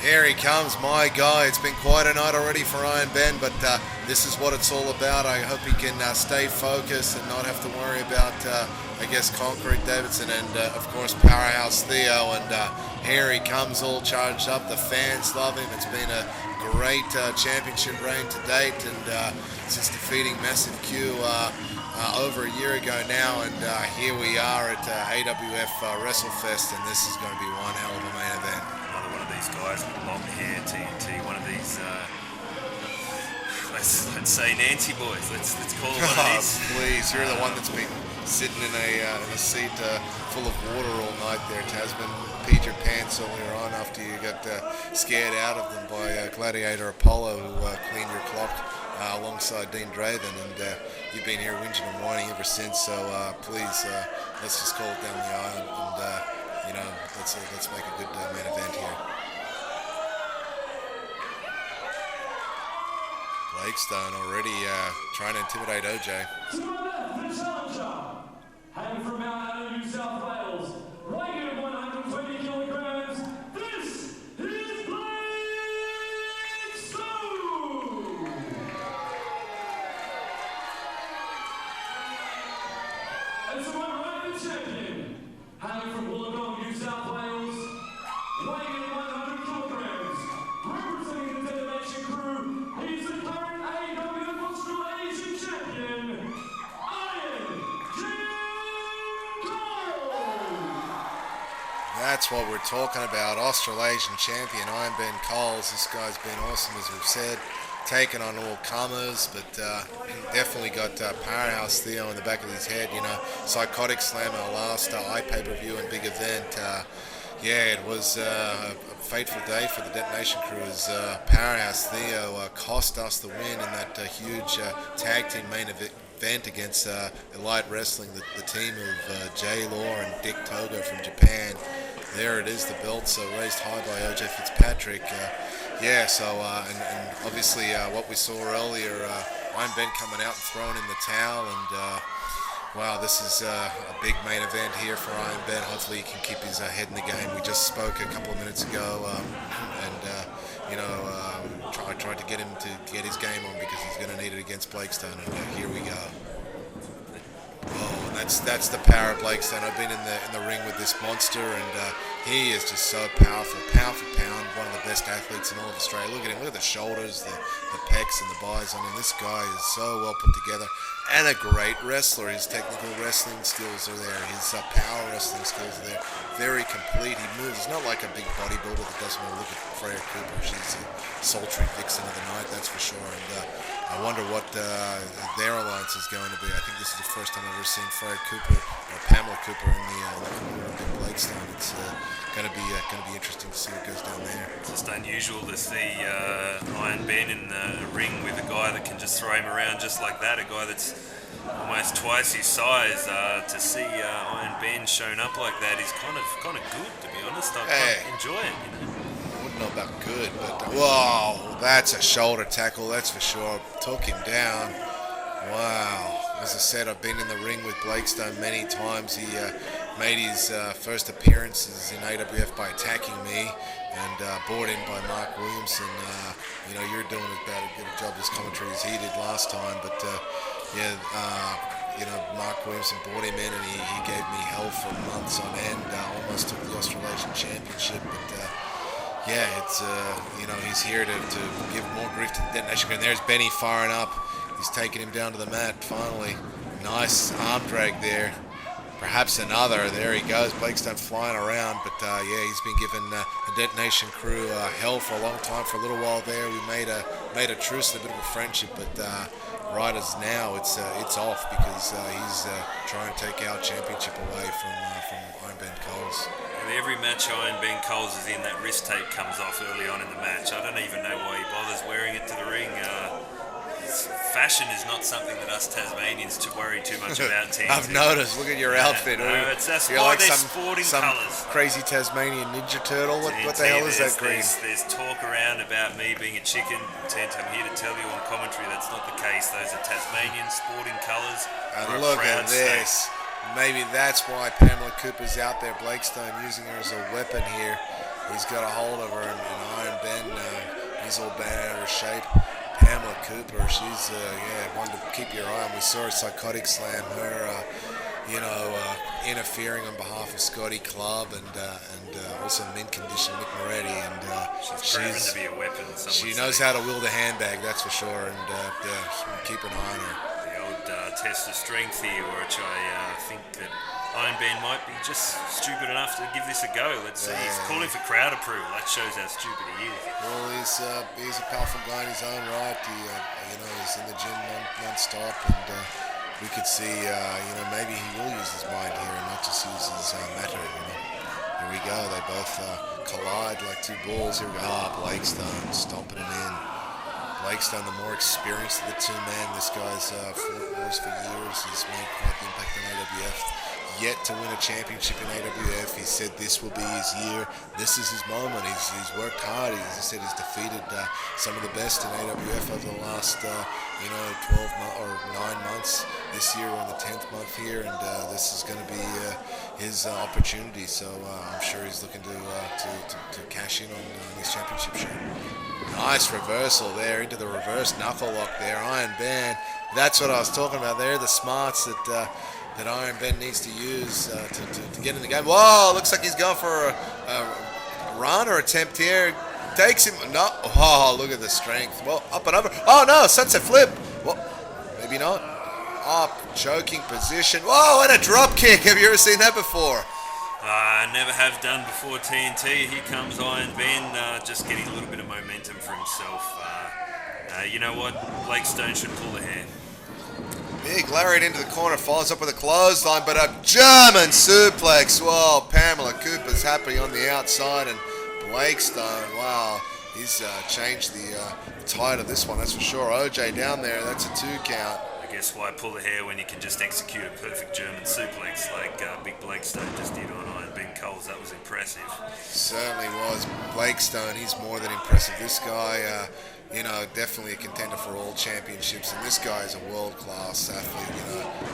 Here he comes, my guy. It's been quite a night already for Iron Ben, but this is what it's all about. I hope he can stay focused and not have to worry about, I guess, Concrete Davidson and, of course, Powerhouse Theo. And here he comes all charged up. The fans love him. It's been a great championship reign to date, and since defeating Massive Q over a year ago now, and here we are at AWF WRESTLEFEST, and this is going to be one hell of a main event. Another one of these guys with long hair, TNT, one of these, let's say Nancy boys. Let's call it what it is. Please. Jeez, you're the one that's been sitting in a seat full of water all night there, Tasman. Peed your pants earlier on after you got scared out of them by Gladiator Apollo, who cleaned your clock alongside Dean Draven, and you've been here whinging and whining ever since. So please, let's just call it down the aisle, and let's make a good main event here. Blakestone already trying to intimidate OJ. To my left, the challenger, hailing from Mount Anna, New South Wales, weighing at 120 kilograms, this is Blakestone! And to my right, the champion, hailing from Wollongong, New South Wales, weighing at 100 kilograms, representing the Detonation crew, he's the current AWF Australasian champion, That's what we're talking about. Australasian champion Iron Ben Coles. This guy's been awesome, as we've said, taking on all comers, but definitely got Powerhouse Theo in the back of his head. You know, Psychotic Slam in our last pay-per-view and big event. Yeah, it was a fateful day for the Detonation crew as Powerhouse Theo cost us the win in that huge tag team main event against Elite Wrestling, the team of Jay Law and Dick Togo from Japan. There it is, the belt, so raised high by OJ Fitzpatrick. Yeah, so, and obviously what we saw earlier, Iron Ben coming out and throwing in the towel, and wow, this is a big main event here for Iron Ben. Hopefully he can keep his head in the game. We just spoke a couple of minutes ago, I tried to get him to get his game on because he's going to need it against Blakestone, and here we go. Oh, that's the power of Blakestone. I've been in the ring with this monster, and he is just so powerful, pound for pound, one of the best athletes in all of Australia. Look at him, look at the shoulders, the pecs, and the buys on him. This guy is so well put together, and a great wrestler. His technical wrestling skills are there. His power wrestling skills are there. Very complete. He moves. He's not like a big bodybuilder that doesn't want to look at Freya Cooper. She's a sultry vixen of the night, that's for sure. And I wonder what their alliance is going to be. I think this is the first time I've ever seen Freya Cooper or Pamela Cooper in the corner of Blakestone. It's going to be interesting to see what goes down there. It's just unusual to see Iron Ben in the ring with a guy that can just throw him around just like that. A guy that's almost twice his size. To see Iron Ben shown up like that is kind of good, to be honest. I quite enjoy it. You know? I wouldn't know about good, but whoa, that's a shoulder tackle, that's for sure. Took him down. Wow. As I said, I've been in the ring with Blakestone many times. He made his first appearances in AWF by attacking me and brought in by Mark Williamson. You're doing as bad a good a job as commentary as he did last time, but Mark Williamson brought him in and he gave me hell for months on end. Almost took the Australasian Championship, but it's he's here to give more grief to the Detonation. And there's Benny firing up. He's taking him down to the mat finally. Nice arm drag there. Perhaps another. There he goes. Blakestone flying around, but he's been giving the Detonation crew hell for a long time. For a little while there, we made a truce, a bit of a friendship, but right as now, it's off because he's trying to take our championship away from Iron Ben Coles. Every match Iron Ben Coles is in, that wrist tape comes off early on in the match. I don't even know why he bothers wearing it to the ring. Fashion is not something that us Tasmanians to worry too much about. I've noticed. Look at your outfit. You're like sporting colours. Crazy Tasmanian Ninja Turtle. What the hell is that green? There's talk around about me being a chicken. I'm here to tell you on commentary that's not the case. Those are Tasmanian sporting colours. And look at this. Maybe that's why Pamela Cooper's out there. Blakestone using her as a weapon here. He's got a hold of her, and Iron Ben, he's all bent out of shape. Pamela Cooper, she's one to keep your eye on. We saw her Psychotic Slam, her interfering on behalf of Scotty Club and also mint condition Mick Moretti, and she's to be a weapon. She knows how to wield a handbag, that's for sure, and keep an eye on her. The old test of strength here, which I think that Iron Ben might be just stupid enough to give this a go. Let's see. He's calling for crowd approval. That shows how stupid he is. Well, he's a powerful guy in his own right. He's in the gym non-stop, and we could see, maybe he will use his mind here and not just use his matter. Here we go. They both collide like two bulls. Here we go. Blakestone stomping him in. Blakestone, the more experienced of the two men. This guy's fought wars for years. He's made quite the impact on AWF. Yet to win a championship in AWF. He said this will be his year. This is his moment. He's worked hard. As I said, he's defeated some of the best in AWF over the last 12 or 9 months. This year we're in the 10th month here, and this is going to be his opportunity. So I'm sure he's looking to cash in on this championship shot. Nice reversal there into the reverse knuckle lock there. Iron Ben. That's what I was talking about there. The smarts that Iron Ben needs to use to get in the game. Whoa, looks like he's going for a run or attempt here. Takes him. No. Oh, look at the strength. Well, up and over. Oh, no. Sunset flip. Well, maybe not. Up. Choking position. Whoa, and a drop kick. Have you ever seen that before? I never have done before TNT. Here comes Iron Ben, just getting a little bit of momentum for himself. You know what? Blakestone should pull the hair. Big lariat into the corner, follows up with a clothesline, but a German suplex. Whoa, Pamela Cooper's happy on the outside, and Blakestone, wow, he's changed the tide of this one, that's for sure. OJ down there, that's a 2 count. I guess why pull the hair when you can just execute a perfect German suplex like Big Blakestone just did on Iron Ben Coles. That was impressive. Certainly was. Blakestone, he's more than impressive. This guy, definitely a contender for all championships, and this guy is a world-class athlete.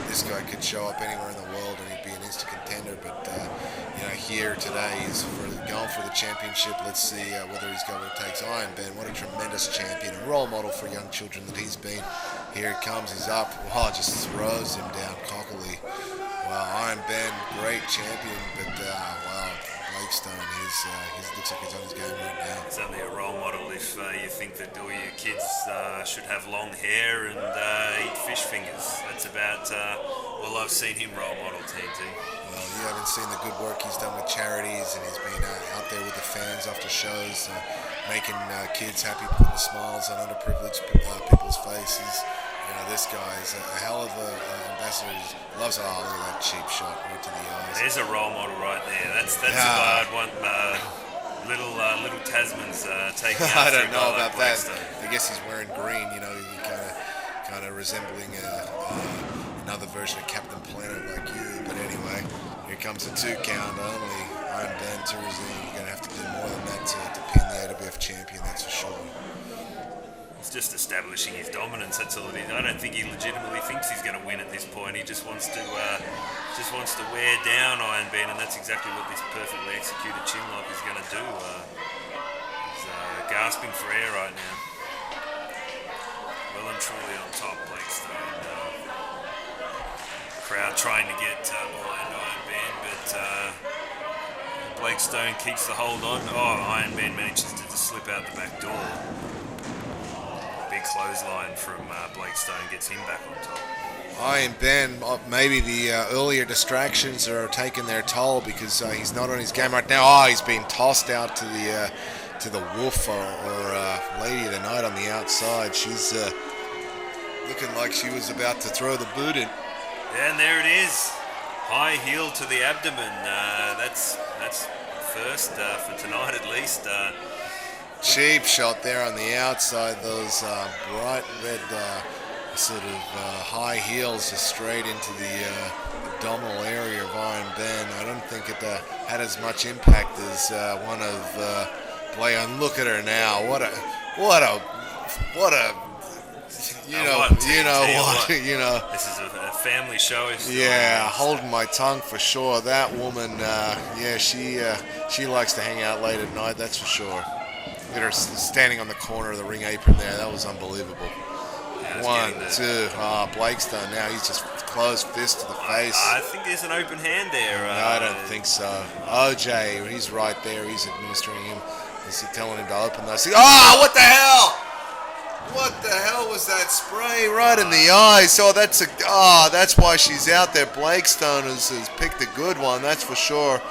This guy could show up anywhere in the world and he'd be an instant contender, but here today he's going for the championship. Let's see whether he's got what it takes. Iron Ben, what a tremendous champion, a role model for young children that he's been. Here he comes, he's up. Wow, just throws him down cockily. Wow, Iron Ben, great champion, but wow, Blakestone, he looks like he's on his game right now. Certainly a role model if you think that all your kids should have long hair and eat fish fingers. That's about all I've seen him role model, TNT. Well, you haven't seen the good work he's done with charities, and he's been out there with the fans after shows, making kids happy, putting smiles on underprivileged people's faces. This guy is a hell of an ambassador. He loves, look at that cheap shot right to the eyes. There's a role model right there. That's the guy I'd want little Tasman's taking out. I don't know about that. Blakestone. I guess he's wearing green, kind of resembling another version of Captain Planet like you. But anyway, here comes a 2 count. Only Iron Ben Tourzine. You're going to have to do more than that to pin the AWF champion, that's for sure. It's just establishing his dominance. That's all it is. I don't think he legitimately thinks he's going to win at this point. He just wants to wear down Iron Ben, and that's exactly what this perfectly executed chin lock is going to do. He's gasping for air right now. Well and truly on top, Blakestone. Crowd trying to get behind Iron Ben, but Blakestone keeps the hold on. Oh, Iron Ben manages to just slip out the back door. Clothesline from Blakestone gets him back on top. Iron Ben, maybe the earlier distractions are taking their toll because he's not on his game right now. Oh, he's being tossed out to the wolf or lady of the night on the outside. She's looking like she was about to throw the boot in. And there it is, high heel to the abdomen. That's first for tonight at least. Cheap shot there on the outside, those bright red sort of high heels just straight into the abdominal area of Iron Ben. I don't think it had as much impact as one of Blake. And look at her now. What a This is a family show. Yeah, holding my tongue for sure. That woman, she likes to hang out late at night, that's for sure. Look at her standing on the corner of the ring apron there. That was unbelievable. Yeah, 1, 2. Blakestone now. He's just closed fist to the face. I think there's an open hand there. No, I don't think so. OJ, he's right there. He's administering him. He's telling him to open those. Oh, what the hell? What the hell was that spray right in the eye? So that's why she's out there. Blakestone has picked a good one. That's for sure.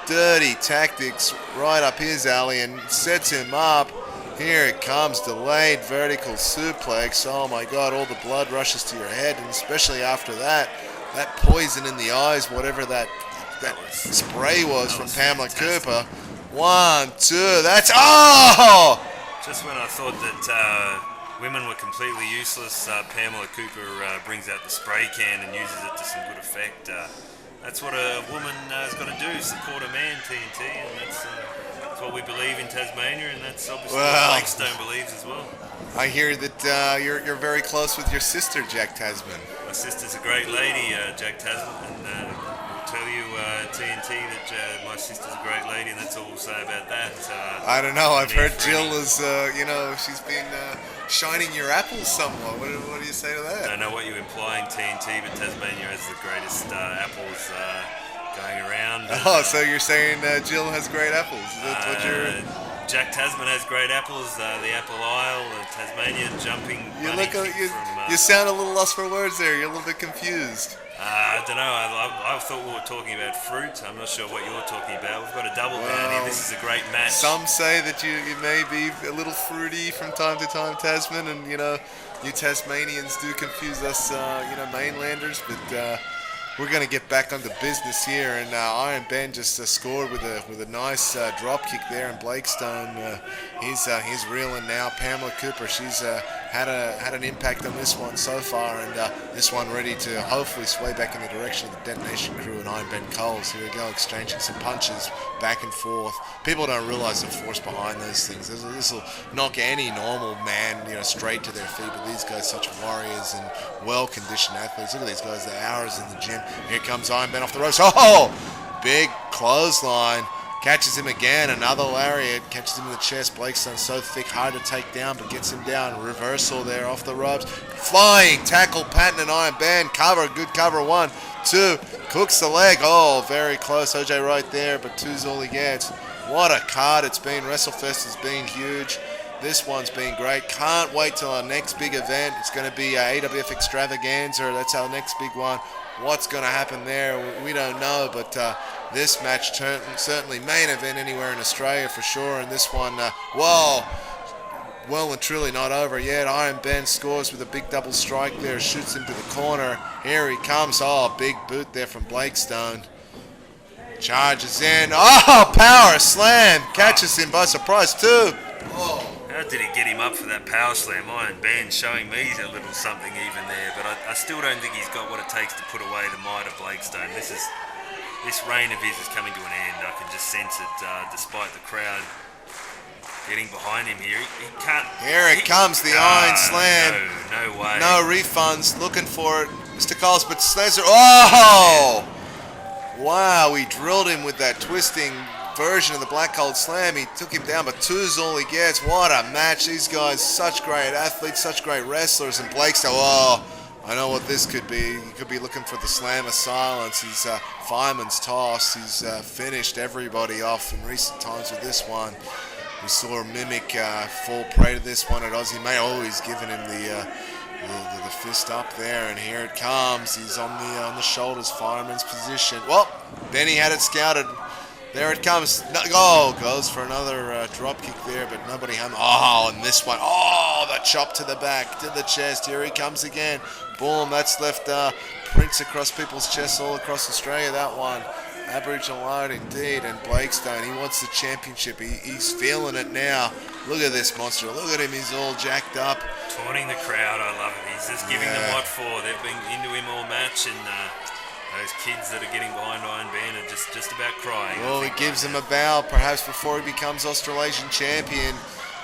Dirty tactics right up his alley and sets him up. Here it comes, delayed vertical suplex. Oh my God, all the blood rushes to your head, and especially after that poison in the eyes, whatever that spray was from Pamela Cooper. 1, 2, that's, oh! Just when I thought that women were completely useless, Pamela Cooper brings out the spray can and uses it to some good effect. That's what a woman has got to do, support a man, TNT, and that's what we believe in Tasmania, and that's obviously what Blakestone believes as well. I hear that you're very close with your sister, Jack Tasman. My sister's a great lady, Jack Tasman, and we'll tell you, TNT, that my sister's a great lady, and that's all we'll say about that. I don't know, I've heard Jill is, she's been shining your apples somewhat. What do you say to that? I don't know what you're implying, TNT, but Tasmania has the greatest apples going around. Oh, so you're saying Jill has great apples? Is that what you're... Jack Tasman has great apples, the Apple Isle, Tasmania jumping. You sound a little lost for words there. You're a little bit confused. I don't know. I thought we were talking about fruit. I'm not sure what you're talking about. We've got a double down here. This is a great match. Some say that you may be a little fruity from time to time, Tasman, and you Tasmanians do confuse us, mainlanders, but. We're going to get back onto business here, and Iron Ben just scored with a nice drop kick there, and Blakestone he's reeling now. Pamela Cooper, she's had an impact on this one so far, and this one ready to hopefully sway back in the direction of the Detonation Crew and Iron Ben Coles. Here we go, exchanging some punches back and forth. People don't realize the force behind those things. This will knock any normal man straight to their feet, but these guys such warriors and well-conditioned athletes. Look at these guys, they're hours in the gym. Here comes Iron Ben off the ropes. Oh! Big clothesline. Catches him again. Another lariat. Catches him in the chest. Blakestone so thick, hard to take down, but gets him down. Reversal there off the ropes. Flying tackle, Patton and Iron Ben. Cover. Good cover. 1, 2. Cooks the leg. Oh, very close. OJ right there, but 2's all he gets. What a card it's been. WrestleFest has been huge. This one's been great. Can't wait till our next big event. It's going to be AWF Extravaganza. That's our next big one. What's going to happen there, we don't know, but this match certainly main event anywhere in Australia for sure, and this one, well and truly not over yet. Iron Ben scores with a big double strike there, shoots him to the corner. Here he comes. Oh, big boot there from Blakestone. Charges in. Oh, power slam. Catches him by surprise too. Oh. How did he get him up for that power slam? Iron Ben showing me a little something even there, but I still don't think he's got what it takes to put away the might of Blakestone. This reign of his is coming to an end. I can just sense it, despite the crowd getting behind him here. He can't. Here it comes, the Iron Slam. No way. No refunds. Looking for it, Mr. Coles, but Slezzer. Oh! Wow, he drilled him with that twisting version of the Black Cold Slam. He took him down, but 2's all he gets. What a match. These guys, such great athletes, such great wrestlers. And Blakestone, I know what this could be. He could be looking for the slam of silence. He's fireman's toss. He's finished everybody off in recent times with this one. We saw Mimic fall prey to this one at Aussie May. Oh, he's giving him the fist up there, and here it comes. He's on the shoulders, fireman's position. Well, Benny had it scouted. There it comes. Goes for another drop kick there, but nobody home. Oh, and this one. Oh, the chop to the back, to the chest. Here he comes again. Boom, that's left prints across people's chests all across Australia, that one. Aboriginal art indeed, and Blakestone, he wants the championship. He's feeling it now. Look at this monster. Look at him. He's all jacked up. Taunting the crowd. I love it. He's just giving them what for. They've been into him all match, and those kids that are getting behind Iron Ben are just about crying. Well, he gives him a bow, perhaps before he becomes Australasian champion.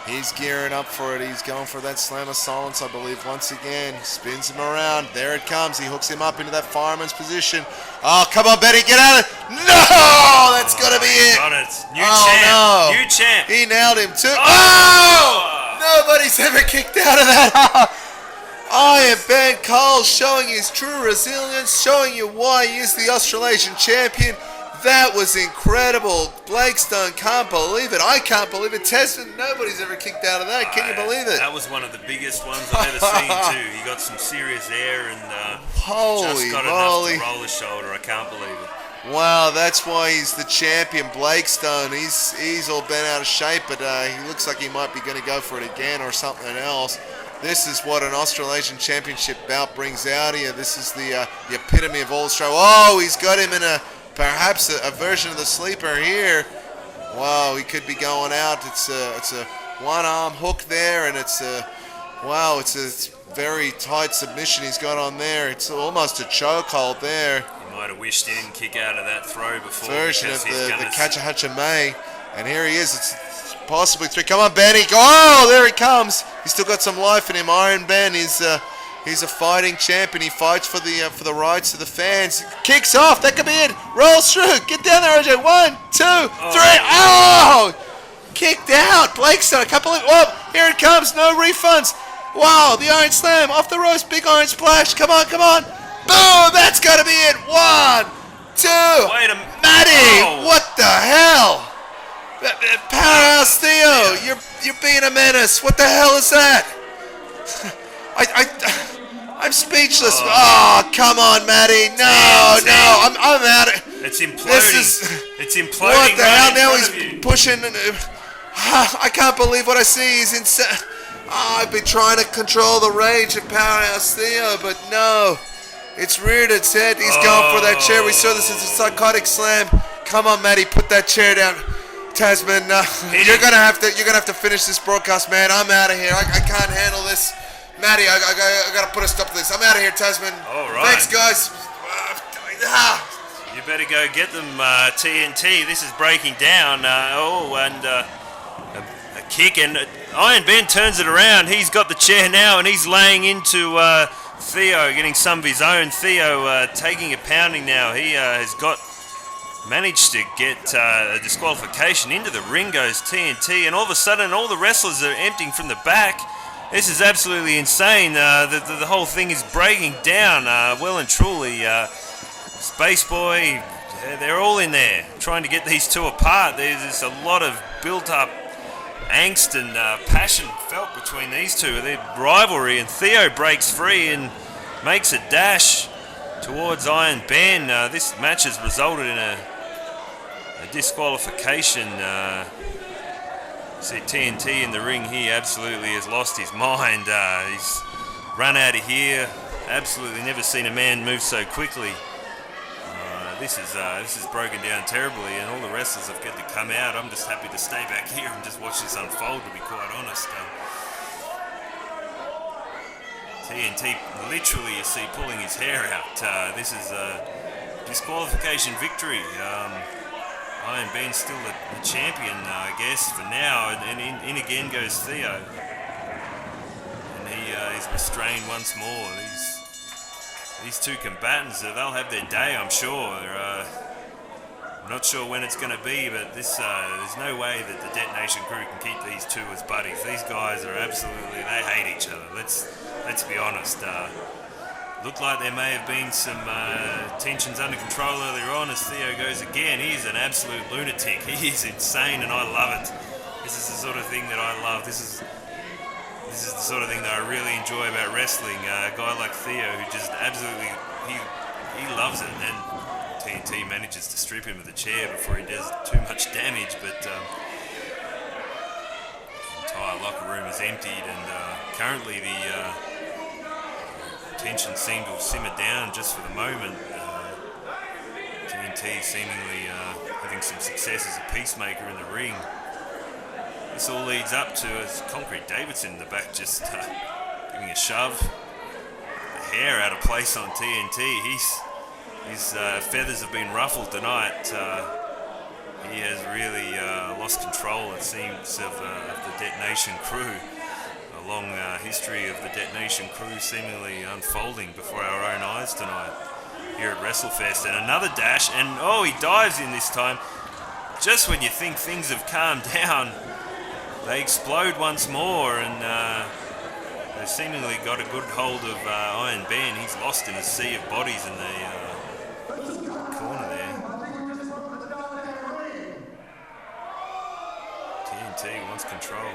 He's gearing up for it. He's going for that slam of silence, I believe, once again. Spins him around. There it comes. He hooks him up into that fireman's position. Oh, come on, Betty, get out of it. No! That's got to be it. Got it. New champ. No. New champ. He nailed him too. Oh! Nobody's ever kicked out of that. Iron Ben Coles showing his true resilience, showing you why he is the Australasian champion. That was incredible. Blakestone can't believe it. I can't believe it. Tesman, nobody's ever kicked out of that. Can you believe it? That was one of the biggest ones I've ever seen too. He got some serious air and holy just got moly. enough to roll his shoulder. I can't believe it. Wow, that's why he's the champion, Blakestone. He's all bent out of shape, but he looks like he might be going to go for it again or something else. This is what an Australasian Championship bout brings out here. This is the epitome of all Australia. Oh, he's got him in perhaps a version of the sleeper here. Wow, he could be going out. It's a one-arm hook there, and it's a very tight submission he's got on there. It's almost a chokehold there. He might have wished he didn't kick out of that throw before. Version of the Kachahacha-May. And here he is. It's possibly 3. Come on, Ben. Oh, there he comes. He's still got some life in him. Iron Ben is he's a fighting champion. He fights for the rights of the fans. Kicks off. That could be it. Rolls through. Get down there, AJ. 1, 2, 3. Oh! Kicked out. Blakestone. I can't believe. Oh, here it comes. No refunds. Wow, the Iron Slam off the ropes, big Iron Splash. Come on, come on. Boom, that's got to be it. 1, 2. Wait a minute. Matty, Oh. what the hell? Powerhouse Theo, you're being a menace. What the hell is that? I'm speechless. Oh, come on, Matty. No, I'm out of it. It's imploding. It's imploding. What the hell? right in Now front of he's you. pushing. I can't believe what I see. He's insane. Oh, I've been trying to control the rage of Powerhouse Theo, but no. It's reared its head. He's going for that chair. We saw this as a psychotic slam. Come on, Matty, put that chair down. Tasman, you're gonna have to finish this broadcast, man. I'm out of here. I can't handle this. Matty, I gotta put a stop to this. I'm out of here, Tasman. All right. Thanks, guys. You better go get them, TNT. This is breaking down. A kick, and Iron Ben turns it around. He's got the chair now, and he's laying into Theo, getting some of his own. Theo taking a pounding now. He has managed to get a disqualification. Into the ring goes TNT, and all of a sudden, all the wrestlers are emptying from the back. This is absolutely insane. The whole thing is breaking down, well and truly. Space Boy, they're all in there trying to get these two apart. There's a lot of built-up angst and passion felt between these two. Their rivalry, and Theo breaks free and makes a dash towards Iron Ben. This match has resulted in a disqualification. See TNT in the ring here absolutely has lost his mind. He's run out of here. Absolutely never seen a man move so quickly. This is broken down terribly, and all the wrestlers have got to come out. I'm just happy to stay back here and just watch this unfold, to be quite honest. TNT literally, you see, pulling his hair out. This is a disqualification victory. Iron Ben's still the champion, I guess, for now, and in again goes Theo. And he is restrained once more. These two combatants, they'll have their day, I'm sure. I'm not sure when it's going to be, but there's no way that the Detonation crew can keep these two as buddies. These guys are absolutely, they hate each other. Let's be honest. Looked like there may have been some tensions under control earlier on as Theo goes again. He's an absolute lunatic. He is insane, and I love it. This is the sort of thing that I love. This is the sort of thing that I really enjoy about wrestling. A guy like Theo who just absolutely, he loves it, and TNT manages to strip him of the chair before he does too much damage, but the entire locker room is emptied, and currently the tension seemed to have simmered down just for the moment. TNT seemingly having some success as a peacemaker in the ring. This all leads up to Concrete Davidson in the back just giving a shove. The hair out of place on TNT. His feathers have been ruffled tonight. He has really lost control, it seems, of the Detonation crew. A long history of the Detonation crew seemingly unfolding before our own eyes tonight here at WrestleFest. And another dash, and he dives in this time. Just when you think things have calmed down, they explode once more, and they've seemingly got a good hold of Iron Ben. He's lost in a sea of bodies in the corner there. TNT wants control.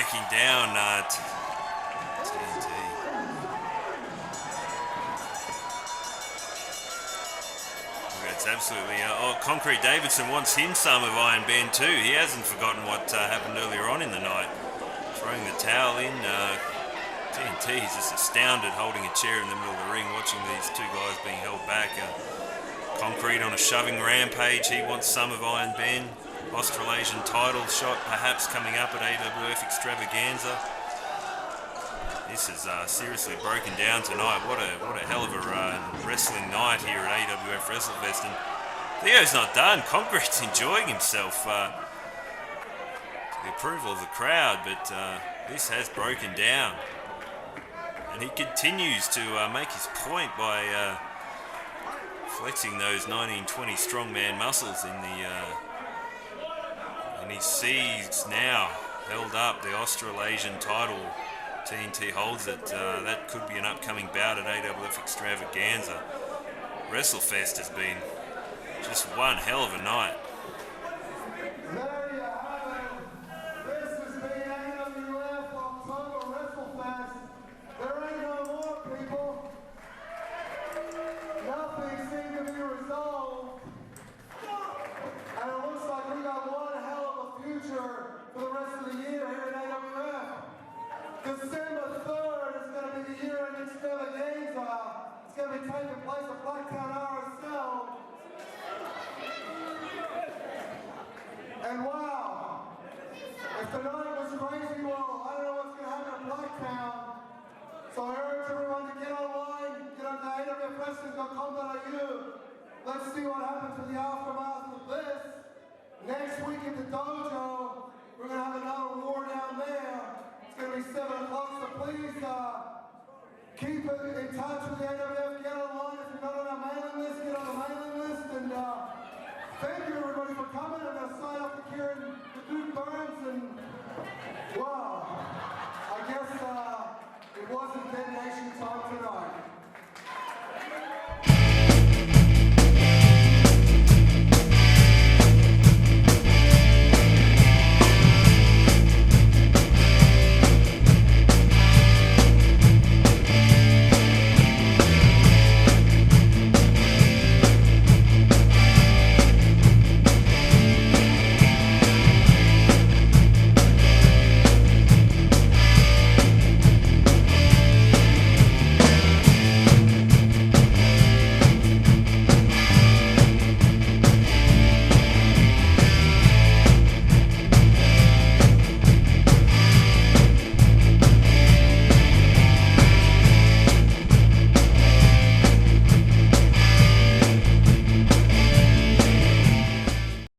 breaking down TNT. That's absolutely... Concrete Davidson wants him some of Iron Ben too. He hasn't forgotten what happened earlier on in the night. Throwing the towel in. TNT is just astounded holding a chair in the middle of the ring watching these two guys being held back. Concrete on a shoving rampage. He wants some of Iron Ben. Australasian title shot perhaps coming up at AWF Extravaganza. This is seriously broken down tonight. What a hell of a wrestling night here at AWF WRESTLEFEST. And Theo's not done. Concrete's enjoying himself to the approval of the crowd, but this has broken down. And he continues to make his point by flexing those 1920 strongman muscles in the... and he sees now held up the Australasian title. TNT holds it. That could be an upcoming bout at AWF Extravaganza. WrestleFest has been just one hell of a night. There you have it. This has been AWF October WrestleFest. There ain't no more, people. Nothing seemed to be resolved. And it looks like we got one hell of a future for the rest of the year here at AWF. December 3rd is going to be the year-end extravaganza. It's going to be taking place at Blakestone, RSL. And wow, if the night was crazy, well, I don't know what's going to happen at Blakestone. So I urge everyone to get online, get on to awfwrestling.com.au. Let's see what happens with the aftermath of this. Next week at the dojo, we're going to have another war down there. It's going to be 7 o'clock, so please keep in touch with the AWF. Get online. If you're not on our mailing list, get on the mailing list. And thank you, everybody, for coming. I'm going to sign off to Kieran the Duke Burns. And, wow, I guess it wasn't